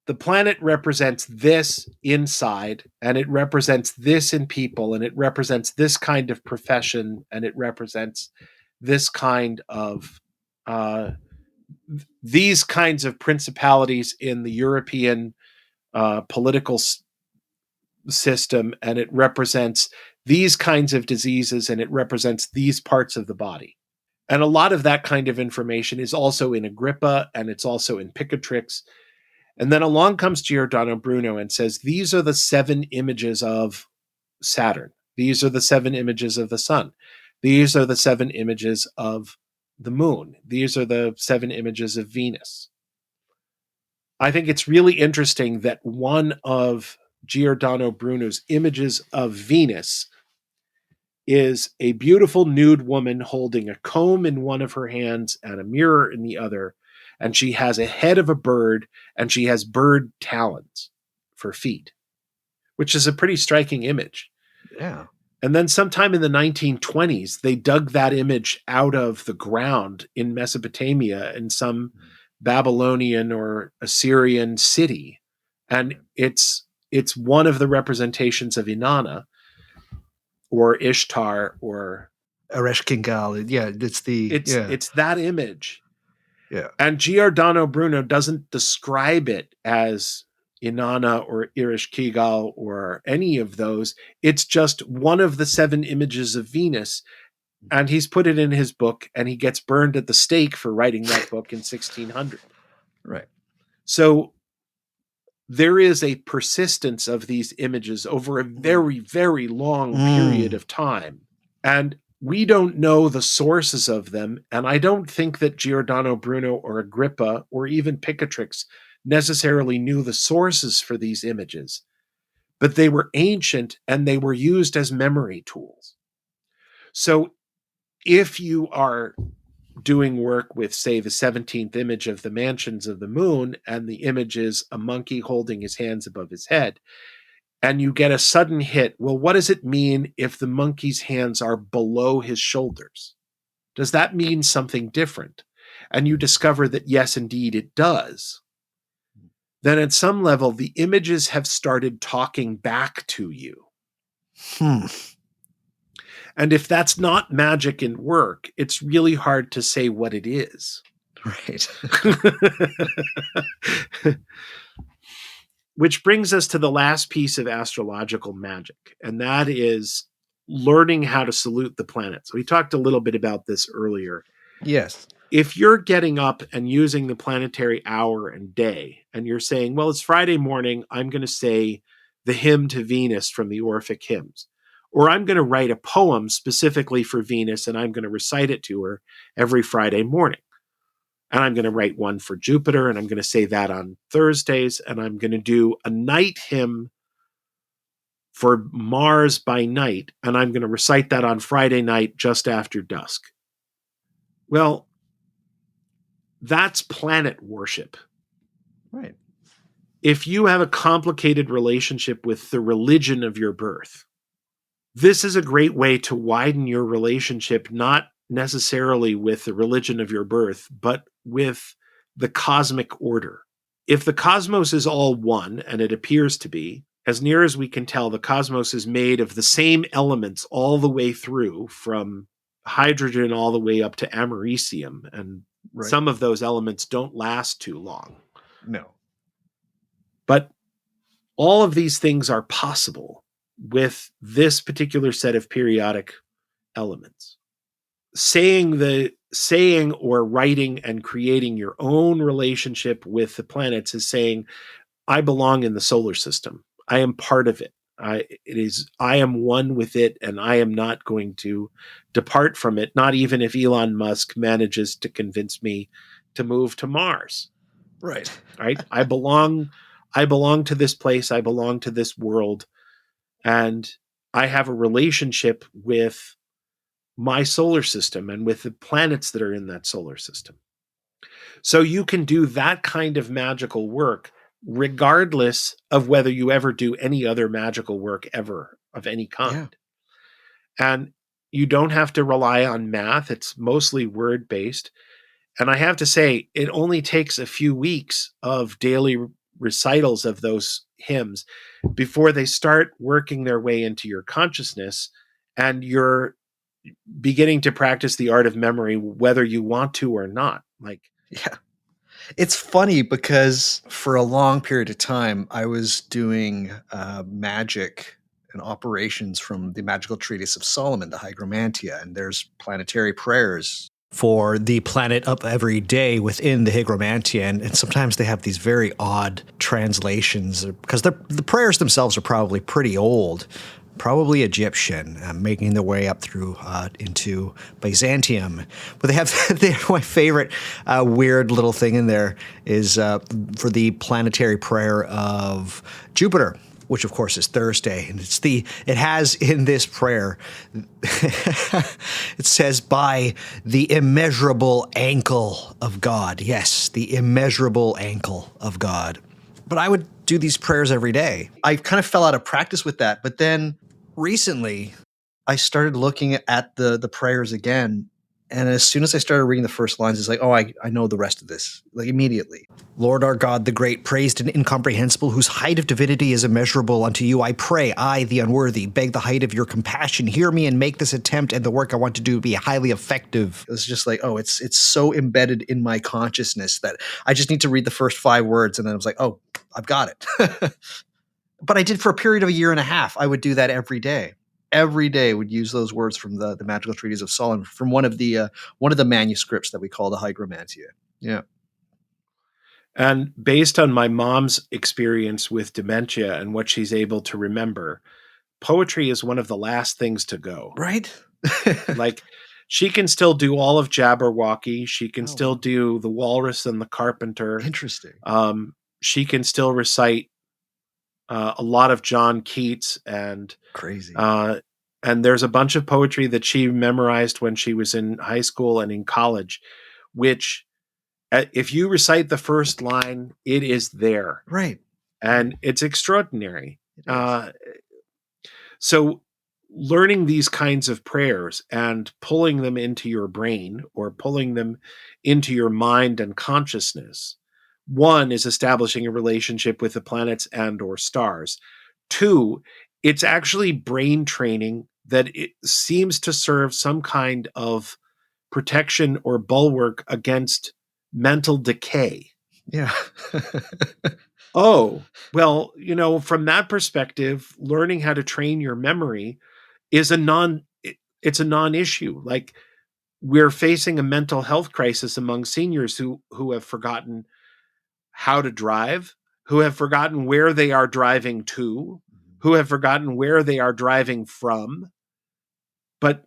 the planet represents this inside, and it represents this in people, and it represents this kind of profession, and it represents this kind of these kinds of principalities in the European political system, and it represents these kinds of diseases, and it represents these parts of the body. And a lot of that kind of information is also in Agrippa, and it's also in Picatrix. And then along comes Giordano Bruno and says, these are the 7 images of Saturn. These are the 7 images of the sun. These are the 7 images of the moon. These are the 7 images of Venus. I think it's really interesting that one of Giordano Bruno's images of Venus is a beautiful nude woman holding a comb in one of her hands and a mirror in the other. And she has a head of a bird, and she has bird talons for feet, which is a pretty striking image. Yeah. And then sometime in the 1920s, they dug that image out of the ground in Mesopotamia in some Babylonian or Assyrian city. And it's one of the representations of Inanna or Ishtar or Ereshkigal. Yeah, it's that image. Yeah. And Giordano Bruno doesn't describe it as Inanna or Ereshkigal or any of those. It's just one of the 7 images of Venus. And he's put it in his book, and he gets burned at the stake for writing that book in 1600. Right. So there is a persistence of these images over a very, very long period of time. And we don't know the sources of them, and I don't think that Giordano Bruno or Agrippa or even Picatrix necessarily knew the sources for these images, but they were ancient and they were used as memory tools. So if you are doing work with, say, the 17th image of the mansions of the moon, and the image is a monkey holding his hands above his head, and you get a sudden hit, well, what does it mean if the monkey's hands are below his shoulders? Does that mean something different? And you discover that, yes, indeed, it does. Then at some level, the images have started talking back to you. And if that's not magic in work, it's really hard to say what it is. Right. Which brings us to the last piece of astrological magic, and that is learning how to salute the planets. We talked a little bit about this earlier. Yes. If you're getting up and using the planetary hour and day, and you're saying, well, it's Friday morning, I'm going to say the hymn to Venus from the Orphic hymns, or I'm going to write a poem specifically for Venus, and I'm going to recite it to her every Friday morning. And I'm going to write one for Jupiter, and I'm going to say that on Thursdays, and I'm going to do a night hymn for Mars by night, and I'm going to recite that on Friday night just after dusk. Well, that's planet worship. Right. If you have a complicated relationship with the religion of your birth, this is a great way to widen your relationship, not necessarily with the religion of your birth, but with the cosmic order. If the cosmos is all one, and it appears to be, as near as we can tell, the cosmos is made of the same elements all the way through, from hydrogen all the way up to americium, and some of those elements don't last too long. No. But all of these things are possible with this particular set of periodic elements. Saying or writing and creating your own relationship with the planets is saying, I belong in the solar system. I am part of it. I am one with it, and I am not going to depart from it, not even if Elon Musk manages to convince me to move to Mars. Right. Right? I belong to this place. I belong to this world. And I have a relationship with my solar system and with the planets that are in that solar system. So you can do that kind of magical work regardless of whether you ever do any other magical work ever of any kind. Yeah. And You don't have to rely on math. It's mostly word-based. And I have to say, it only takes a few weeks of daily recitals of those hymns before they start working their way into your consciousness, and you're beginning to practice the art of memory, whether you want to or not. Like, Yeah. It's funny because for a long period of time, I was doing magic and operations from the magical treatise of Solomon, the Hygromantia, and there's planetary prayers for the planet of every day within the Hygromantia, and sometimes they have these very odd translations because the prayers themselves are probably pretty old. Probably Egyptian, making their way up through into Byzantium. But they have my favorite weird little thing in there is for the planetary prayer of Jupiter, which of course is Thursday, and it has in this prayer it says by the immeasurable ankle of God. Yes, the immeasurable ankle of God. But I would do these prayers every day. I kind of fell out of practice with that. But then recently, I started looking at the prayers again. And as soon as I started reading the first lines, it's like, oh, I know the rest of this, like immediately. Lord our God, the great, praised and incomprehensible, whose height of divinity is immeasurable, unto you I pray, I, the unworthy, beg the height of your compassion. Hear me and make this attempt, and the work I want to do be highly effective. It's just like, oh, it's so embedded in my consciousness that I just need to read the first 5 words, and then I was like, oh, I've got it. But I did for a period of a year and a half. I would do that every day. Every day would use those words from the magical treatise of Solomon, from one of the manuscripts that we call the Hygromantia. Yeah. and based on my mom's experience with dementia and what she's able to remember, poetry is one of the last things to go. Right? Like, she can still do all of Jabberwocky. She can Oh, still wow. do The Walrus and the Carpenter. Interesting. She can still recite a lot of John Keats, and Crazy. there's a bunch of poetry that she memorized when she was in high school and in college, which if you recite the first line, it is there. Right. And it's extraordinary. It is. So learning these kinds of prayers and pulling them into your brain or pulling them into your mind and consciousness, one is establishing a relationship with the planets and or stars. Two, it's actually brain training that it seems to serve some kind of protection or bulwark against mental decay. Yeah. Oh, well, from that perspective, learning how to train your memory is it's a non-issue. Like, we're facing a mental health crisis among seniors who have forgotten how to drive, who have forgotten where they are driving to, who have forgotten where they are driving from. But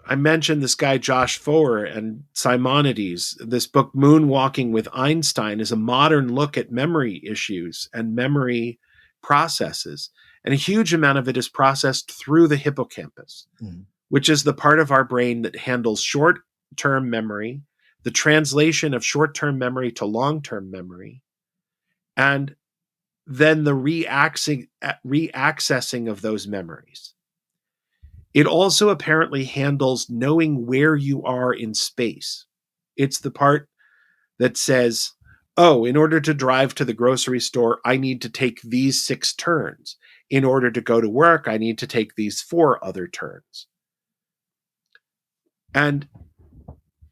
I mentioned this guy, Josh Foer, and Simonides. This book, Moonwalking with Einstein, is a modern look at memory issues and memory processes. And a huge amount of it is processed through the hippocampus, which is the part of our brain that handles short-term memory, the translation of short-term memory to long-term memory, and then the reaccessing of those memories. It also apparently handles knowing where you are in space. It's the part that says, oh, in order to drive to the grocery store, I need to take these 6 turns. In order to go to work, I need to take these 4 other turns. And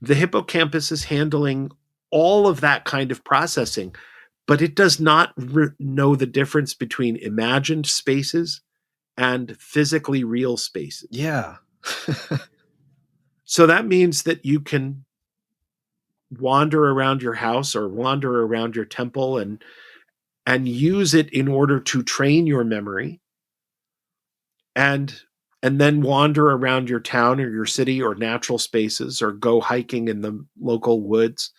the hippocampus is handling all of that kind of processing, but it does not know the difference between imagined spaces and physically real spaces. Yeah. So that means that you can wander around your house or wander around your temple and use it in order to train your memory, and then wander around your town or your city or natural spaces, or go hiking in the local woods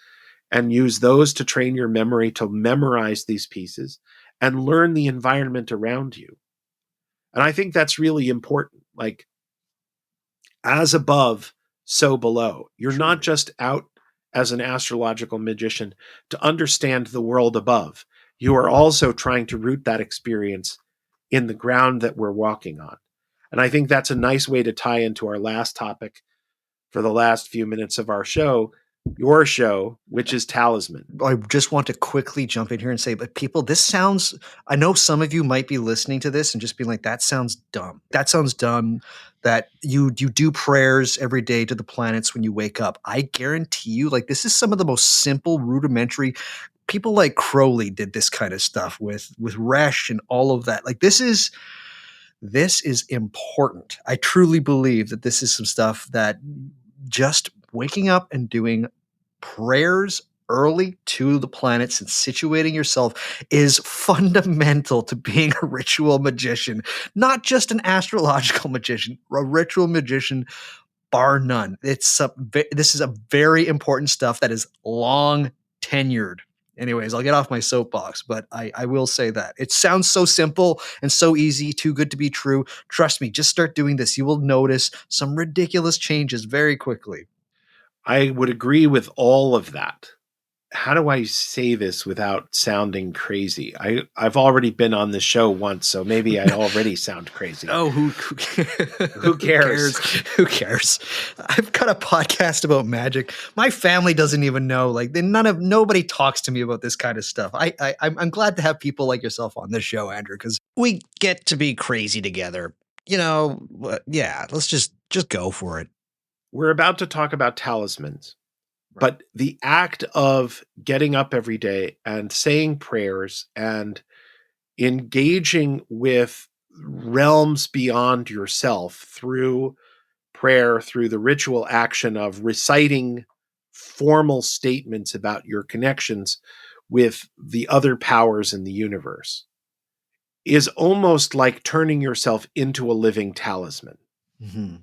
and use those to train your memory to memorize these pieces and learn the environment around you. And I think that's really important. Like, as above, so below. You're not just out as an astrological magician to understand the world above. You are also trying to root that experience in the ground that we're walking on. And I think that's a nice way to tie into our last topic for the last few minutes of our show, your show, which is Talisman. I just want to quickly jump in here and say, but people, this sounds, I know some of you might be listening to this and just being like, that sounds dumb. That sounds dumb that you do prayers every day to the planets when you wake up. I guarantee you, like, this is some of the most simple, rudimentary. People like Crowley did this kind of stuff with Resh and all of that. Like, this is important. I truly believe that this is some stuff that just waking up and doing prayers early to the planets and situating yourself is fundamental to being a ritual magician, not just an astrological magician, a ritual magician, bar none. This is a very important stuff that is long tenured. Anyways, I'll get off my soapbox, but I will say that it sounds so simple and so easy, too good to be true. Trust me, just start doing this. You will notice some ridiculous changes very quickly. I would agree with all of that. How do I say this without sounding crazy? I've already been on the show once, so maybe I already sound crazy. Oh, who cares? Who cares? I've got a podcast about magic. My family doesn't even know. Like, nobody talks to me about this kind of stuff. I'm glad to have people like yourself on this show, Andrew, because we get to be crazy together. Yeah. Let's just go for it. We're about to talk about talismans. But the act of getting up every day and saying prayers and engaging with realms beyond yourself through prayer, through the ritual action of reciting formal statements about your connections with the other powers in the universe, is almost like turning yourself into a living talisman. Mm-hmm.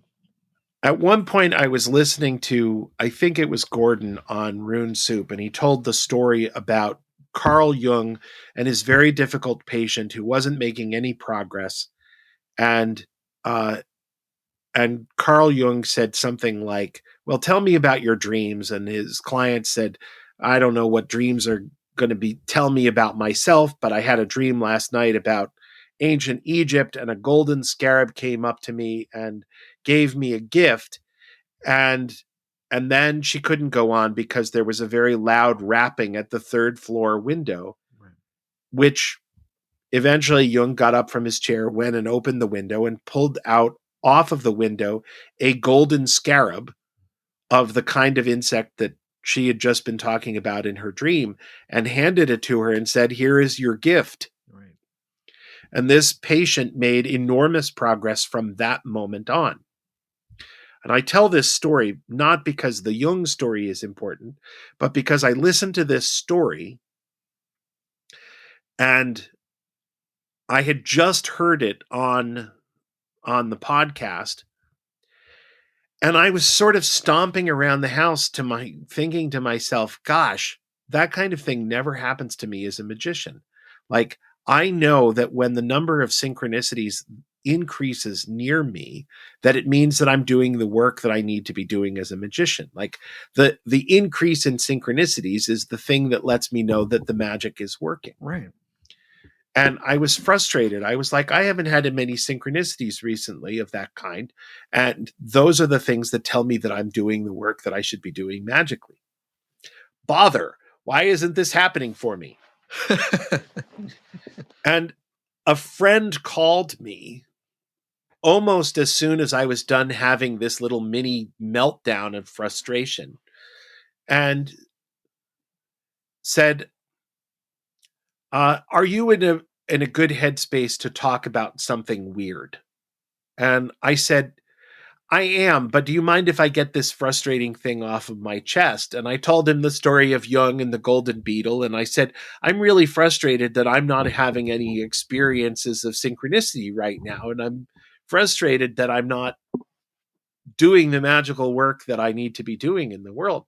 At one point, I was listening to, I think it was Gordon on Rune Soup, and he told the story about Carl Jung and his very difficult patient who wasn't making any progress. And Carl Jung said something like, well, tell me about your dreams. And his client said, I don't know what dreams are going to be. Tell me about myself, but I had a dream last night about ancient Egypt, and a golden scarab came up to me and gave me a gift. And then she couldn't go on because there was a very loud rapping at the third floor window, which eventually Jung got up from his chair, went and opened the window and pulled out off of the window a golden scarab of the kind of insect that she had just been talking about in her dream, and handed it to her and said, here is your gift. Right. And this patient made enormous progress from that moment on. And I tell this story not because the Jung story is important, but because I listened to this story and I had just heard it on the podcast. And I was sort of stomping around the house thinking to myself, gosh, that kind of thing never happens to me as a magician. Like, I know that when the number of synchronicities increases near me, that it means that I'm doing the work that I need to be doing as a magician. Like, the increase in synchronicities is the thing that lets me know that the magic is working. Right. And I was frustrated. I was like, I haven't had many synchronicities recently of that kind. And those are the things that tell me that I'm doing the work that I should be doing magically. Bother. Why isn't this happening for me? And a friend called me almost as soon as I was done having this little mini meltdown of frustration and said, are you in a good headspace to talk about something weird? And I said, I am, but do you mind if I get this frustrating thing off of my chest? And I told him the story of Jung and the golden beetle. And I said, I'm really frustrated that I'm not having any experiences of synchronicity right now. And I'm frustrated that I'm not doing the magical work that I need to be doing in the world.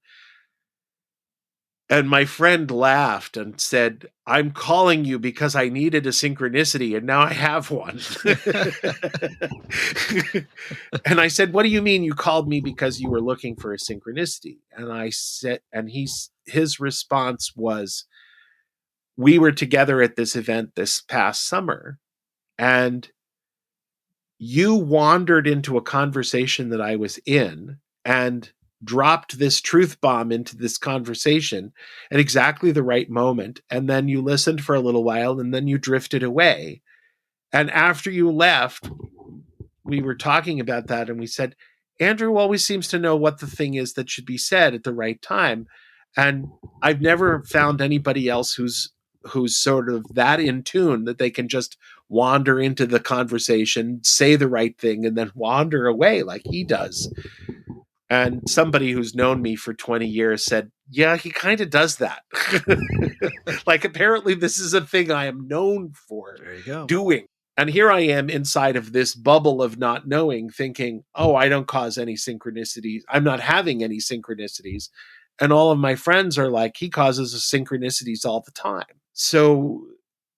And my friend laughed and said, I'm calling you because I needed a synchronicity and now I have one. And I said, what do you mean you called me because you were looking for a synchronicity? And I said, and his response was, we were together at this event this past summer and you wandered into a conversation that I was in and dropped this truth bomb into this conversation at exactly the right moment. And then you listened for a little while and then you drifted away. And after you left, we were talking about that and we said, Andrew always seems to know what the thing is that should be said at the right time. And I've never found anybody else who's sort of that in tune that they can just wander into the conversation, say the right thing, and then wander away like he does. And somebody who's known me for 20 years said, yeah, he kind of does that. Like, apparently this is a thing I am known for doing. And here I am inside of this bubble of not knowing, thinking, oh, I don't cause any synchronicities. I'm not having any synchronicities. And all of my friends are like, he causes synchronicities all the time. So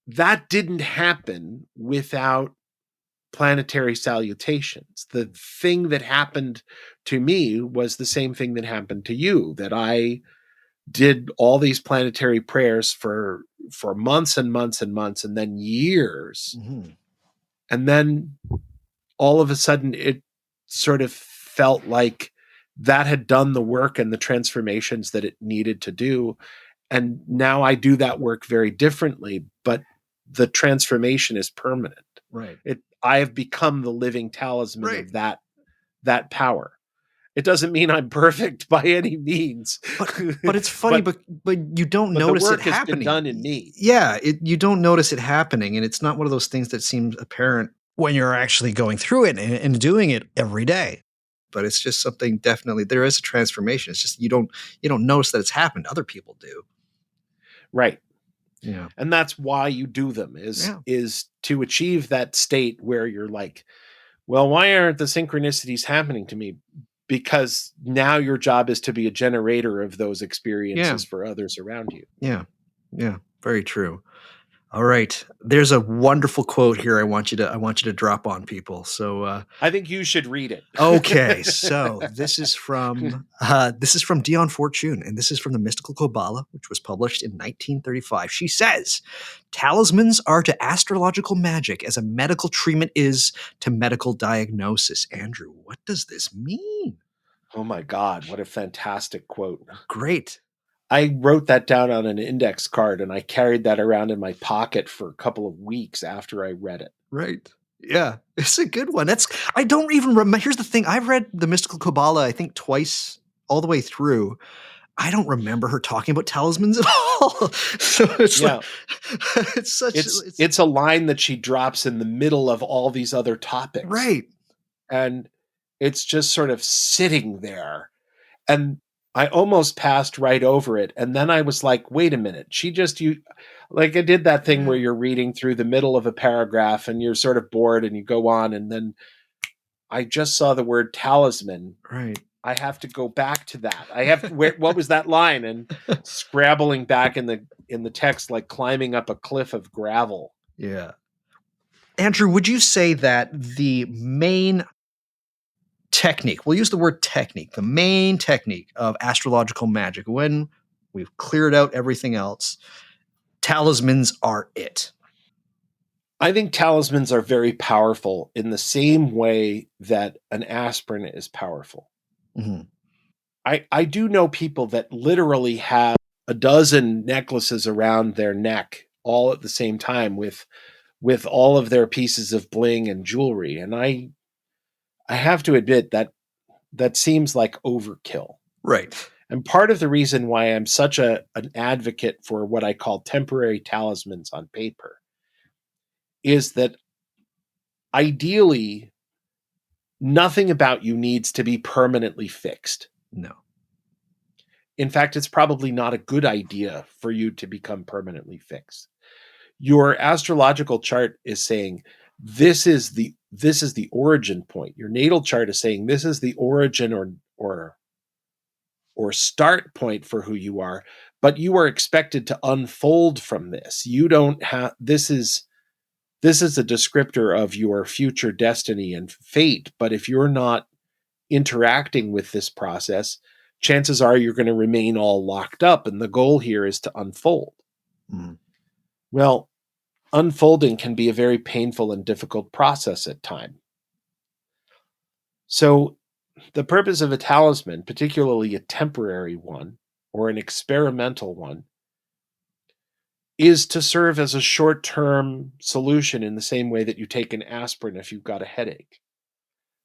that didn't happen without planetary salutations. The thing that happened to me was the same thing that happened to you, that I did all these planetary prayers for months and months and months, and then years. Mm-hmm. And then all of a sudden it sort of felt like that had done the work and the transformations that it needed to do. And now I do that work very differently, but the transformation is permanent. Right. I have become the living talisman of that power. It doesn't mean I'm perfect by any means. But it's funny, but you don't notice it happening. The work has been done in me. Yeah, you don't notice it happening, and it's not one of those things that seems apparent when you're actually going through it and doing it every day. But it's just something, definitely, there is a transformation. It's just you don't notice that it's happened. Other people do. Right. Yeah. And that's why you do them, is to achieve that state where you're like, well, why aren't the synchronicities happening to me? Because now your job is to be a generator of those experiences for others around you. Yeah. Yeah. Very true. All right. There's a wonderful quote here I want you to drop on people. So I think you should read it. Okay. So this is from Dion Fortune, and this is from the Mystical Kabbalah, which was published in 1935. She says, talismans are to astrological magic as a medical treatment is to medical diagnosis. Andrew, what does this mean? Oh my God, what a fantastic quote. Great. I wrote that down on an index card and I carried that around in my pocket for a couple of weeks after I read it. Right. Yeah. It's a good one. I don't even remember. Here's the thing. I've read the Mystical Kabbalah, I think twice all the way through. I don't remember her talking about talismans at all. So it's it's a line that she drops in the middle of all these other topics. Right. And it's just sort of sitting there. And I almost passed right over it. And then I was like, wait a minute. I did that thing where you're reading through the middle of a paragraph and you're sort of bored and you go on. And then I just saw the word talisman. Right. I have to go back to that. What was that line? And scrabbling back in the text, like climbing up a cliff of gravel. Yeah. Andrew, would you say that the main technique, we'll use the word technique, the main technique of astrological magic, when we've cleared out everything else, talismans are it? I think talismans are very powerful in the same way that an aspirin is powerful. Mm-hmm. I do know people that literally have a dozen necklaces around their neck all at the same time with all of their pieces of bling and jewelry. And I have to admit that seems like overkill. Right. And part of the reason why I'm such an advocate for what I call temporary talismans on paper is that ideally nothing about you needs to be permanently fixed. No. In fact, it's probably not a good idea for you to become permanently fixed. Your astrological chart is saying this is the origin point. Your natal chart is saying this is the origin or start point for who you are, but you are expected to unfold from this. You don't have this is a descriptor of your future destiny and fate, but if you're not interacting with this process, chances are you're going to remain all locked up, and the goal here is to unfold. Mm. Well, unfolding can be a very painful and difficult process at times. So the purpose of a talisman, particularly a temporary one or an experimental one, is to serve as a short-term solution in the same way that you take an aspirin if you've got a headache.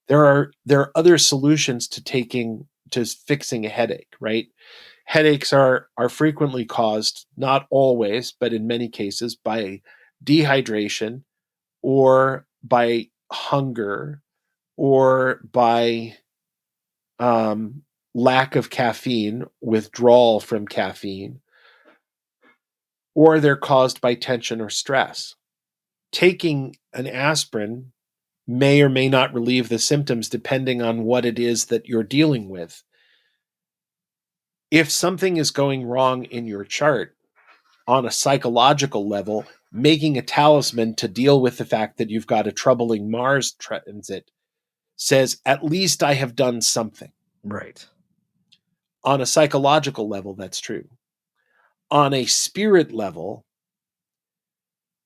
There are other solutions to fixing a headache, right? Headaches are frequently caused, not always, but in many cases, by dehydration or by hunger or by lack of caffeine, withdrawal from caffeine, or they're caused by tension or stress. Taking an aspirin may or may not relieve the symptoms depending on what it is that you're dealing with. If something is going wrong in your chart on a psychological level, making a talisman to deal with the fact that you've got a troubling Mars transit says, at least I have done something. Right. On a psychological level, that's true. On a spirit level,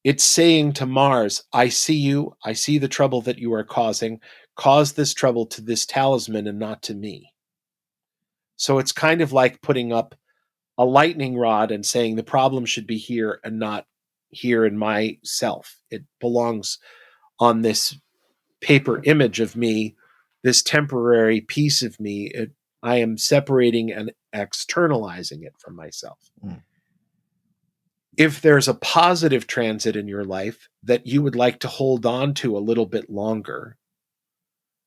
it's saying to Mars, I see you, I see the trouble that you are causing. Cause this trouble to this talisman and not to me. So it's kind of like putting up a lightning rod and saying the problem should be here and not here in myself. It belongs on this paper image of me, this temporary piece of me. I am separating and externalizing it from myself. Mm. If there's a positive transit in your life that you would like to hold on to a little bit longer,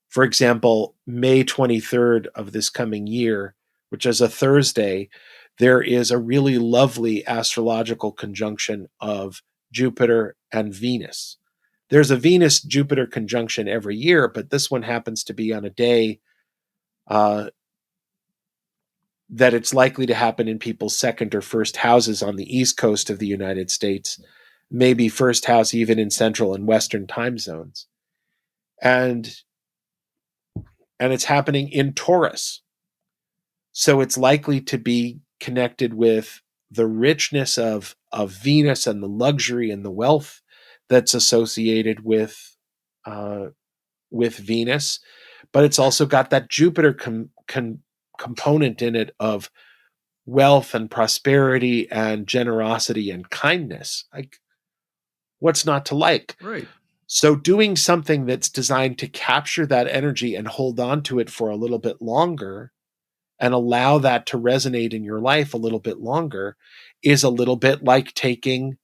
for example, May 23rd of this coming year, which is a Thursday, there is a really lovely astrological conjunction of Jupiter and Venus. There's a Venus-Jupiter conjunction every year, but this one happens to be on a day that it's likely to happen in people's second or first houses on the East Coast of the United States, maybe first house even in Central and Western time zones. And it's happening in Taurus. So it's likely to be connected with the richness of Venus and the luxury and the wealth that's associated with Venus. But it's also got that Jupiter component in it of wealth and prosperity and generosity and kindness. Like, what's not to like? Right. So doing something that's designed to capture that energy and hold on to it for a little bit longer and allow that to resonate in your life a little bit longer is a little bit like taking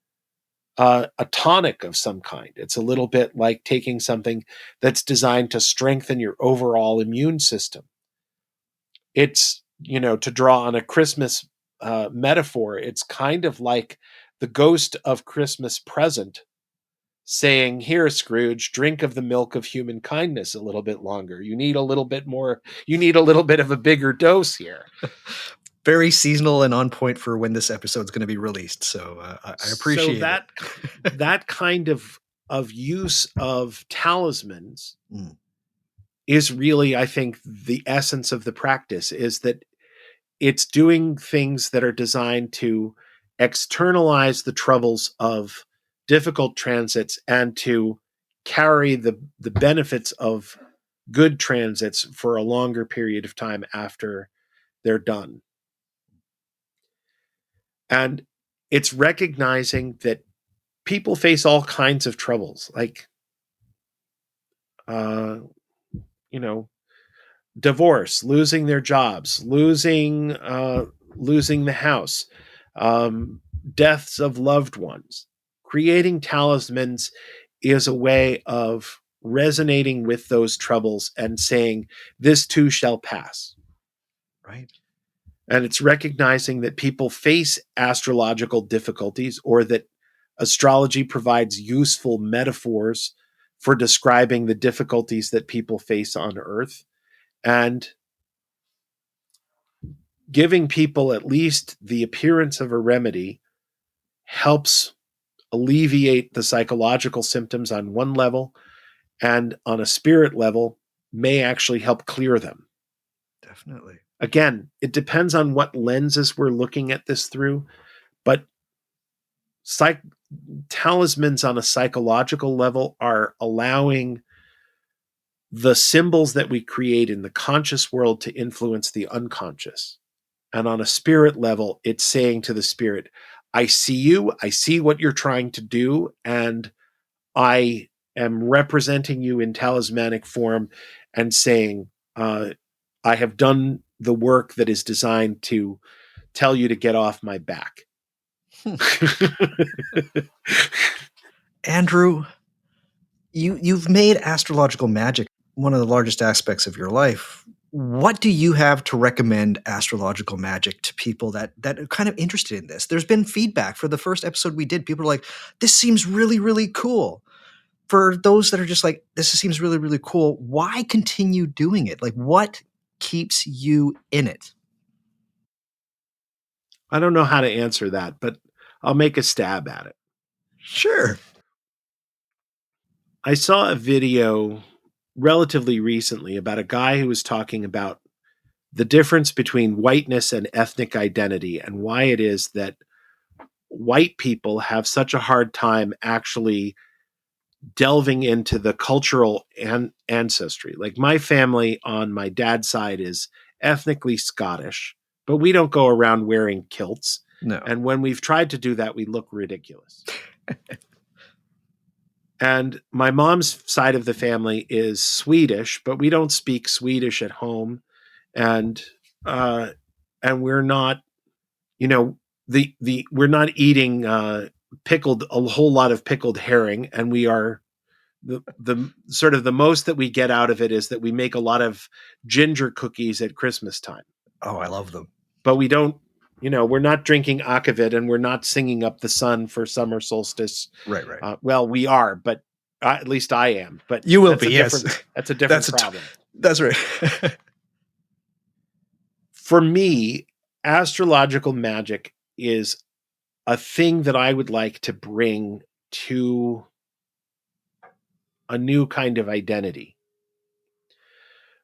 a tonic of some kind. It's a little bit like taking something that's designed to strengthen your overall immune system. It's, to draw on a Christmas metaphor, it's kind of like the ghost of Christmas present saying, here, Scrooge, drink of the milk of human kindness a little bit longer. You need a little bit more. You need a little bit of a bigger dose here. Very seasonal and on point for when this episode's going to be released. So I appreciate it. That kind of use of talismans is really, I think, the essence of the practice, is that it's doing things that are designed to externalize the troubles of difficult transits and to carry the benefits of good transits for a longer period of time after they're done. And it's recognizing that people face all kinds of troubles, like, divorce, losing their jobs, losing the house, deaths of loved ones. Creating talismans is a way of resonating with those troubles and saying, this too shall pass. Right. And it's recognizing that people face astrological difficulties, or that astrology provides useful metaphors for describing the difficulties that people face on Earth, and giving people at least the appearance of a remedy helps alleviate the psychological symptoms on one level, and on a spirit level may actually help clear them. Definitely. Again, it depends on what lenses we're looking at this through, but talismans on a psychological level are allowing the symbols that we create in the conscious world to influence the unconscious. And on a spirit level, it's saying to the spirit, I see you, I see what you're trying to do, and I am representing you in talismanic form and saying, I have done the work that is designed to tell you to get off my back. Andrew, you've made astrological magic one of the largest aspects of your life. What do you have to recommend astrological magic to people that are kind of interested in this? There's been feedback for the first episode we did. People are like, this seems really, really cool. For those that are just like, this seems really, really cool, why continue doing it? Like, what keeps you in it? I don't know how to answer that, but I'll make a stab at it. Sure. I saw a video relatively recently about a guy who was talking about the difference between whiteness and ethnic identity and why it is that white people have such a hard time actually delving into the cultural ancestry. Like my family on my dad's side is ethnically Scottish, but we don't go around wearing kilts. No. And when we've tried to do that, we look ridiculous. And my mom's side of the family is Swedish, but we don't speak Swedish at home. And we're not, we're not eating pickled a whole lot of pickled herring, and we are the sort of the most that we get out of it is that we make a lot of ginger cookies at Christmas time. Oh, I love them. But we don't, we're not drinking akavit and we're not singing up the sun for summer solstice. Right. Well, we are, but at least I am. But you will be. Yes, that's a different problem. That's right. For me, astrological magic is a thing that I would like to bring to a new kind of identity.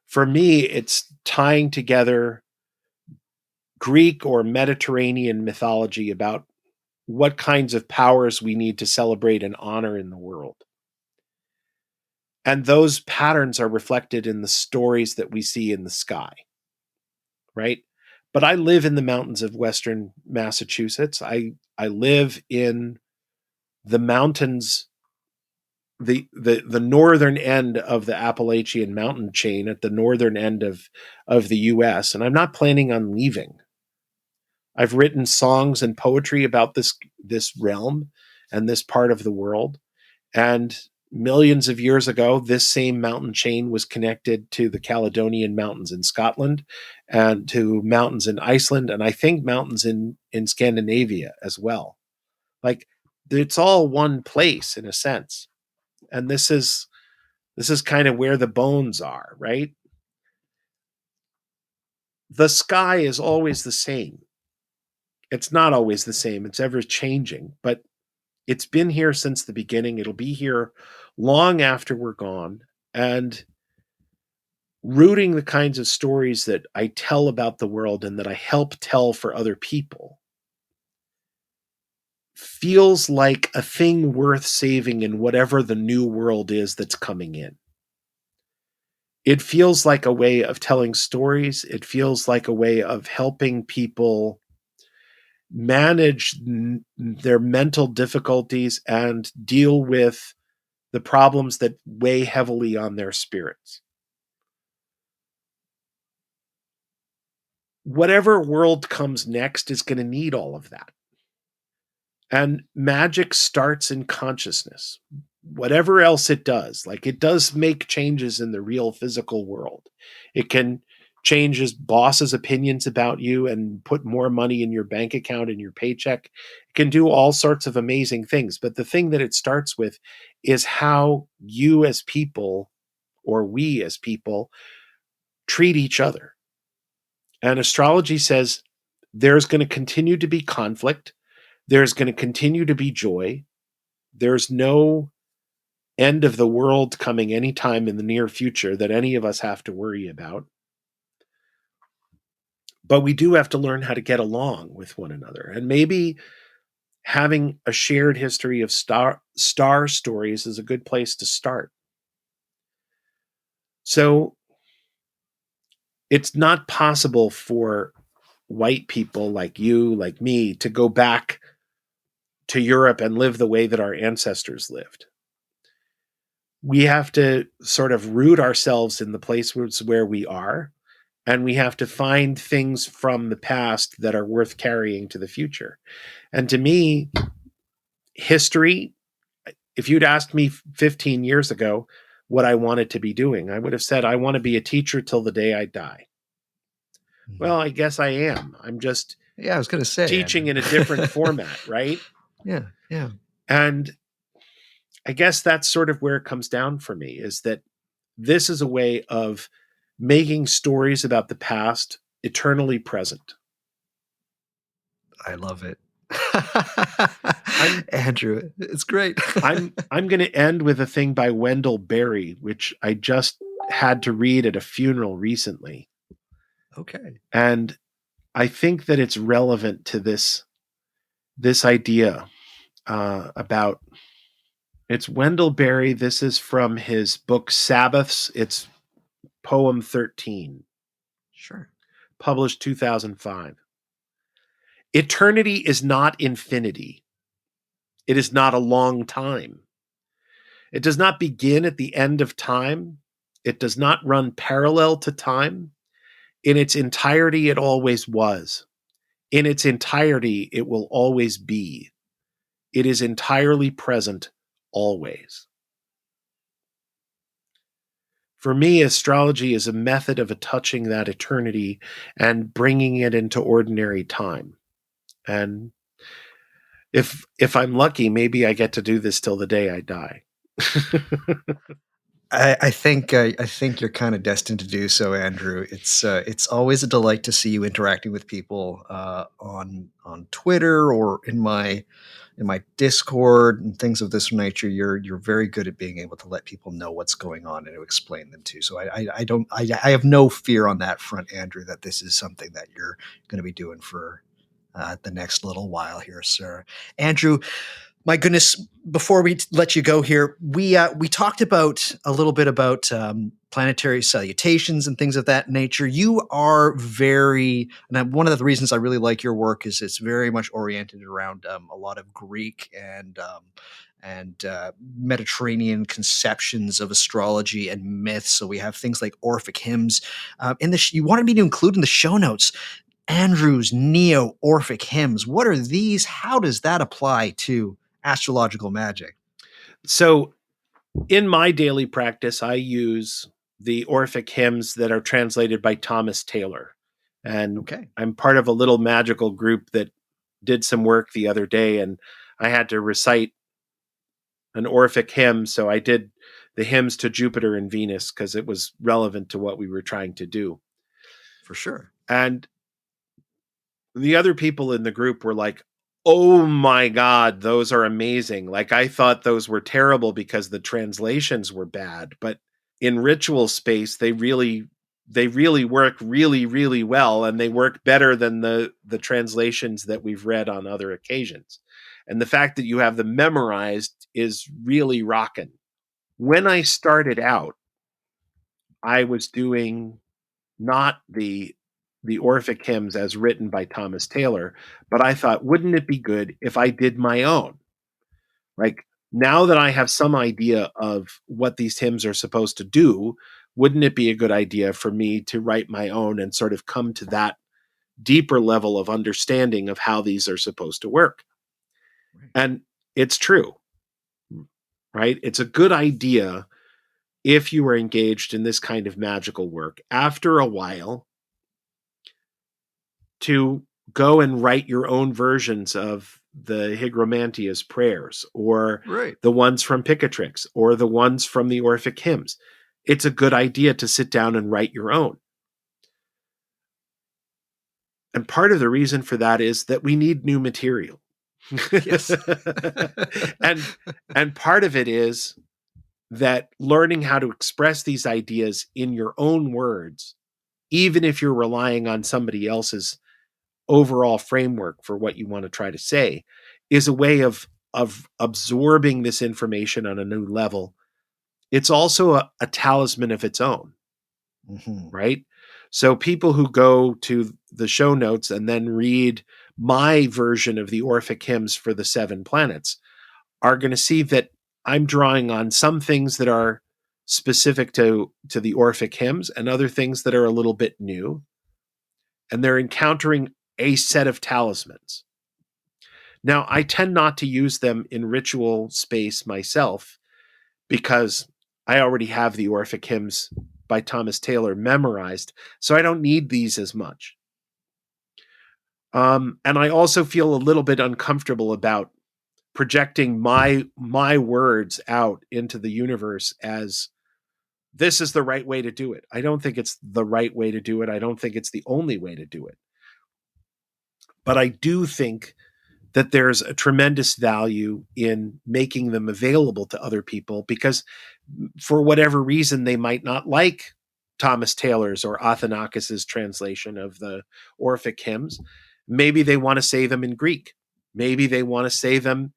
For me, it's tying together Greek or Mediterranean mythology about what kinds of powers we need to celebrate and honor in the world. And those patterns are reflected in the stories that we see in the sky, right? But I live in the mountains of Western Massachusetts. I live in the mountains, the northern end of the Appalachian mountain chain at the northern end of the US, and I'm not planning on leaving. I've written songs and poetry about this realm and this part of the world. And millions of years ago, this same mountain chain was connected to the Caledonian Mountains in Scotland and to mountains in Iceland, and I think mountains in Scandinavia as well. Like, it's all one place in a sense. And this is kind of where the bones are, right? The sky is always the same. It's not always the same. It's ever changing, but it's been here since the beginning. It'll be here long after we're gone. And rooting the kinds of stories that I tell about the world and that I help tell for other people feels like a thing worth saving in whatever the new world is that's coming in. It feels like a way of telling stories. It feels like a way of helping people manage their mental difficulties and deal with the problems that weigh heavily on their spirits. Whatever world comes next is going to need all of that. And magic starts in consciousness. Whatever else it does, like it does make changes in the real physical world. It can change his boss's opinions about you and put more money in your bank account and your paycheck. It can do all sorts of amazing things. But the thing that it starts with is how you as people, or we as people, treat each other. And astrology says there's going to continue to be conflict. There's going to continue to be joy. There's no end of the world coming anytime in the near future that any of us have to worry about. But we do have to learn how to get along with one another. And maybe having a shared history of star stories is a good place to start. So it's not possible for white people like you, like me, to go back to Europe and live the way that our ancestors lived. We have to sort of root ourselves in the place where we are, and we have to find things from the past that are worth carrying to the future. And to me, history, if you'd asked me 15 years ago what I wanted to be doing, I would have said, I want to be a teacher till the day I die. Well, I guess I am. I'm just Yeah, I was going to say teaching Andrew. in a different format, right? Yeah, yeah. And I guess that's sort of where it comes down for me, is that this is a way of making stories about the past eternally present. I love it. Andrew, it's great. I'm going to end with a thing by Wendell Berry, which I just had to read at a funeral recently. Okay. And I think that it's relevant to this idea about, it's Wendell Berry. This is from his book Sabbaths. It's poem 13. Sure. Published 2005. Eternity is not infinity. It is not a long time. It does not begin at the end of time. It does not run parallel to time. In its entirety, it always was. In its entirety, it will always be. It is entirely present always. For me, astrology is a method of touching that eternity and bringing it into ordinary time. And if I'm lucky, maybe I get to do this till the day I die. I think you're kind of destined to do so, Andrew. It's always a delight to see you interacting with people on Twitter or in my Discord and things of this nature. You're very good at being able to let people know what's going on and to explain them to. So I have no fear on that front, Andrew, that this is something that you're going to be doing for the next little while here, sir. Andrew, my goodness, before we let you go here, we talked about a little bit about planetary salutations and things of that nature. You are very, and one of the reasons I really like your work is it's very much oriented around a lot of Greek and Mediterranean conceptions of astrology and myths. So we have things like Orphic hymns. You wanted me to include in the show notes Andrew's Neo-Orphic hymns. What are these? How does that apply to astrological magic? So in my daily practice, I use the Orphic hymns that are translated by Thomas Taylor. And Okay. I'm part of a little magical group that did some work the other day, and I had to recite an Orphic hymn. So I did the hymns to Jupiter and Venus because it was relevant to what we were trying to do. For sure. And the other people in the group were like, oh my God, those are amazing. Like, I thought those were terrible because the translations were bad, but in ritual space, they really work really, really well. And they work better than the translations that we've read on other occasions. And the fact that you have them memorized is really rocking. When I started out, I was doing not the Orphic hymns as written by Thomas Taylor, but I thought, wouldn't it be good if I did my own? Like, now that I have some idea of what these hymns are supposed to do, wouldn't it be a good idea for me to write my own and sort of come to that deeper level of understanding of how these are supposed to work? Right. And it's true, right? It's a good idea if you are engaged in this kind of magical work. After a while, to go and write your own versions of the Hygromantia's prayers, or Right. the ones from Picatrix, or the ones from the Orphic hymns. It's a good idea to sit down and write your own. And part of the reason for that is that we need new material. Yes. and part of it is that learning how to express these ideas in your own words, even if you're relying on somebody else's overall framework for what you want to try to say, is a way of absorbing this information on a new level it's also a talisman of its own, Mhm. right? So people who go to the show notes and then read my version of the Orphic hymns for the 7 planets are going to see that I'm drawing on some things that are specific to the Orphic hymns and other things that are a little bit new. And they're encountering a set of talismans. Now, I tend not to use them in ritual space myself because I already have the Orphic hymns by Thomas Taylor memorized, so I don't need these as much. And I also feel a little bit uncomfortable about projecting my words out into the universe as this is the right way to do it. I don't think it's the right way to do it. I don't think it's the only way to do it. But I do think that there's a tremendous value in making them available to other people because for whatever reason they might not like Thomas Taylor's or Athanakis's translation of the Orphic hymns. Maybe they want to say them in Greek. Maybe they want to say them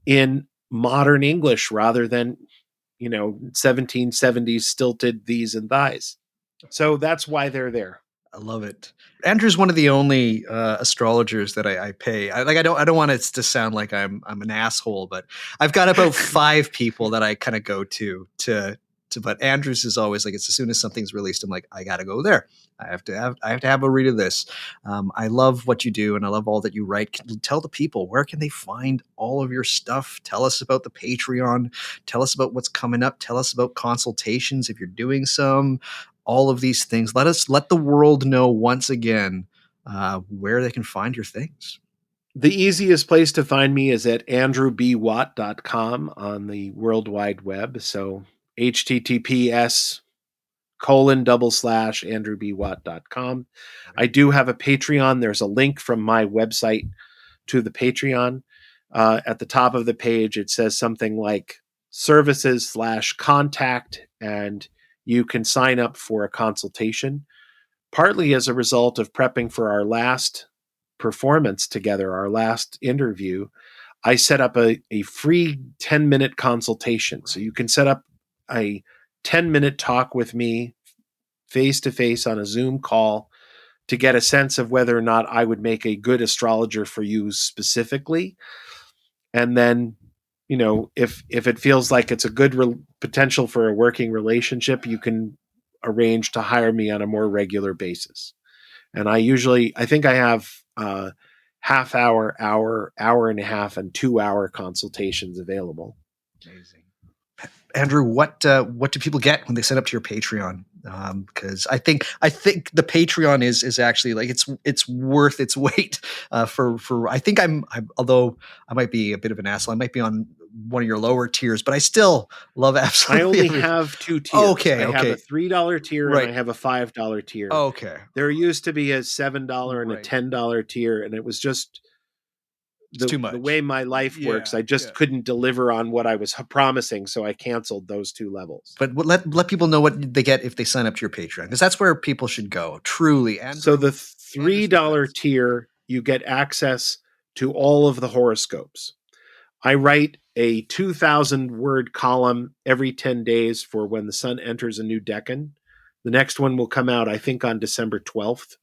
in modern English rather than, 1770s stilted these and thys. So that's why they're there. I love it. Andrew's one of the only astrologers that I pay. I don't want it to sound like I'm an asshole, but I've got about 5 people that I kind of go to. But Andrew's is always like, it's as soon as something's released, I'm like, I got to go there. I have to have a read of this. I love what you do, and I love all that you write. Tell the people, where can they find all of your stuff? Tell us about the Patreon. Tell us about what's coming up. Tell us about consultations if you're doing some. All of these things. Let the world know once again where they can find your things. The easiest place to find me is at andrewbwatt.com on the World Wide Web. So https://andrewbwatt.com. I do have a Patreon. There's a link from my website to the Patreon. At the top of the page, it says something like services/contact, and you can sign up for a consultation. Partly as a result of prepping for our last performance together, our last interview, I set up a free 10-minute consultation. So you can set up a 10-minute talk with me face to face on a Zoom call to get a sense of whether or not I would make a good astrologer for you specifically. And then, if it feels like it's a good potential for a working relationship, you can arrange to hire me on a more regular basis. And I think I have half hour, hour and a half, and 2-hour consultations available. Amazing. Andrew, what do people get when they sign up to your Patreon? Because I think the Patreon is actually like it's worth its weight for I think I'm although I might be a bit of an asshole, I might be on one of your lower tiers, but I still love absolutely. I only everything. have 2 tiers. Okay, I have a $3 tier right, and I have a $5 tier. Okay, There used to be a $7 and right. a $10 tier, and it was just too much. The way my life works. I just couldn't deliver on what I was promising, so I canceled those 2 levels. But let people know what they get if they sign up to your Patreon, because that's where people should go. Truly, Andrew, so the $3 tier, you get access to all of the horoscopes. I write a 2,000-word column every 10 days for when the sun enters a new decan. The next one will come out, I think, on December 12th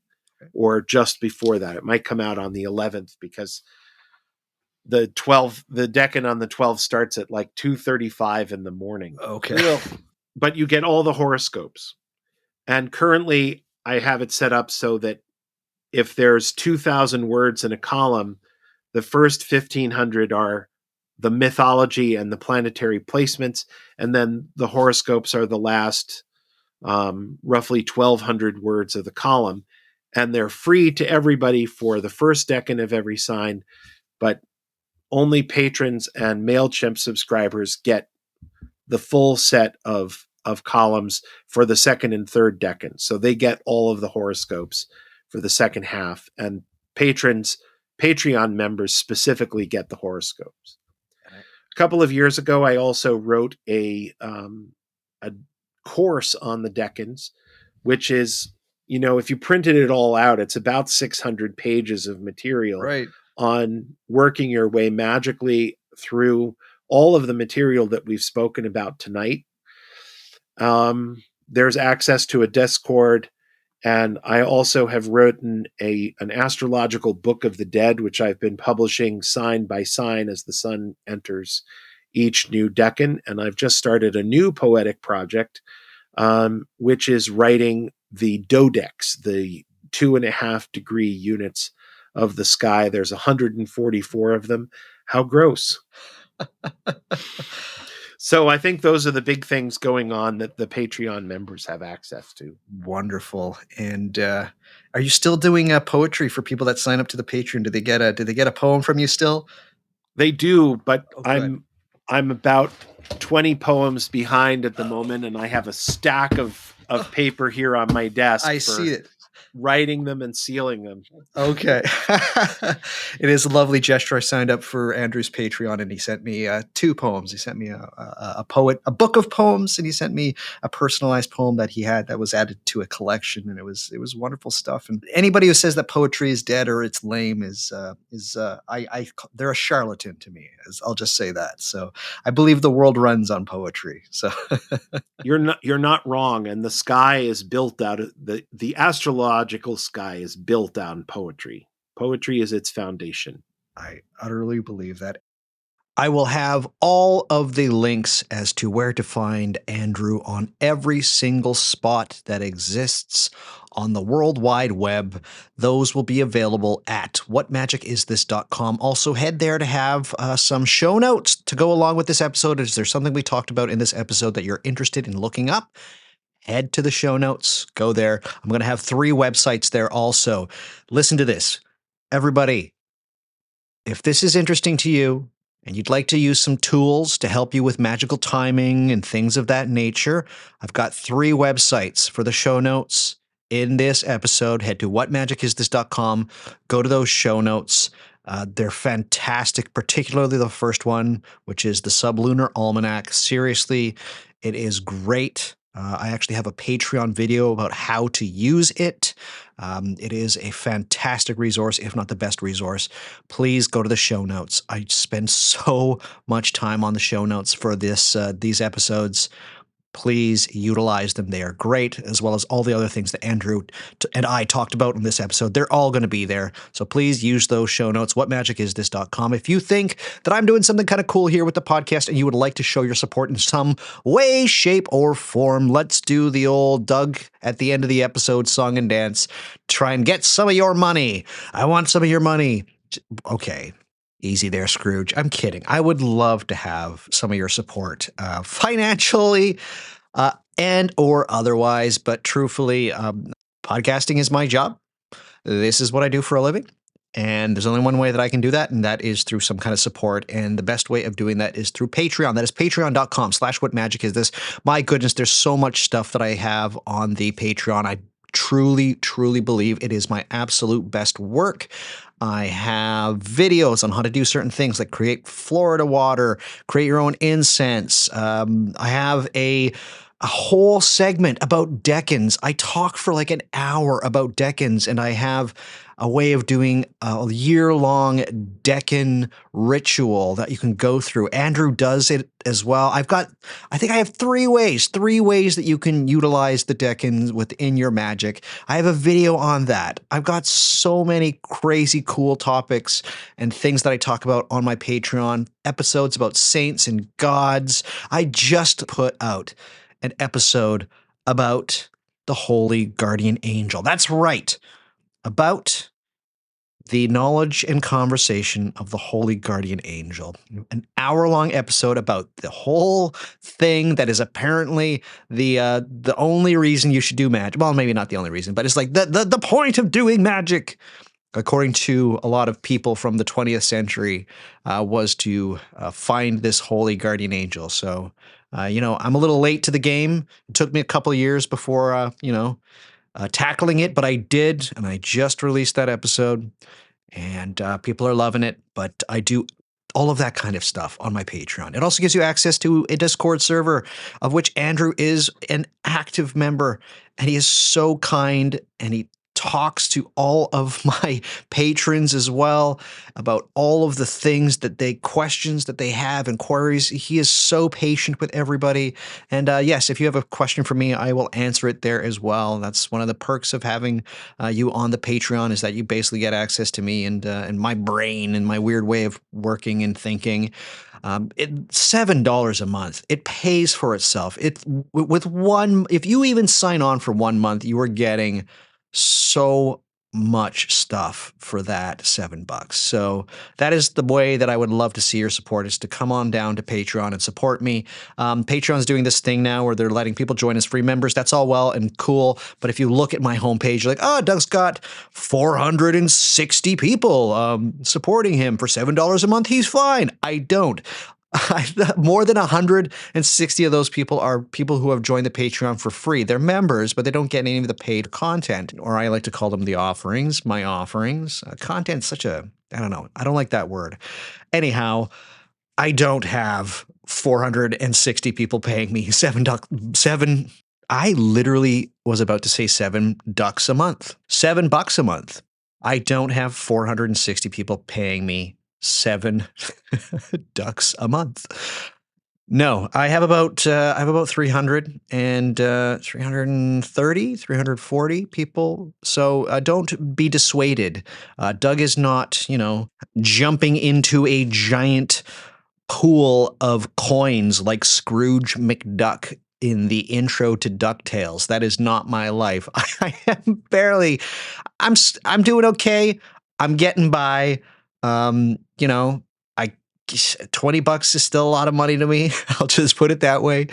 or just before that. It might come out on the 11th because the decan on the 12th starts at like 2:35 in the morning. Okay. But you get all the horoscopes. And currently I have it set up so that if there's 2,000 words in a column, the first 1,500 are the mythology and the planetary placements, and then the horoscopes are the last roughly 1,200 words of the column. And they're free to everybody for the first decan of every sign, but only patrons and MailChimp subscribers get the full set of columns for the second and third decan. So they get all of the horoscopes for the second half, and Patreon members specifically get the horoscopes. A couple of years ago, I also wrote a course on the decans, which is, if you printed it all out, it's about 600 pages of material on working your way magically through all of the material that we've spoken about tonight. There's access to a Discord, and I also have written an astrological book of the dead, which I've been publishing sign by sign as the sun enters each new decan. And I've just started a new poetic project, which is writing the dodecs, the 2.5-degree units of the sky. There's 144 of them. How gross. So I think those are the big things going on that the Patreon members have access to. Wonderful. And are you still doing poetry for people that sign up to the Patreon? Do they get a poem from you still? They do, but Oh, I'm about 20 poems behind at the moment, and I have a stack of paper here on my desk. I see it. Writing them and sealing them. Okay. It is a lovely gesture. I signed up for Andrew's Patreon, and he sent me 2 poems. He sent me a book of poems, and he sent me a personalized poem that he had that was added to a collection, and it was wonderful stuff. And anybody who says that poetry is dead or it's lame they're a charlatan to me. I'll just say that. So I believe the world runs on poetry. So you're not wrong, and the sky is built out of the astrological sky is built on poetry. Poetry is its foundation. I utterly believe that. I will have all of the links as to where to find Andrew on every single spot that exists on the World Wide Web. Those will be available at whatmagicisthis.com. Also, head there to have some show notes to go along with this episode. Is there something we talked about in this episode that you're interested in looking up? Head to the show notes. Go there. I'm going to have 3 websites there also. Listen to this. Everybody, if this is interesting to you, and you'd like to use some tools to help you with magical timing and things of that nature, I've got 3 websites for the show notes in this episode. Head to whatmagicisthis.com. Go to those show notes. They're fantastic, particularly the first one, which is the Sublunar Almanac. Seriously, it is great. I actually have a Patreon video about how to use it. It is a fantastic resource, if not the best resource. Please go to the show notes. I spend so much time on the show notes for these episodes. Please utilize them. They are great, as well as all the other things that Andrew and I talked about in this episode. They're all going to be there. So please use those show notes, whatmagicisthis.com. If you think that I'm doing something kind of cool here with the podcast and you would like to show your support in some way, shape, or form, let's do the old Doug at the end of the episode song and dance. Try and get some of your money. I want some of your money. Okay. Easy there, Scrooge. I'm kidding. I would love to have some of your support financially and or otherwise, but truthfully, podcasting is my job. This is what I do for a living. And there's only one way that I can do that, and that is through some kind of support. And the best way of doing that is through Patreon. That is patreon.com/whatmagicisthis. My goodness, there's so much stuff that I have on the Patreon. I truly, truly believe it is my absolute best work. I have videos on how to do certain things like create Florida water, create your own incense. I have a whole segment about decans. I talk for like an hour about decans, and I have a way of doing a year-long decan ritual that you can go through. Andrew does it as well. I think I have 3 ways that you can utilize the decans within your magic. I have a video on that. I've got so many crazy cool topics and things that I talk about on my Patreon, episodes about saints and gods. I just put out an episode about the Holy Guardian Angel. That's right. About the knowledge and conversation of the Holy Guardian Angel. An hour-long episode about the whole thing that is apparently the only reason you should do magic. Well, maybe not the only reason, but it's like the point of doing magic, according to a lot of people from the 20th century, was to find this Holy Guardian Angel. So, I'm a little late to the game. It took me a couple of years before, tackling it, but I did, and I just released that episode, and people are loving it. But I do all of that kind of stuff on my Patreon. It also gives you access to a Discord server, of which Andrew is an active member, and he is so kind, and he talks to all of my patrons as well about all of the things that questions that they have and queries. He is so patient with everybody. And yes, if you have a question for me, I will answer it there as well. That's one of the perks of having you on the Patreon, is that you basically get access to me and my brain and my weird way of working and thinking. $7 a month. It pays for itself. If you even sign on for 1 month, you are getting so much stuff for that $7. So that is the way that I would love to see your support, is to come on down to Patreon and support me. Patreon's doing this thing now where they're letting people join as free members. That's all well and cool. But if you look at my homepage, you're like, oh, Doug's got 460 people supporting him for $7 a month. He's fine. I don't. More than 160 of those people are people who have joined the Patreon for free. They're members, but they don't get any of the paid content, or I like to call them the offerings, my offerings. Content's such a, I don't know. I don't like that word. Anyhow, I don't have 460 people paying me seven. I literally was about to say $7 a month. $7 a month. I don't have 460 people paying me $7 a month. No, I have about 300 and 330, 340 people. So don't be dissuaded. Doug is not, jumping into a giant pool of coins like Scrooge McDuck in the intro to DuckTales. That is not my life. I am barely. I'm doing okay. I'm getting by. $20 is still a lot of money to me. I'll just put it that way.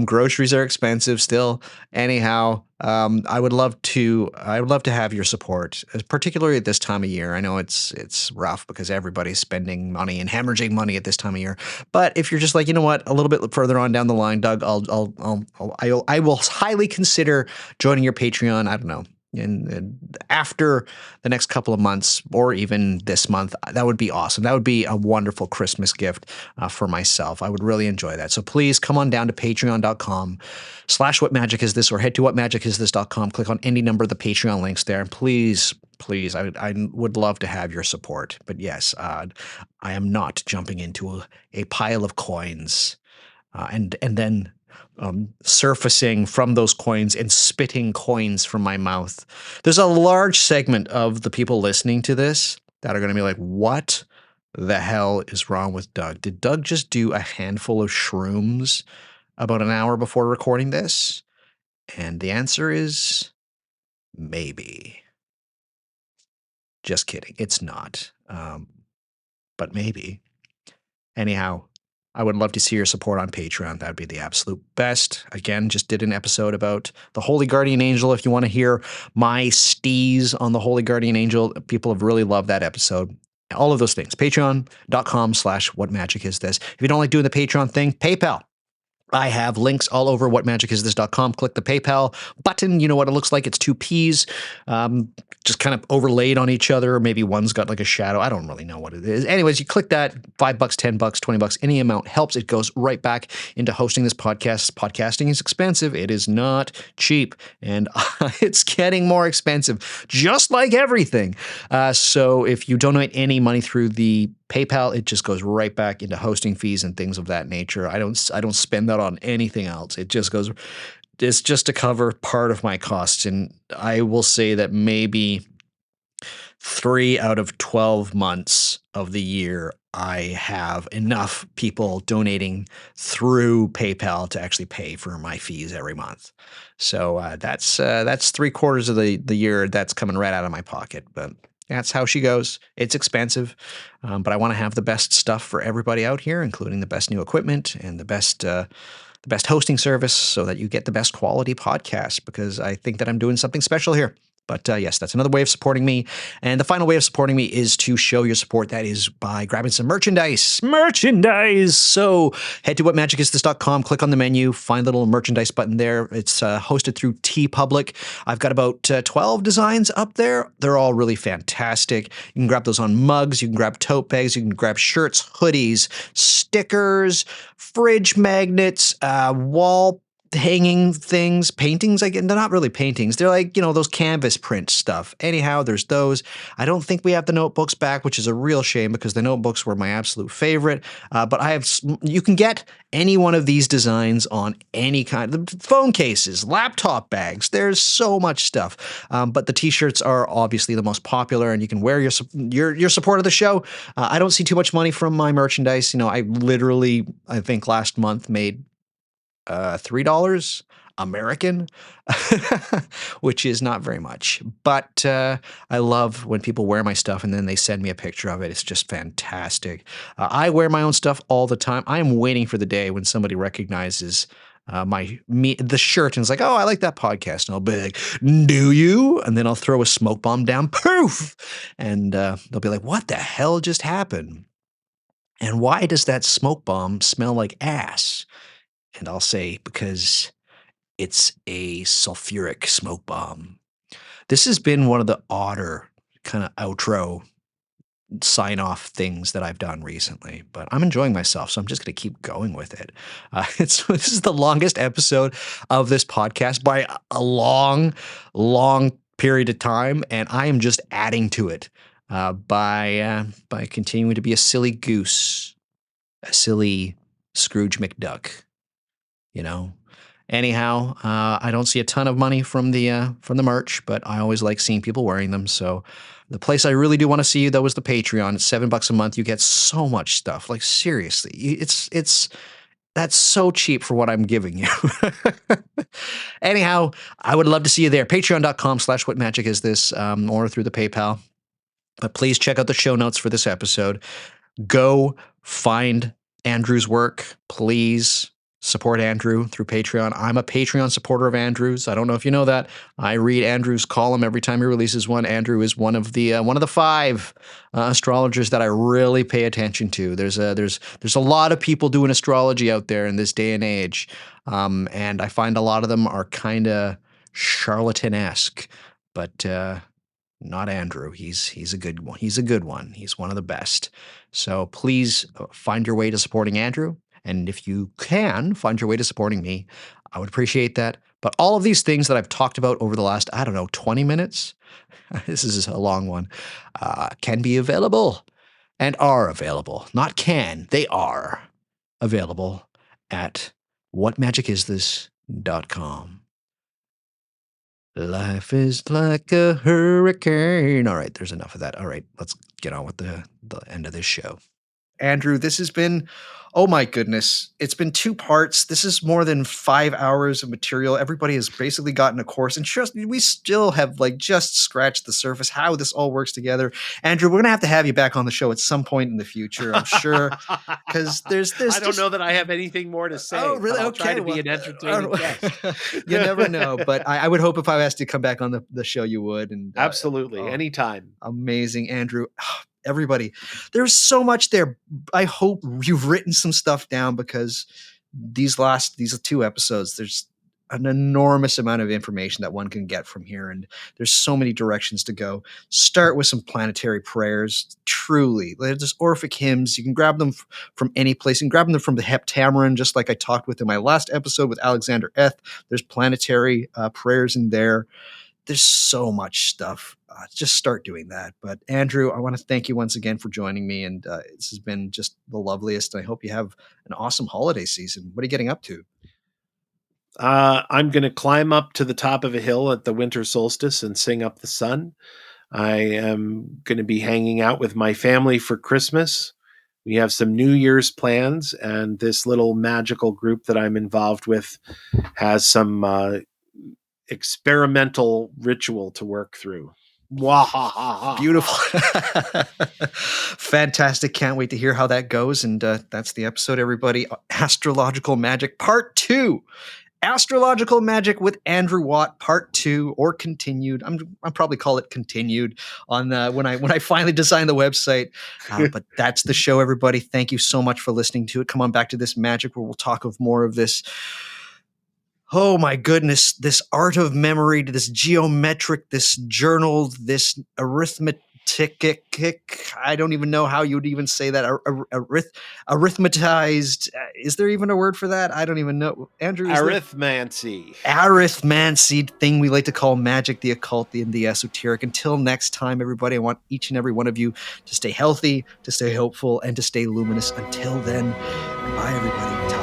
Groceries are expensive still. Anyhow, I would love to have your support, particularly at this time of year. I know it's rough because everybody's spending money and hemorrhaging money at this time of year. But if you're just like, you know what, a little bit further on down the line, Doug, I will highly consider joining your Patreon. I don't know. And after the next couple of months, or even this month, that would be awesome. That would be a wonderful Christmas gift for myself. I would really enjoy that. So please come on down to patreon.com/whatmagicisthis, or head to whatmagicisthis.com. Click on any number of the Patreon links there. And please, I would love to have your support. But yes, I am not jumping into a pile of coins and then surfacing from those coins and spitting coins from my mouth. There's a large segment of the people listening to this that are going to be like, what the hell is wrong with Doug? Did Doug just do a handful of shrooms about an hour before recording this? And the answer is maybe. Just kidding. It's not. But maybe. Anyhow, I would love to see your support on Patreon. That would be the absolute best. Again, just did an episode about the Holy Guardian Angel. If you want to hear my steez on the Holy Guardian Angel, people have really loved that episode. All of those things. Patreon.com/whatmagicisthis. If you don't like doing the Patreon thing, PayPal. I have links all over whatmagicisthis.com. Click the PayPal button. You know what it looks like. It's two P's just kind of overlaid on each other. Maybe one's got like a shadow. I don't really know what it is. Anyways, you click that. $5, $10, $20, any amount helps. It goes right back into hosting this podcast. Podcasting is expensive. It is not cheap. And it's getting more expensive, just like everything. So if you donate any money through the PayPal, it just goes right back into hosting fees and things of that nature. I don't spend that on anything else. It's just to cover part of my costs. And I will say that maybe 3 out of 12 months of the year, I have enough people donating through PayPal to actually pay for my fees every month. So that's 3/4 of the year that's coming right out of my pocket. But that's how she goes. It's expensive, but I want to have the best stuff for everybody out here, including the best new equipment and the best hosting service, so that you get the best quality podcast, because I think that I'm doing something special here. But yes, that's another way of supporting me. And the final way of supporting me is to show your support. That is by grabbing some merchandise. Merchandise! So head to whatmagicisthis.com, click on the menu, find the little merchandise button there. It's hosted through TeePublic. I've got about 12 designs up there. They're all really fantastic. You can grab those on mugs. You can grab tote bags. You can grab shirts, hoodies, stickers, fridge magnets, wall hanging things, paintings. They're not really paintings. They're like, those canvas print stuff. Anyhow, there's those. I don't think we have the notebooks back, which is a real shame because the notebooks were my absolute favorite. But you can get any one of these designs on any kind of phone cases, laptop bags. There's so much stuff. But the t-shirts are obviously the most popular, and you can wear your support of the show. I don't see too much money from my merchandise. I think last month made $3 American, which is not very much. But I love when people wear my stuff and then they send me a picture of it. It's just fantastic. I wear my own stuff all the time. I am waiting for the day when somebody recognizes the shirt and is like, oh, I like that podcast. And I'll be like, do you? And then I'll throw a smoke bomb down, poof! And they'll be like, what the hell just happened? And why does that smoke bomb smell like ass? And I'll say, because it's a sulfuric smoke bomb. This has been one of the odder kind of outro sign-off things that I've done recently, but I'm enjoying myself, so I'm just going to keep going with it. This is the longest episode of this podcast by a long, long period of time, and I am just adding to it by continuing to be a silly goose, a silly Scrooge McDuck. Anyhow, I don't see a ton of money from the merch, but I always like seeing people wearing them. So the place I really do want to see you though is the Patreon. It's $7 a month. You get so much stuff. Like seriously, that's so cheap for what I'm giving you. Anyhow, I would love to see you there. Patreon.com/whatmagicisthis, or through the PayPal. But please check out the show notes for this episode. Go find Andrew's work, please. Support Andrew through Patreon. I'm a Patreon supporter of Andrew's. I don't know if you know that. I read Andrew's column every time he releases one. Andrew is one of the 5 astrologers that I really pay attention to. There's a lot of people doing astrology out there in this day and age, and I find a lot of them are kind of charlatan-esque, but not Andrew. He's a good one. He's a good one. He's one of the best. So please find your way to supporting Andrew. And if you can find your way to supporting me, I would appreciate that. But all of these things that I've talked about over the last, 20 minutes, this is a long one, can be available and are available. Not can, they are available at whatmagicisthis.com. Life is like a hurricane. All right, there's enough of that. All right, let's get on with the end of this show. Andrew, this has been, oh my goodness, it's been 2 parts. This is more than 5 hours of material. Everybody has basically gotten a course, and we still have just scratched the surface how this all works together. Andrew, we're gonna have you back on the show at some point in the future, I'm sure, because there's. I don't know that I have anything more to say. Oh, really? I'll okay. Try to be an entertaining guest. You never know, but I would hope if I asked you to come back on the show, you would. And absolutely, anytime. Amazing, Andrew. Everybody, there's so much there. I hope you've written some stuff down, because these 2 episodes, there's an enormous amount of information that one can get from here, and there's so many directions to go. Start with some planetary prayers. Truly, there's Orphic hymns. You can grab them from any place. You can grab them from the Heptameron, just like I talked with in my last episode with Alexander Eth. There's planetary prayers in there. There's so much stuff. Just start doing that. But Andrew, I want to thank you once again for joining me. And this has been just the loveliest. I hope you have an awesome holiday season. What are you getting up to? I'm going to climb up to the top of a hill at the winter solstice and sing up the sun. I am going to be hanging out with my family for Christmas. We have some New Year's plans, and this little magical group that I'm involved with has some experimental ritual to work through. Beautiful. Fantastic. Can't wait to hear how that goes. And that's the episode, everybody. Astrological Magic Part 2. Astrological Magic with Andrew Watt Part 2, or continued. I'll probably call it continued on when I finally design the website. But that's the show, everybody. Thank you so much for listening to it. Come on back to this magic where we'll talk of more of this. Oh my goodness, this art of memory, this geometric, this journal, this I don't even know how you would even say that. Arithmetized. Is there even a word for that? I don't even know. Andrew, is there? Arithmancy thing we like to call magic, the occult, and the esoteric. Until next time, everybody, I want each and every one of you to stay healthy, to stay hopeful, and to stay luminous. Until then, bye, everybody.